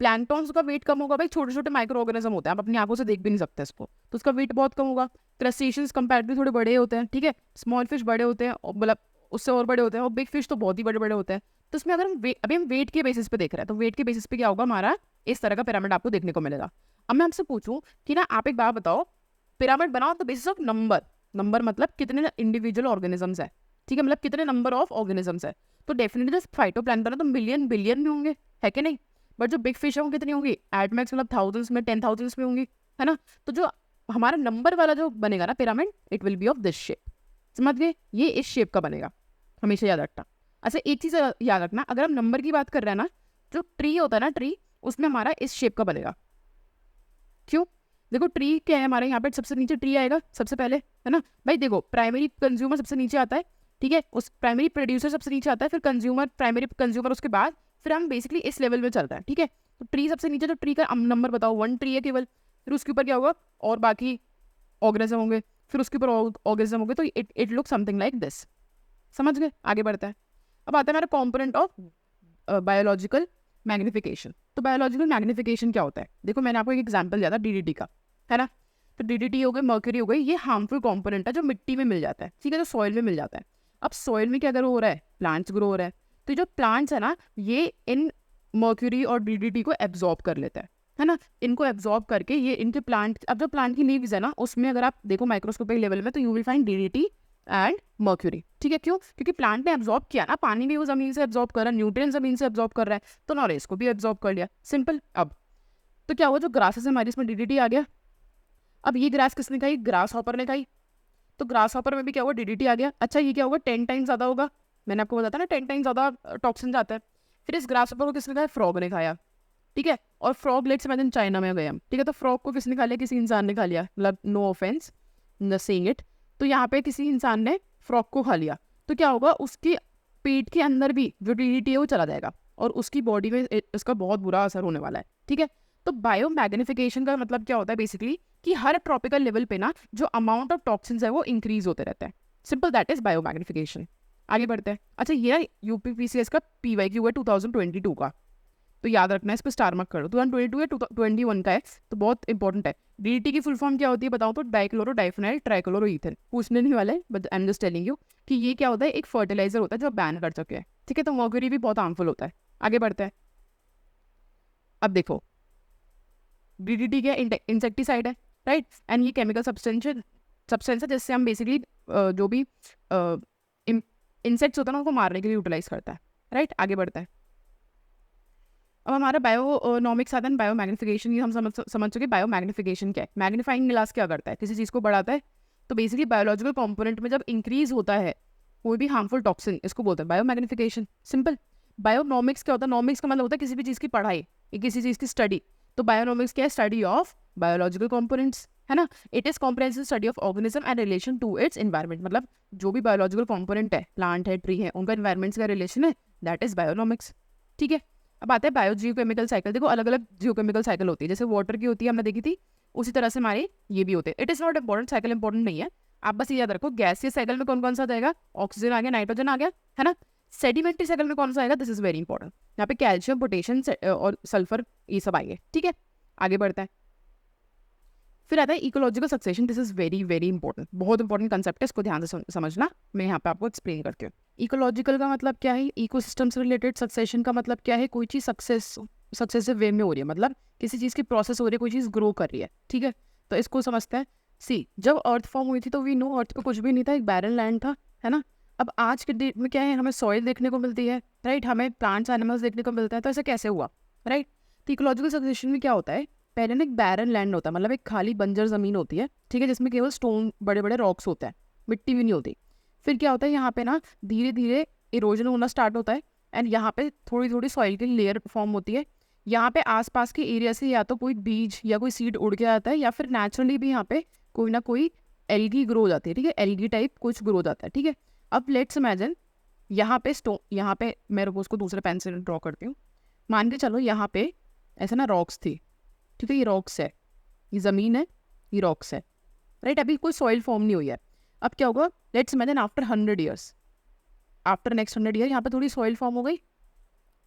प्लैंक्टॉन्स का वेट कम होगा, भाई छोटे छोटे माइक्रो ऑर्गेनिज्म होते हैं, आप अपनी आंखों से देख भी नहीं सकते इसको, तो उसका वेट बहुत कम होगा। क्रस्टेशियंस कंपैरेटिवली थोड़े बड़े होते हैं, ठीक है, स्मॉल फिश बड़े होते हैं, मतलब उससे और बड़े होते हैं, और बिग फिश तो बहुत ही बड़े बड़े होते हैं। तो इसमें अगर हम अभी हम वेट के बेसिस पे देख रहे हैं, तो वेट के बेसिस पे क्या होगा हमारा, इस तरह का पिरामिड आपको देखने को मिलेगा। अब मैं आपसे पूछूं कि ना आप एक बात बताओ, पिरामिड बनाओ तो बेसिस ऑफ नंबर, नंबर मतलब कितने इंडिविजुअल ऑर्गेनिजम्स है, ठीक है, मतलब कितने नंबर ऑफ ऑर्गेनिजम्स है, तो डेफिनेटली जो फाइटोप्लैंक्टन है तो मिलियन बिलियन में होंगे, है कि नहीं। बट जो बिग फिश है वो कितनी होगी, एट मैक्स मतलब थाउजेंड्स में, 10,000s में होंगी, है ना। तो जो हमारा नंबर वाला जो बनेगा ना pyramid, it will be of this shape. समझ गए, ये इस शेप का बनेगा, हमेशा याद रखना। अच्छा, एक चीज़ याद रखना, अगर हम नंबर की बात कर रहे हैं ना, जो ट्री होता है ना, ट्री उसमें हमारा इस शेप का बनेगा। क्यों, देखो ट्री क्या है हमारे यहाँ पे, सबसे नीचे ट्री आएगा सबसे पहले, है ना भाई। देखो प्राइमरी कंज्यूमर सबसे नीचे आता है, ठीक है, उस प्राइमरी प्रोड्यूसर सबसे नीचे आता है, फिर कंज्यूमर, प्राइमरी कंज्यूमर, उसके बाद फिर हम बेसिकली इस लेवल में चलता है। ठीक है, तो ट्री सबसे नीचे, तो ट्री का नंबर बताओ 1 ट्री है केवल, फिर उसके ऊपर क्या होगा और बाकी ऑर्गेनिज्म होंगे, फिर उसके ऊपर ऑर्गेनिज्म होंगे, तो it look something like this. समझ गए, आगे बढ़ता है। अब आता है हमारा कॉम्पोनेंट ऑफ बायोलॉजिकल मैग्निफिकेशन। तो बायोलॉजिकल मैग्निफिकेशन क्या होता है, देखो मैंने आपको एक एग्जांपल दिया था डीडीटी का, है ना। तो डीडीटी हो गई, मर्क्यूरी हो गई, ये हार्मफुल कॉम्पोनेंट है जो मिट्टी में मिल जाता है, ठीक है, जो सॉइल में मिल जाता है। अब सॉइल में क्या हो रहा है, प्लांट्स ग्रो हो रहा है, तो जो प्लांट्स है ना ये इन मर्क्यूरी और डीडीटी को एब्जॉर्ब कर लेता है ना। इनको एब्जॉर्ब करके ये इनके प्लांट, अब जो प्लांट की लीव्स है ना उसमें अगर आप देखो माइक्रोस्कोपिक लेवल में, तो you will find DDT and mercury. ठीक है, क्यों? क्योंकि प्लांट ने एब्जॉर्ब किया ना, पानी भी वो जमीन से एब्जॉर्ब कर रहा है, न्यूट्रिएंट जमीन से एब्जॉर्ब कर रहा है, तो नॉलेज को भी एब्जॉर्ब कर लिया, सिंपल। अब तो क्या हुआ, जो ग्रासेस है हमारी, इसमें डीडीटी आ गया। अब ये ग्रास किसने खाई? ग्रास हॉपर ने खाई। तो ग्रास हॉपर में भी क्या हुआ, डीडीटी आ गया। अच्छा, ये क्या होगा, 10 टाइम्स ज़्यादा होगा। मैंने आपको बताया ना 10 टाइम्स ज़्यादा टॉक्सिन जाता है। फिर इस ग्रास हॉपर को किसने खाया? फ्रॉग ने खाया। ठीक है, और फ्रॉग लेट्स इमेजिन चाइना में गए हम, ठीक है, तो फ्रॉग को किसने खा लिया? किसी इंसान ने खा लिया, मतलब नो ऑफेंस न सेइंग इट। तो यहाँ पे किसी इंसान ने फ्रॉग को खा लिया, तो क्या होगा, उसके पेट के अंदर भी जो डीडीटी है वो चला जाएगा और उसकी बॉडी में इसका बहुत बुरा असर होने वाला है। ठीक है, तो बायो मैग्निफिकेशन का मतलब क्या होता है बेसिकली, कि हर ट्रॉपिकल लेवल पे ना जो अमाउंट ऑफ टॉक्सिन्स है वो इंक्रीज होते रहते हैं। Simple, that is bio magnification. आगे बढ़ते हैं। अच्छा, ये यूपीपीसीएस का पीवाईक्यू है 2022 का, तो याद रखना है, इस पर स्टार मार्क करो। 2022 या 2021 का है, तो बहुत इंपॉर्टेंट है। डीडीटी की फुल फॉर्म क्या होती है बताओ तो? डाइक्लोरो डाइफेनाइल ट्राइक्लोरोईथेन। पूछने नहीं वाले, but I am just telling you कि ये क्या होता है, एक फर्टिलाइजर होता है जो बैन कर चुके हैं। ठीक है, तो मर्क्यूरी भी बहुत हार्मफुल होता है। आगे बढ़ते हैं। अब देखो, डीडीटी क्या इंसेक्टिसाइड है, राइट, एंड ये केमिकल सब्सटेंस है जिससे हम बेसिकली जो भी इंसेक्ट्स होता है ना उनको मारने के लिए यूटिलाइज करता है, राइट। आगे बढ़ता है। अब हमारा बायोनॉमिक्स आता है, बायो मैग्निफिकेशन। ये हम समझ चुके। बायो मैग्निफिकेशन क्या है? मैग्नीफाइंग ग्लास क्या करता है? किसी चीज़ को बढ़ाता है। तो बेसिकली बायोलॉजिकल कंपोनेंट में जब इंक्रीज होता है कोई भी हार्मफुल टॉक्सिन, इसको बोलते हैं बायो मैग्निफिकेशन, सिंपल। बायोनॉमिक्स क्या होता है? नॉमिक्स का मतलब होता है किसी भी चीज़ की पढ़ाई या किसी चीज़ की स्टडी। तो बायोनॉमिक्स क्या है? स्टडी ऑफ बायोलॉजिकल कंपोनेंट्स, है ना। It is comprehensive study of organism and relation to its environment. मतलब जो भी बायोलॉजिकल कंपोनेंट है, प्लांट है, ट्री है, उनका एनवायरमेंट का रिलेशन है, दैट इज बायोनॉमिक्स। ठीक है, अब आते हैं बायो जियोकेमिकल साइकिल। देखो, अलग अलग जियोकेमिकल साइकिल होती है, जैसे वाटर की होती है, हमने देखी थी, उसी तरह से हमारे ये भी होते हैं। It is not important, cycle important नहीं है। आप बस ये याद रखो, गैसीय साइकिल में कौन कौन सा जाएगा? ऑक्सीजन आ गया, नाइट्रोजन आ गया, है ना। सेडिमेंट्री साइकिल में कौन सा आएगा? This is very important. यहाँ पे कैल्शियम, पोटेशियम और सल्फर, ये सब आएंगे। ठीक है, आगे बढ़ता है। फिर आता है ecological succession. This is very very important, बहुत इंपॉर्टेंट कंसेप्ट है, इसको ध्यान से समझना। मैं यहाँ पे आपको एक्सप्लेन करती हूँ। इकोलॉजिकल का मतलब क्या है? इकोसिस्टम से रिलेटेड। सक्सेशन का मतलब क्या है? कोई चीज़ सक्सेसिव वे में हो रही है, मतलब किसी चीज़ की प्रोसेस हो रही है, कोई चीज़ ग्रो कर रही है। ठीक है, तो इसको समझते हैं। सी, जब अर्थ फॉर्म हुई थी तो वी नो अर्थ पे कुछ भी नहीं था, एक बैरन लैंड था, है ना। अब आज के डेट में क्या है, हमें सॉइल देखने को मिलती है, राइट, हमें प्लांट्स एनिमल्स देखने को मिलता है। तो ऐसा कैसे हुआ, राइट। तो इकोलॉजिकल सक्सेशन में क्या होता है? पहले ना एक बैरन लैंड होता है, मतलब एक खाली बंजर ज़मीन होती है, ठीक है, जिसमें केवल स्टोन, बड़े बड़े रॉक्स होते हैं, मिट्टी भी नहीं होती। फिर क्या होता है, यहाँ पे ना धीरे धीरे इरोजन होना स्टार्ट होता है, एंड यहाँ पे थोड़ी थोड़ी सॉइल की लेयर फॉर्म होती है। यहाँ पे आसपास के एरिया से या तो कोई बीज या कोई सीड उड़ के आता है, या फिर नेचुरली भी यहाँ पे कोई ना कोई एल्गी ग्रो हो जाती है। ठीक है, एल्गी टाइप कुछ ग्रो हो जाता है। ठीक है, अब लेट्स इमेजिन यहाँ पे मैं उसको दूसरे पेन से ड्रॉ करती हूँ। मान के चलो यहाँ पे ऐसा ना रॉक्स थी, ठीक है, ये रॉक्स है, ये ज़मीन है, ये रॉक्स है, राइट। अभी कोई सॉइल फॉर्म नहीं हुई है। अब क्या होगा, let's imagine after 100 years, after next 100 year यहाँ पे थोड़ी सॉइल फॉर्म हो गई,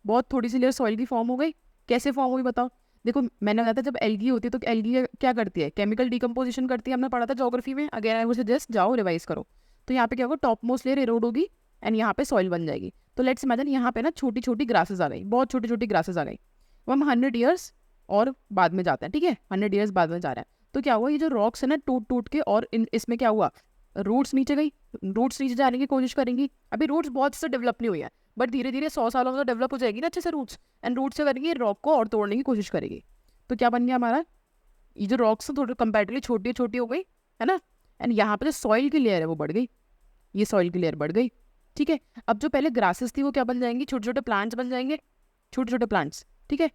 बहुत थोड़ी सी लेयर सॉइल की फॉर्म हो गई। कैसे फॉर्म हुई बताओ? देखो, मैंने बताया था जब एल्गी होती है तो एल्गी क्या करती है? केमिकल डिकम्पोजिशन करती है, हमने पढ़ा था ज्योग्राफी में। अगेन आई वुड सजेस्ट जाओ रिवाइज करो। तो यहाँ पे क्या होगा, टॉप मोस्ट लेयर इरोड होगी एंड यहाँ पे सॉइल बन जाएगी। तो लेट्स इमेजिन यहाँ पे ना छोटी छोटी ग्रासेस आ गई, बहुत छोटी छोटी ग्रासेस आ गई। वो हम 100 ईयर्स और बाद में जाते हैं, ठीक है, 100 ईयर्स बाद में जा रहा है। तो क्या हुआ, ये जो रॉक्स है ना टूट टूट के, और इसमें क्या हुआ, रूट्स नीचे गई, रूट्स नीचे जाने की कोशिश करेंगी। अभी रूट्स बहुत से डेवलप नहीं हुई है, बट धीरे धीरे 100 सालों में डेवलप हो जाएगी ना अच्छे से रूट्स, एंड रूट से करेंगी रॉक को और तोड़ने की कोशिश करेगी। तो क्या बन गया हमारा, ये जो रॉक्स है थोड़ी कंपेरेटिवली छोटी छोटी हो गई, है ना, एंड यहाँ पे जो सॉइल की लेयर है वो बढ़ गई, ये सॉइल की लेयर बढ़ गई। ठीक है, अब जो पहले ग्रासेस थी वो क्या बन जाएंगी, छोटे छोटे प्लांट्स बन जाएंगे, छोटे छोटे प्लांट्स। ठीक है,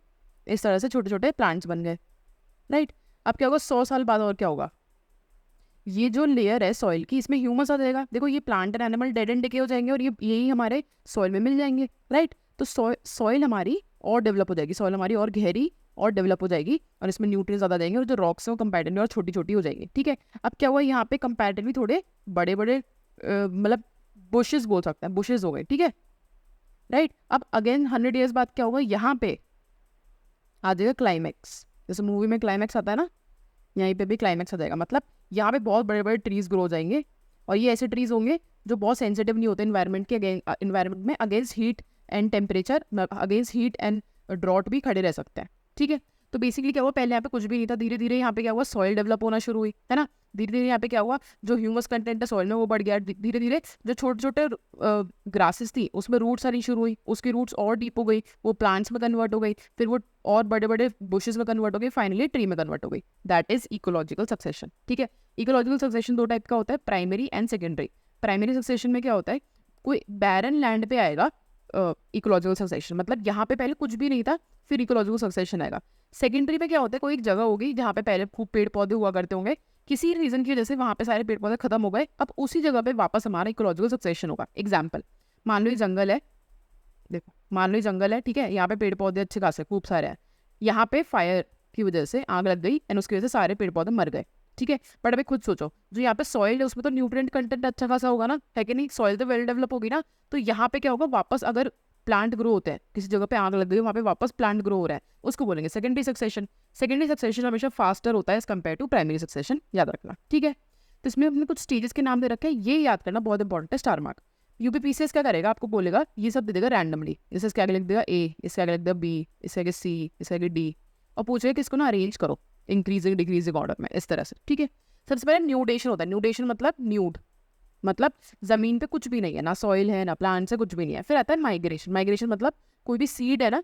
इस तरह से छोटे छोटे प्लांट्स बन गए, राइट। अब क्या होगा, 100 साल बाद और क्या होगा, ये जो लेयर है सॉइल की, इसमें ह्यूमस आ जाएगा। देखो, ये plant and animal dead and decay हो जाएंगे और यही हमारे सॉइल में मिल जाएंगे, राइट। तो सॉइल हमारी और डेवलप हो जाएगी, सॉइल हमारी और गहरी और डेवलप हो जाएगी, और इसमें न्यूट्रिएंट्स ज़्यादा जाएंगे, और जो रॉक्स हैं वो कंपैरेटिवली और छोटी छोटी हो जाएगी। ठीक है, अब क्या हुआ, यहाँ पे कंपैरेटिवली थोड़े बड़े बड़े मतलब बुशेस बोल सकते हैं, बुशेस हो गए। ठीक है, राइट। अब अगेन 100 ईयर्स बाद क्या होगा, यहाँ पे आ जाएगा क्लाइमैक्स। जैसे मूवी में क्लाइमैक्स आता है ना, यहीं पे भी क्लाइमैक्स आ जाएगा। मतलब यहाँ पे बहुत बड़े बड़े ट्रीज ग्रो हो जाएंगे, और ये ऐसे ट्रीज होंगे जो बहुत सेंसिटिव नहीं होते इन्वायरमेंट के इन्वायरमेंट में against heat and temperature, against heat and drought भी खड़े रह सकते हैं। ठीक है, तो बेसिकली क्या हुआ, पहले यहाँ पे कुछ भी नहीं था, धीरे धीरे यहाँ पे क्या हुआ, सॉइल डेवलप होना शुरू हुई, है ना। धीरे धीरे यहाँ पे क्या हुआ, जो ह्यूमस कंटेंट है सॉइल में वो बढ़ गया, धीरे धीरे जो छोटे छोटे ग्रासेस थी उसमें रूट्स आनी शुरू हुई, उसकी रूट्स और डीप हो गई, वो प्लांट्स में कन्वर्ट हो गई, फिर वो और बड़े बड़े बुशेस में कन्वर्ट हो गई, फाइनली ट्री में कन्वर्ट हो गई। That is ecological succession. ठीक है, इकोलॉजिकल सक्सेशन दो टाइप का होता है, primary and secondary. Primary succession में क्या होता है, कोई बैरन लैंड पे आएगा इकोलॉजिकल सक्सेशन, मतलब यहाँ पे पहले कुछ भी नहीं था, फिर इकोलॉजिकल सक्सेशन आएगा। सेकेंडरी में क्या होता है, कोई एक जगह होगी जहाँ पे पहले खूब पेड़ पौधे हुआ करते होंगे, किसी रीजन की वजह से वहाँ पे सारे पेड़ पौधे खत्म हो गए, अब उसी जगह पे वापस हमारा इकोलॉजिकल सक्सेशन होगा। एग्जाम्पल, मान लो ये जंगल है, देखो मान लो ये जंगल है, ठीक है, यहाँ पे पेड़ पौधे अच्छे खासे खूब सारे हैं, यहाँ पे फायर की वजह से आग लग गई एंड उसकी वजह से सारे पेड़ पौधे मर गए। ठीक है, बट अभी खुद सोचो, जो यहाँ पे सॉइल है उसमें तो न्यूट्रिएंट कंटेंट अच्छा खासा होगा ना, है कि नहीं, सॉइल तो वेल डेवलप होगी ना, तो यहाँ पे क्या होगा, वापस अगर प्लांट ग्रो होते हैं, किसी जगह पे आग लग गई वहाँ पे वापस प्लांट ग्रो हो रहा है, उसको बोलेंगे सेकेंडरी सक्सेशन। सेकेंडरी सक्सेशन हमेशा फास्टर होता है as compare to primary succession, याद रखना। ठीक है, तो इसमें हमने कुछ स्टेजेस के नाम दे रखे हैं, ये याद करना बहुत इंपॉर्टेंट है, स्टार मार्क। यूपीपीसीएस क्या करेगा, आपको बोलेगा ये सब दे देगा रैंडमली, जैसे इसके आगे लिख देगा ए, इसके आगे लिख देगा बी, इसके आगे सी, इसके आगे डी, और पूछेगा कि इसको ना अरेंज करो इंक्रीजिंग डिक्रीजिंग ऑर्डर में, इस तरह से। ठीक है, सबसे पहले न्यूडेशन होता है, न्यूडेशन मतलब न्यूड, मतलब जमीन पे कुछ भी नहीं है, ना सॉइल है ना प्लांट्स है, कुछ भी नहीं है। फिर आता है माइग्रेशन, माइग्रेशन मतलब कोई भी सीड है ना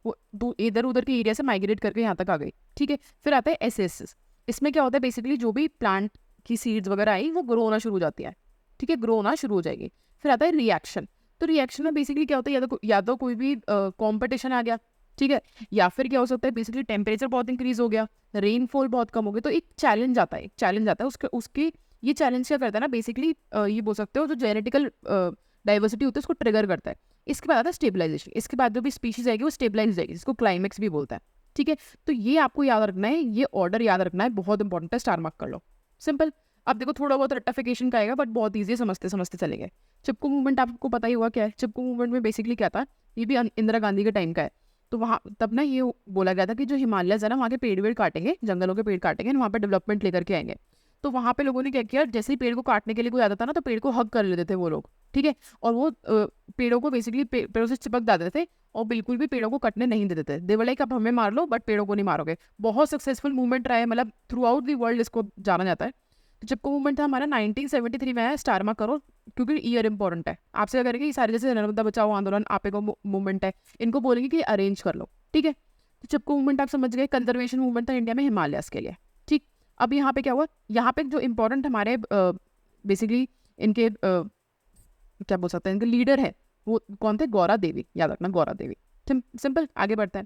वो इधर उधर के एरिया से माइग्रेट करके यहाँ तक आ गई। ठीक है, फिर आता है एसेसिस, इसमें क्या होता है, बेसिकली जो भी प्लांट की सीड्स वगैरह आई वो ग्रो होना शुरू हो जाती है। ठीक है, ग्रो होना शुरू हो जाएगी। फिर आता है रिएक्शन, तो रिएक्शन में बेसिकली क्या होता है, या तो कोई भी कॉम्पिटिशन आ गया, ठीक है, या फिर क्या हो सकता है, बेसिकली टेम्परेचर बहुत इंक्रीज हो गया, रेनफॉल बहुत कम हो गई, तो एक चैलेंज आता है, एक चैलेंज आता है उसके ये चैलेंज क्या करता है ना, बेसिकली ये बोल सकते हो जो जेनेटिकल डाइवर्सिटी होती है उसको ट्रिगर करता है। इसके बाद आता है स्टेबलाइजेशन, इसके बाद जो भी स्पीशीज आएगी वो स्टेबलाइज हो जाएगी, जिसको क्लाइमेक्स भी बोलता है। ठीक है, तो ये आपको याद रखना है, ये ऑर्डर याद रखना है, बहुत इंपॉर्टेंट है, स्टार मार्क कर लो, सिंपल। अब देखो थोड़ा बहुत रट्टाफिकेशन का आएगा बट बहुत ईजी है, समझते समझते चलेंगे। चिपको मूवमेंट आपको पता ही हुआ क्या है, चिपको मूवमेंट में बेसिकली क्या था, ये भी इंदिरा गांधी के टाइम का है। तो वहाँ तब ना ये बोला गया था कि जो हिमालयज है ना वहाँ के पेड़ वेड़ काटेंगे, जंगलों के पेड़ काटेंगे, वहाँ पे डेवलपमेंट लेकर के आएंगे। तो वहाँ पे लोगों ने क्या किया, जैसे ही पेड़ को काटने के लिए कोई आता था ना तो पेड़ को हग कर लेते थे वो लोग। ठीक है, और वो पेड़ों को बेसिकली पेड़ों से चिपक जाते थे और बिल्कुल भी पेड़ों को कटने नहीं देते थे। दे वर लाइक अब हमें मार लो बट पेड़ों को नहीं मारोगे। बहुत सक्सेसफुल मूवमेंट रहा है, मतलब थ्रू आउट दी वर्ल्ड इसको जाना जाता है। तो चिपको मूवमेंट था हमारा 1973 में है, स्टार मार्क करो क्योंकि ईयर इंपॉर्टेंट है। आपसे क्या करेंगे, ये सारे जैसे नर्मदा बचाओ आंदोलन आपे को मूवमेंट है, इनको बोलेंगे कि अरेंज कर लो। ठीक है, तो चिपको मूवमेंट आप समझ गए, कंजर्वेशन मूवमेंट था इंडिया में हिमालयस के लिए। ठीक, अब यहाँ पे क्या हुआ, यहाँ पे जो इंपॉर्टेंट हमारे बेसिकली इनके क्या बोल सकते हैं, इनके लीडर है वो कौन थे, गौरा देवी, याद रखना गौरा देवी। सिंपल, आगे बढ़ता है।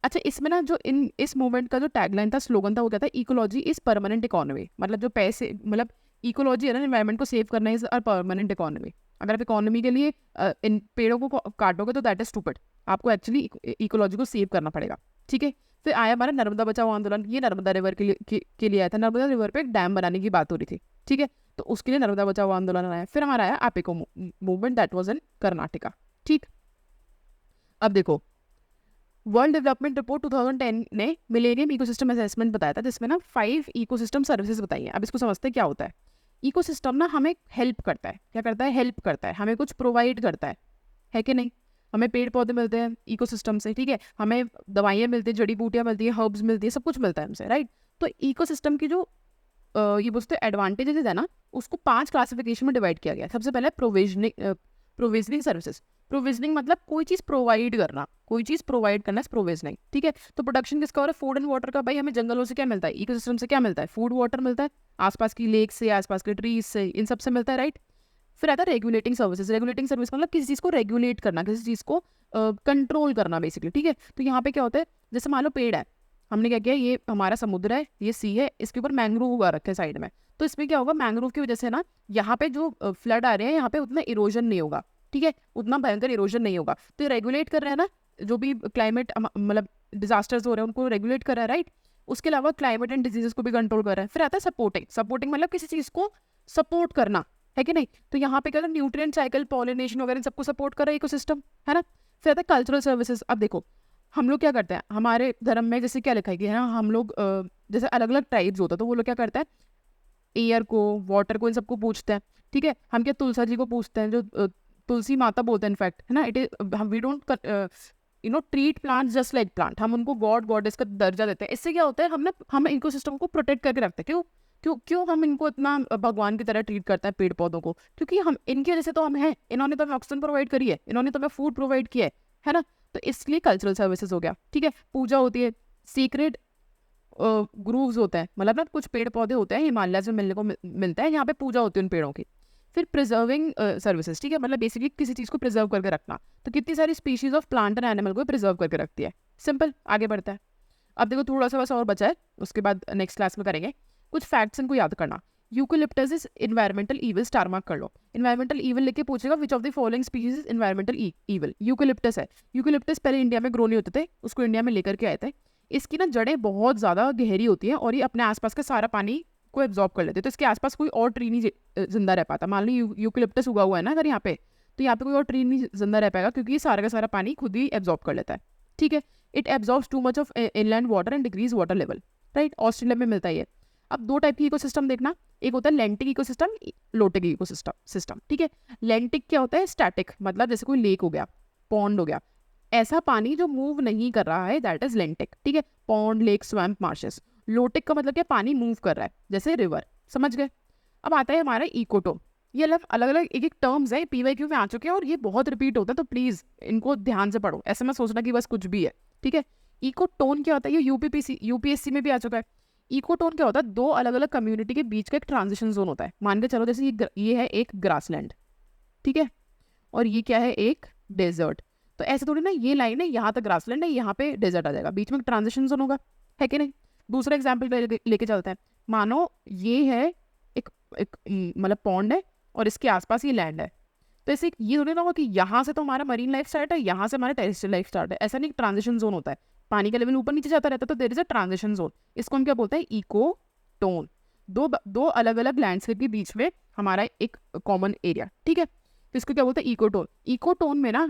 अच्छा, इसमें ना जो इस मूवमेंट का जो टैगलाइन था, स्लोगन था, वो क्या था, इकोलॉजी इज परमानेंट इकोनॉमी, मतलब जो पैसे, मतलब इकोलॉजी है ना, एनवायरमेंट को सेव करना इज अ परमानेंट इकोनॉमी। अगर आप इकोनॉमी के लिए इन पेड़ों को काटोगे तो दैट इज स्टूपिड, आपको एक्चुअली इकोलॉजी को सेव करना पड़ेगा। ठीक है, फिर आया हमारा नर्मदा बचाओ आंदोलन, ये नर्मदा रिवर के लिए आया था, नर्मदा रिवर पे एक डैम बनाने की बात हो रही थी। ठीक है, तो उसके लिए नर्मदा बचाओ आंदोलन आया। फिर हमारा आया Appiko movement, that was in Karnataka. ठीक, अब देखो वर्ल्ड डेवलपमेंट रिपोर्ट 2010 ने मिलेनियम इकोसिस्टम असेसमेंट बताया था, जिसमें ना 5 इकोसिस्टम सर्विसेज बताई हैं। अब इसको समझते हैं क्या होता है। इकोसिस्टम ना हमें हेल्प करता है, क्या करता है, हेल्प करता है, हमें कुछ प्रोवाइड करता है कि नहीं। हमें पेड़ पौधे मिलते हैं इकोसिस्टम से, ठीक है, हमें दवाइयाँ मिलती हैं, जड़ी बूटियाँ मिलती हैं, हर्ब्स मिलती है, सब कुछ मिलता है हमसे, राइट। तो इकोसिस्टम की जो ये बोलते हैं एडवांटेजेस है ना, उसको 5 क्लासिफिकेशन में डिवाइड किया गया। सबसे पहले प्रोविजनिंग सर्विसेज। प्रोविजनिंग मतलब कोई चीज़ प्रोवाइड करना, कोई चीज़ प्रोवाइड करना है प्रोविजनिंग। ठीक है, तो प्रोडक्शन किसका हो रहा है, फूड एंड वाटर का। भाई हमें जंगलों से क्या मिलता है, इकोसिस्टम से क्या मिलता है, फूड वाटर मिलता है, आसपास की लेक से, आसपास के ट्रीज से, इन सब से मिलता है, राइट। फिर आता है रेगुलेटिंग सर्विसेज। रेगुलेटिंग सर्विस मतलब किसी चीज़ को रेगुलेट करना, किसी चीज़ को कंट्रोल करना बेसिकली। ठीक है, तो यहाँ पे क्या होता है, जैसे मान लो पेड़ है, हमने क्या किया, ये हमारा समुद्र है, ये सी है, इसके ऊपर मैंग्रोव उगा रखे हैं साइड में। तो इसमें क्या होगा, मैंग्रोव की वजह से ना यहाँ पे जो फ्लड आ रहे हैं, यहाँ पे उतना इरोजन नहीं होगा। ठीक है, उतना भयंकर इरोजन नहीं होगा। तो ये रेगुलेट कर रहे हैं ना, जो भी क्लाइमेट मतलब डिजास्टर्स हो रहे हैं उनको रेगुलेट कर रहा है, राइट। उसके अलावा क्लाइमेट एंड डिजीजेस को भी कंट्रोल कर रहा है। फिर आता है सपोर्टिंग। सपोर्टिंग मतलब किसी चीज़ को सपोर्ट करना, है कि नहीं। तो यहाँ पे क्या होता है, न्यूट्रिएंट साइकिल, पॉलिनेशन वगैरह सबको सपोर्ट कर रहा है इकोसिस्टम, है ना। फिर आता है कल्चरल सर्विसेज। अब देखो हम लोग क्या करते हैं, हमारे धर्म में जैसे क्या लिखा है कि ना, हम लोग जैसे अलग अलग ट्राइब्स होता है, तो वो लोग क्या करते हैं, एयर को, वाटर को, इन सबको पूछते हैं। ठीक है, हम क्या तुलसा जी को पूछते हैं, जो तुलसी माता बोलते हैं इनफैक्ट, है ना। It is we don't treat plant just like plant, हम उनको गॉड गॉडेस का दर्जा देते हैं। इससे क्या होता है, हम इकोसिस्टम को प्रोटेक्ट करके रखते हैं। क्यों, क्यों क्यों हम इनको इतना भगवान की तरह ट्रीट करते हैं पेड़ पौधों को? क्योंकि हम इनकी वजह से तो हम हैं, इन्होंने तो हमें ऑक्सीजन प्रोवाइड करी है, इन्होंने तो हमें फूड प्रोवाइड किया है ना? तो इसलिए कल्चरल सर्विसेज हो गया, ठीक है। पूजा होती है, सीक्रेट ग्रूव्स होते हैं, मतलब ना कुछ पेड़ पौधे होते हैं हिमालय से मिलने को मिलता है, यहाँ पे पूजा होती है उन पेड़ों की। फिर प्रिजर्विंग सर्विसेज, ठीक है, मतलब बेसिकली किसी चीज़ को प्रिजर्व करके रखना। तो कितनी सारी species of plant and animal को प्रिजर्व करके रखती है। सिंपल, आगे बढ़ता है। अब देखो थोड़ा सा बस और बचा है, उसके बाद नेक्स्ट क्लास में करेंगे। कुछ फैक्ट्स इनको याद करना। Eucalyptus is environmental evil, star mark कर लो। इन्वायरमेंटल ईविल लिख के पूछेगा विच of the following species is environmental evil. Eucalyptus है। यूकेलिप्टस पहले इंडिया में ग्रो नहीं होते थे, उसको इंडिया में लेकर के आए थे। इसकी ना जड़ें बहुत ज़्यादा गहरी होती हैं और ये अपने आसपास का सारा पानी को एब्जॉर्ब कर लेते हैं। तो इसके आसपास कोई और ट्री नहीं जिंदा रह पाता। मान लो यूकेलिप्टस उगा हुआ है ना अगर यहाँ पे, तो यहाँ पे कोई और ट्री नहीं जिंदा रह पाएगा क्योंकि ये सारा का सारा पानी खुद ही एब्जॉर्ब कर लेता है, ठीक है। It absorbs too much of inland water and decrease water level, right. Australia में मिलता है ये। अब दो टाइप की इकोसिस्टम देखना, एक होता है लेंटिक इकोसिस्टम, लोटिक इकोसिस्टम, ठीक है। लेंटिक क्या होता है? स्टैटिक, मतलब जैसे कोई लेक हो गया, पॉन्ड हो गया, ऐसा पानी जो मूव नहीं कर रहा है, दैट इज लेंटिक, ठीक है। Pond, lake, swamp, marches. Lotic का मतलब क्या? पानी मूव कर रहा है, जैसे रिवर, समझ गए। अब आता है हमारा इकोटोन। ये अलग अलग एक एक टर्म्स है, पीवाईक्यू में आ चुके हैं और ये बहुत रिपीट होता है, तो प्लीज इनको ध्यान से पढ़ो, ऐसे मत सोचना कि बस कुछ भी है, ठीक है। इकोटोन क्या होता है? ये यूपीएससी में भी आ चुका है। इकोटोन क्या होता है? दो अलग अलग कम्युनिटी के बीच का एक ट्रांजिशन जोन होता है। मान के चलो जैसे ये है एक ग्रासलैंड, ठीक है, और ये क्या है? एक डेजर्ट। तो ऐसे थोड़ी ना ये लाइन है, यहाँ तक ग्रासलैंड है, यहाँ पे डेजर्ट आ जाएगा, बीच में ट्रांजिशन जोन होगा, है कि नहीं। दूसरा एग्जाम्पल लेके चलते हैं। मानो ये है एक मतलब पॉन्ड है और इसके आसपास ये लैंड है। तो ऐसे ये थोड़ी ना होगा कि यहाँ से तो हमारा मरीन लाइफ स्टार्ट है, यहाँ से हमारा टेरेस्ट्रियल लाइफ स्टार्ट है। ऐसा नहीं, ट्रांजिशन जोन होता है, पानी का लेवल ऊपर नीचे जाता रहता है, तो there is a transition zone. इसको हम क्या बोलते हैं? Ecotone. दो अलग अलग लैंडस्केप के बीच में हमारा एक कॉमन एरिया, ठीक है। तो इसको क्या बोलते हैं? इकोटोन। इकोटोन में ना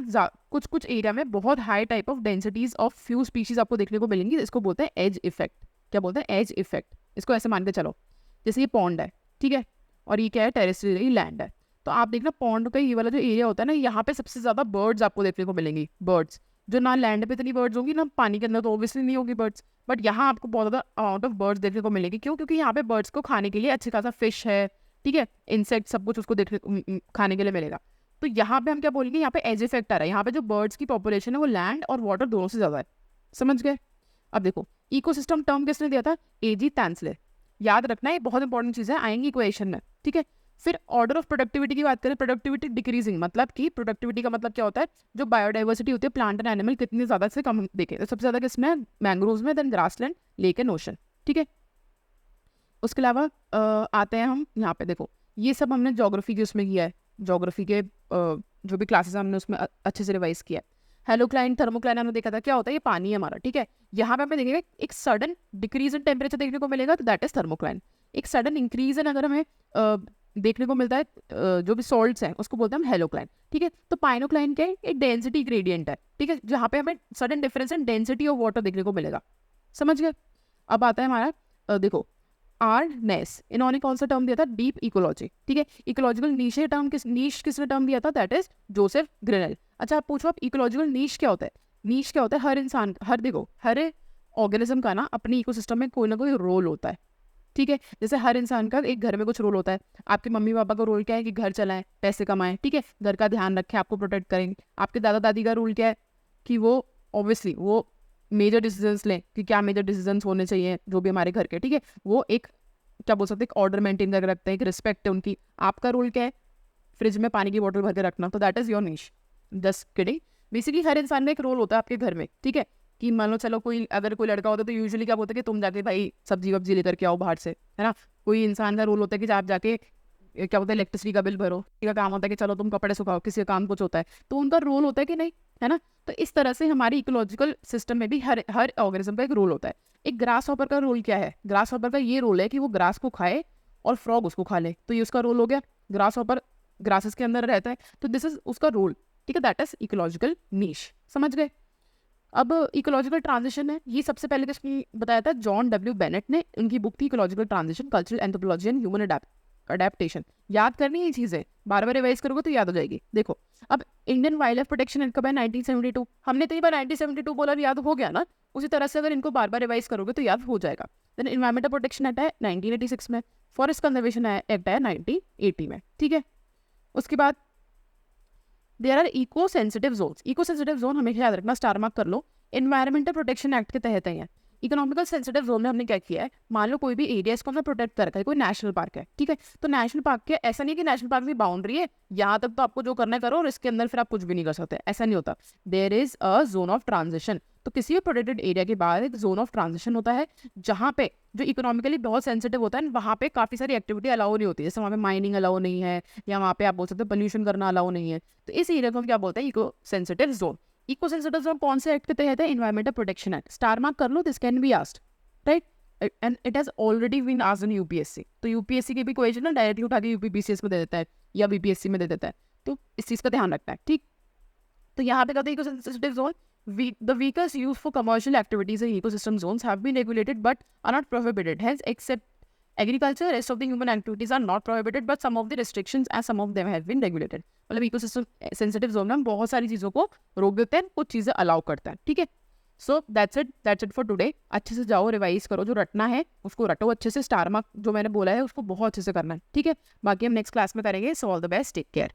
कुछ कुछ एरिया में बहुत high type of densities of few species आपको देखने को मिलेंगी। इसको बोलते हैं एज इफेक्ट। क्या बोलते हैं? Edge effect. इसको ऐसे मान के चलो, जैसे ये पॉन्ड है, ठीक है, और ये क्या है? टेरेस्ट्रियल लैंड है। तो आप देखना पॉन्ड का ये वाला जो एरिया होता है ना, यहाँ पे सबसे ज्यादा बर्ड्स आपको देखने को मिलेंगी। बर्ड्स जो ना लैंड पे इतनी बर्ड्स होंगी ना पानी के अंदर, तो ऑब्वियसली नहीं होगी बर्ड्स, बट यहाँ आपको बहुत ज़्यादा अमाउंट ऑफ बर्ड्स देखने को मिलेगी। क्यों? क्योंकि यहाँ पे बर्ड्स को खाने के लिए अच्छी खासा फिश है, ठीक है, इंसेक्ट सब कुछ उसको देखने खाने के लिए मिलेगा। तो यहाँ पे हम क्या बोलेंगे? यहाँ पे एज इफेक्ट आ रहा है। यहाँ पे जो बर्ड्स की पॉपुलेशन है वो लैंड और वाटर दोनों से ज़्यादा है, समझ गए। अब देखो इकोसिस्टम टर्म किसने दिया था? एजी टैंसले। याद रखना है, बहुत इंपॉर्टेंट चीज़ है, आएंगी इक्वेशन में, ठीक है। फिर ऑर्डर ऑफ प्रोडक्टिविटी की बात करें, प्रोडक्टिविटी डिक्रीजिंग, मतलब कि प्रोडक्टिविटी का मतलब क्या होता है? जो बायोडाइवर्सिटी होती है प्लांट एंड एनिमल कितनी ज़्यादा से कम देखे, तो सबसे ज़्यादा किसमें? मैंग्रोव्स में, then grassland, lake and ocean, ठीक है। उसके अलावा आते हैं हम यहाँ पे, देखो ये सब हमने ज्योग्राफी के उसमें किया है, ज्योग्राफी के जो भी क्लासेस हमने उसमें अच्छे से रिवाइज किया है। हेलोक्लाइन, थर्मोक्लाइन हमने देखा था, क्या होता है? ये पानी है हमारा, ठीक है। यहाँ पे हमें देखेंगे एक सडन डिक्रीज इन टेम्परेचर देखने को मिलेगा, तो दैट इज थर्मोक्लाइन। एक सडन इंक्रीज इन अगर हमें देखने को मिलता है जो भी सॉल्ट्स हैं, उसको बोलते हैं हम हेलोक्लाइन, ठीक है। तो पाइनोक्लाइन के एक डेंसिटी ग्रेडियंट है, ठीक है, जहाँ पे हमें sudden difference in density of water देखने को मिलेगा, समझ गए। अब आता है हमारा देखो आर्नेस, इन्होंने कौन सा टर्म दिया था? डीप इकोलॉजी, ठीक है। इकोलॉजिकल नीश टर्म किसने टर्म दिया था? That is Joseph Grinnell. अच्छा आप पूछो, आप इकोलॉजिकल नीश क्या होता है? नीश क्या होता है? हर इंसान, हर ऑर्गेनिज्म का ना अपनी इकोसिस्टम में कोई ना कोई रोल होता है, ठीक है। जैसे हर इंसान का एक घर में कुछ रोल होता है। आपके मम्मी पापा का रोल क्या है? कि घर चलाएं, पैसे कमाएं, ठीक है, घर का ध्यान रखें, आपको प्रोटेक्ट करेंगे। आपके दादा दादी का रोल क्या है? कि वो ऑब्वियसली वो मेजर डिसीजंस लें, कि क्या मेजर डिसीजंस होने चाहिए जो भी हमारे घर के, ठीक है। वो एक क्या बोल सकते हैं? ऑर्डर मेंटेन करके रखते हैं, एक रिस्पेक्ट है उनकी। आपका रोल क्या है? फ्रिज में पानी की बोतल भर के रखना, तो that is your niche. Just kidding. Basically हर इंसान में एक रोल होता है आपके घर में, ठीक है। कि मान लो चलो कोई अगर कोई लड़का होता है तो यूजुअली क्या बोलते हैं कि तुम जाके भाई सब्जी वब्जी लेकर के आओ बाहर से, है ना। कोई इंसान का रोल होता है कि आप जाके क्या बोलते हैं इलेक्ट्रिसिटी का बिल भरो, किसी का काम होता है कि चलो तुम कपड़े सुखाओ, किसी का काम कुछ होता है, तो उनका रोल होता है कि नहीं, है ना। तो इस तरह से हमारी इकोलॉजिकल सिस्टम में भी हर ऑर्गेनिज्म का एक रोल होता है। एक ग्रास हॉपर का रोल क्या है? ग्रास हॉपर का ये रोल है कि वो ग्रास को खाए और फ्रॉग उसको खा ले, तो ये उसका रोल हो गया। ग्रास हॉपर ग्रासेस के अंदर रहता है, तो दिस इज उसका रोल, ठीक है, दैट इज इकोलॉजिकल नीश, समझ गए। अब इकोलॉजिकल ट्रांजिशन है, ये सबसे पहले किसने बताया था? जॉन डब्ल्यू बेनेट ने, उनकी बुक थी ecological transition, cultural anthropology and human adaptation, याद करनी है चीज़ें, बार बार रिवाइज करोगे तो याद हो जाएगी। देखो अब Indian wild life protection act कब है? 1972। हमने तो ये बार 1972 बोला, याद हो गया ना। उसी तरह से अगर इनको बार बार रिवाइज करोगे तो याद हो जाएगा। देन इन्वायरमेंटल प्रोटेक्शन एक्ट है 1986 में, फॉरेस्ट कंजर्वेशन एक्ट है 1980 में, ठीक है। उसके बाद there are eco sensitive zones. Eco sensitive zone हमेशा याद रखना, स्टार मार्क कर लो। एनवायरमेंटल प्रोटेक्शन एक्ट के तहत है। इकोनॉमिकल सेंसिटिव जोन में हमने क्या किया है, मान लो कोई भी एरिया इसको हमने प्रोटेक्ट कर रखा है, कोई नेशनल पार्क है, ठीक है। तो नेशनल पार्क के ऐसा नहीं है कि नेशनल पार्क की बाउंड्री है, यहाँ तक तो आपको जो करना है करो और इसके अंदर फिर आप कुछ भी नहीं कर सकते, ऐसा नहीं होता। There is a zone of transition. तो किसी भी प्रोटेक्टेड एरिया के बाद एक जोन ऑफ ट्रांजिशन होता है, जहाँ पे जो इकोनॉमिकली बहुत सेंसिटिव होता है, वहाँ पे काफ़ी सारी एक्टिविटी अलाउ नहीं होती है। जैसे वहाँ पे माइनिंग अलाउ नहीं है, या वहाँ पे आप बोल सकते हो पोल्यूशन करना अलाउ नहीं है। तो इस एरिया को हम क्या बोलते हैं? Eco sensitive zone. Eco sensitive zone कौन से एक्ट के तहत है? Environmental protection act. Star mark कर लो, this can be asked, right, and it has already been asked in UPSC. तो यूपीएससी के भी क्वेश्चन ना डायरेक्टली उठा के यूपीपीसीएस में दे देता है या बीपीएससी में दे देता है, तो इस चीज़ का ध्यान रखना है, ठीक। तो यहाँ पे कहते हैं eco sensitive zone, the vehicles used for commercial activities in ecosystem zones have been regulated but are not prohibited. Hence, except agriculture, rest of the human activities are not prohibited, but some of the restrictions and some of them have been regulated. मतलब ecosystem sensitive zone में हम बहुत सारी चीज़ों को रोक देते हैं, कुछ चीज़ें अलाउ करते हैं, ठीक है। So that's it for today. अच्छे से जाओ, रिवाइज करो, जो रटना है उसको रटो अच्छे से, स्टार मार्क जो मैंने बोला है उसको बहुत अच्छे से करना है, ठीक है। बाकी हम नेक्स्ट क्लास में करेंगे। So all the best, take care.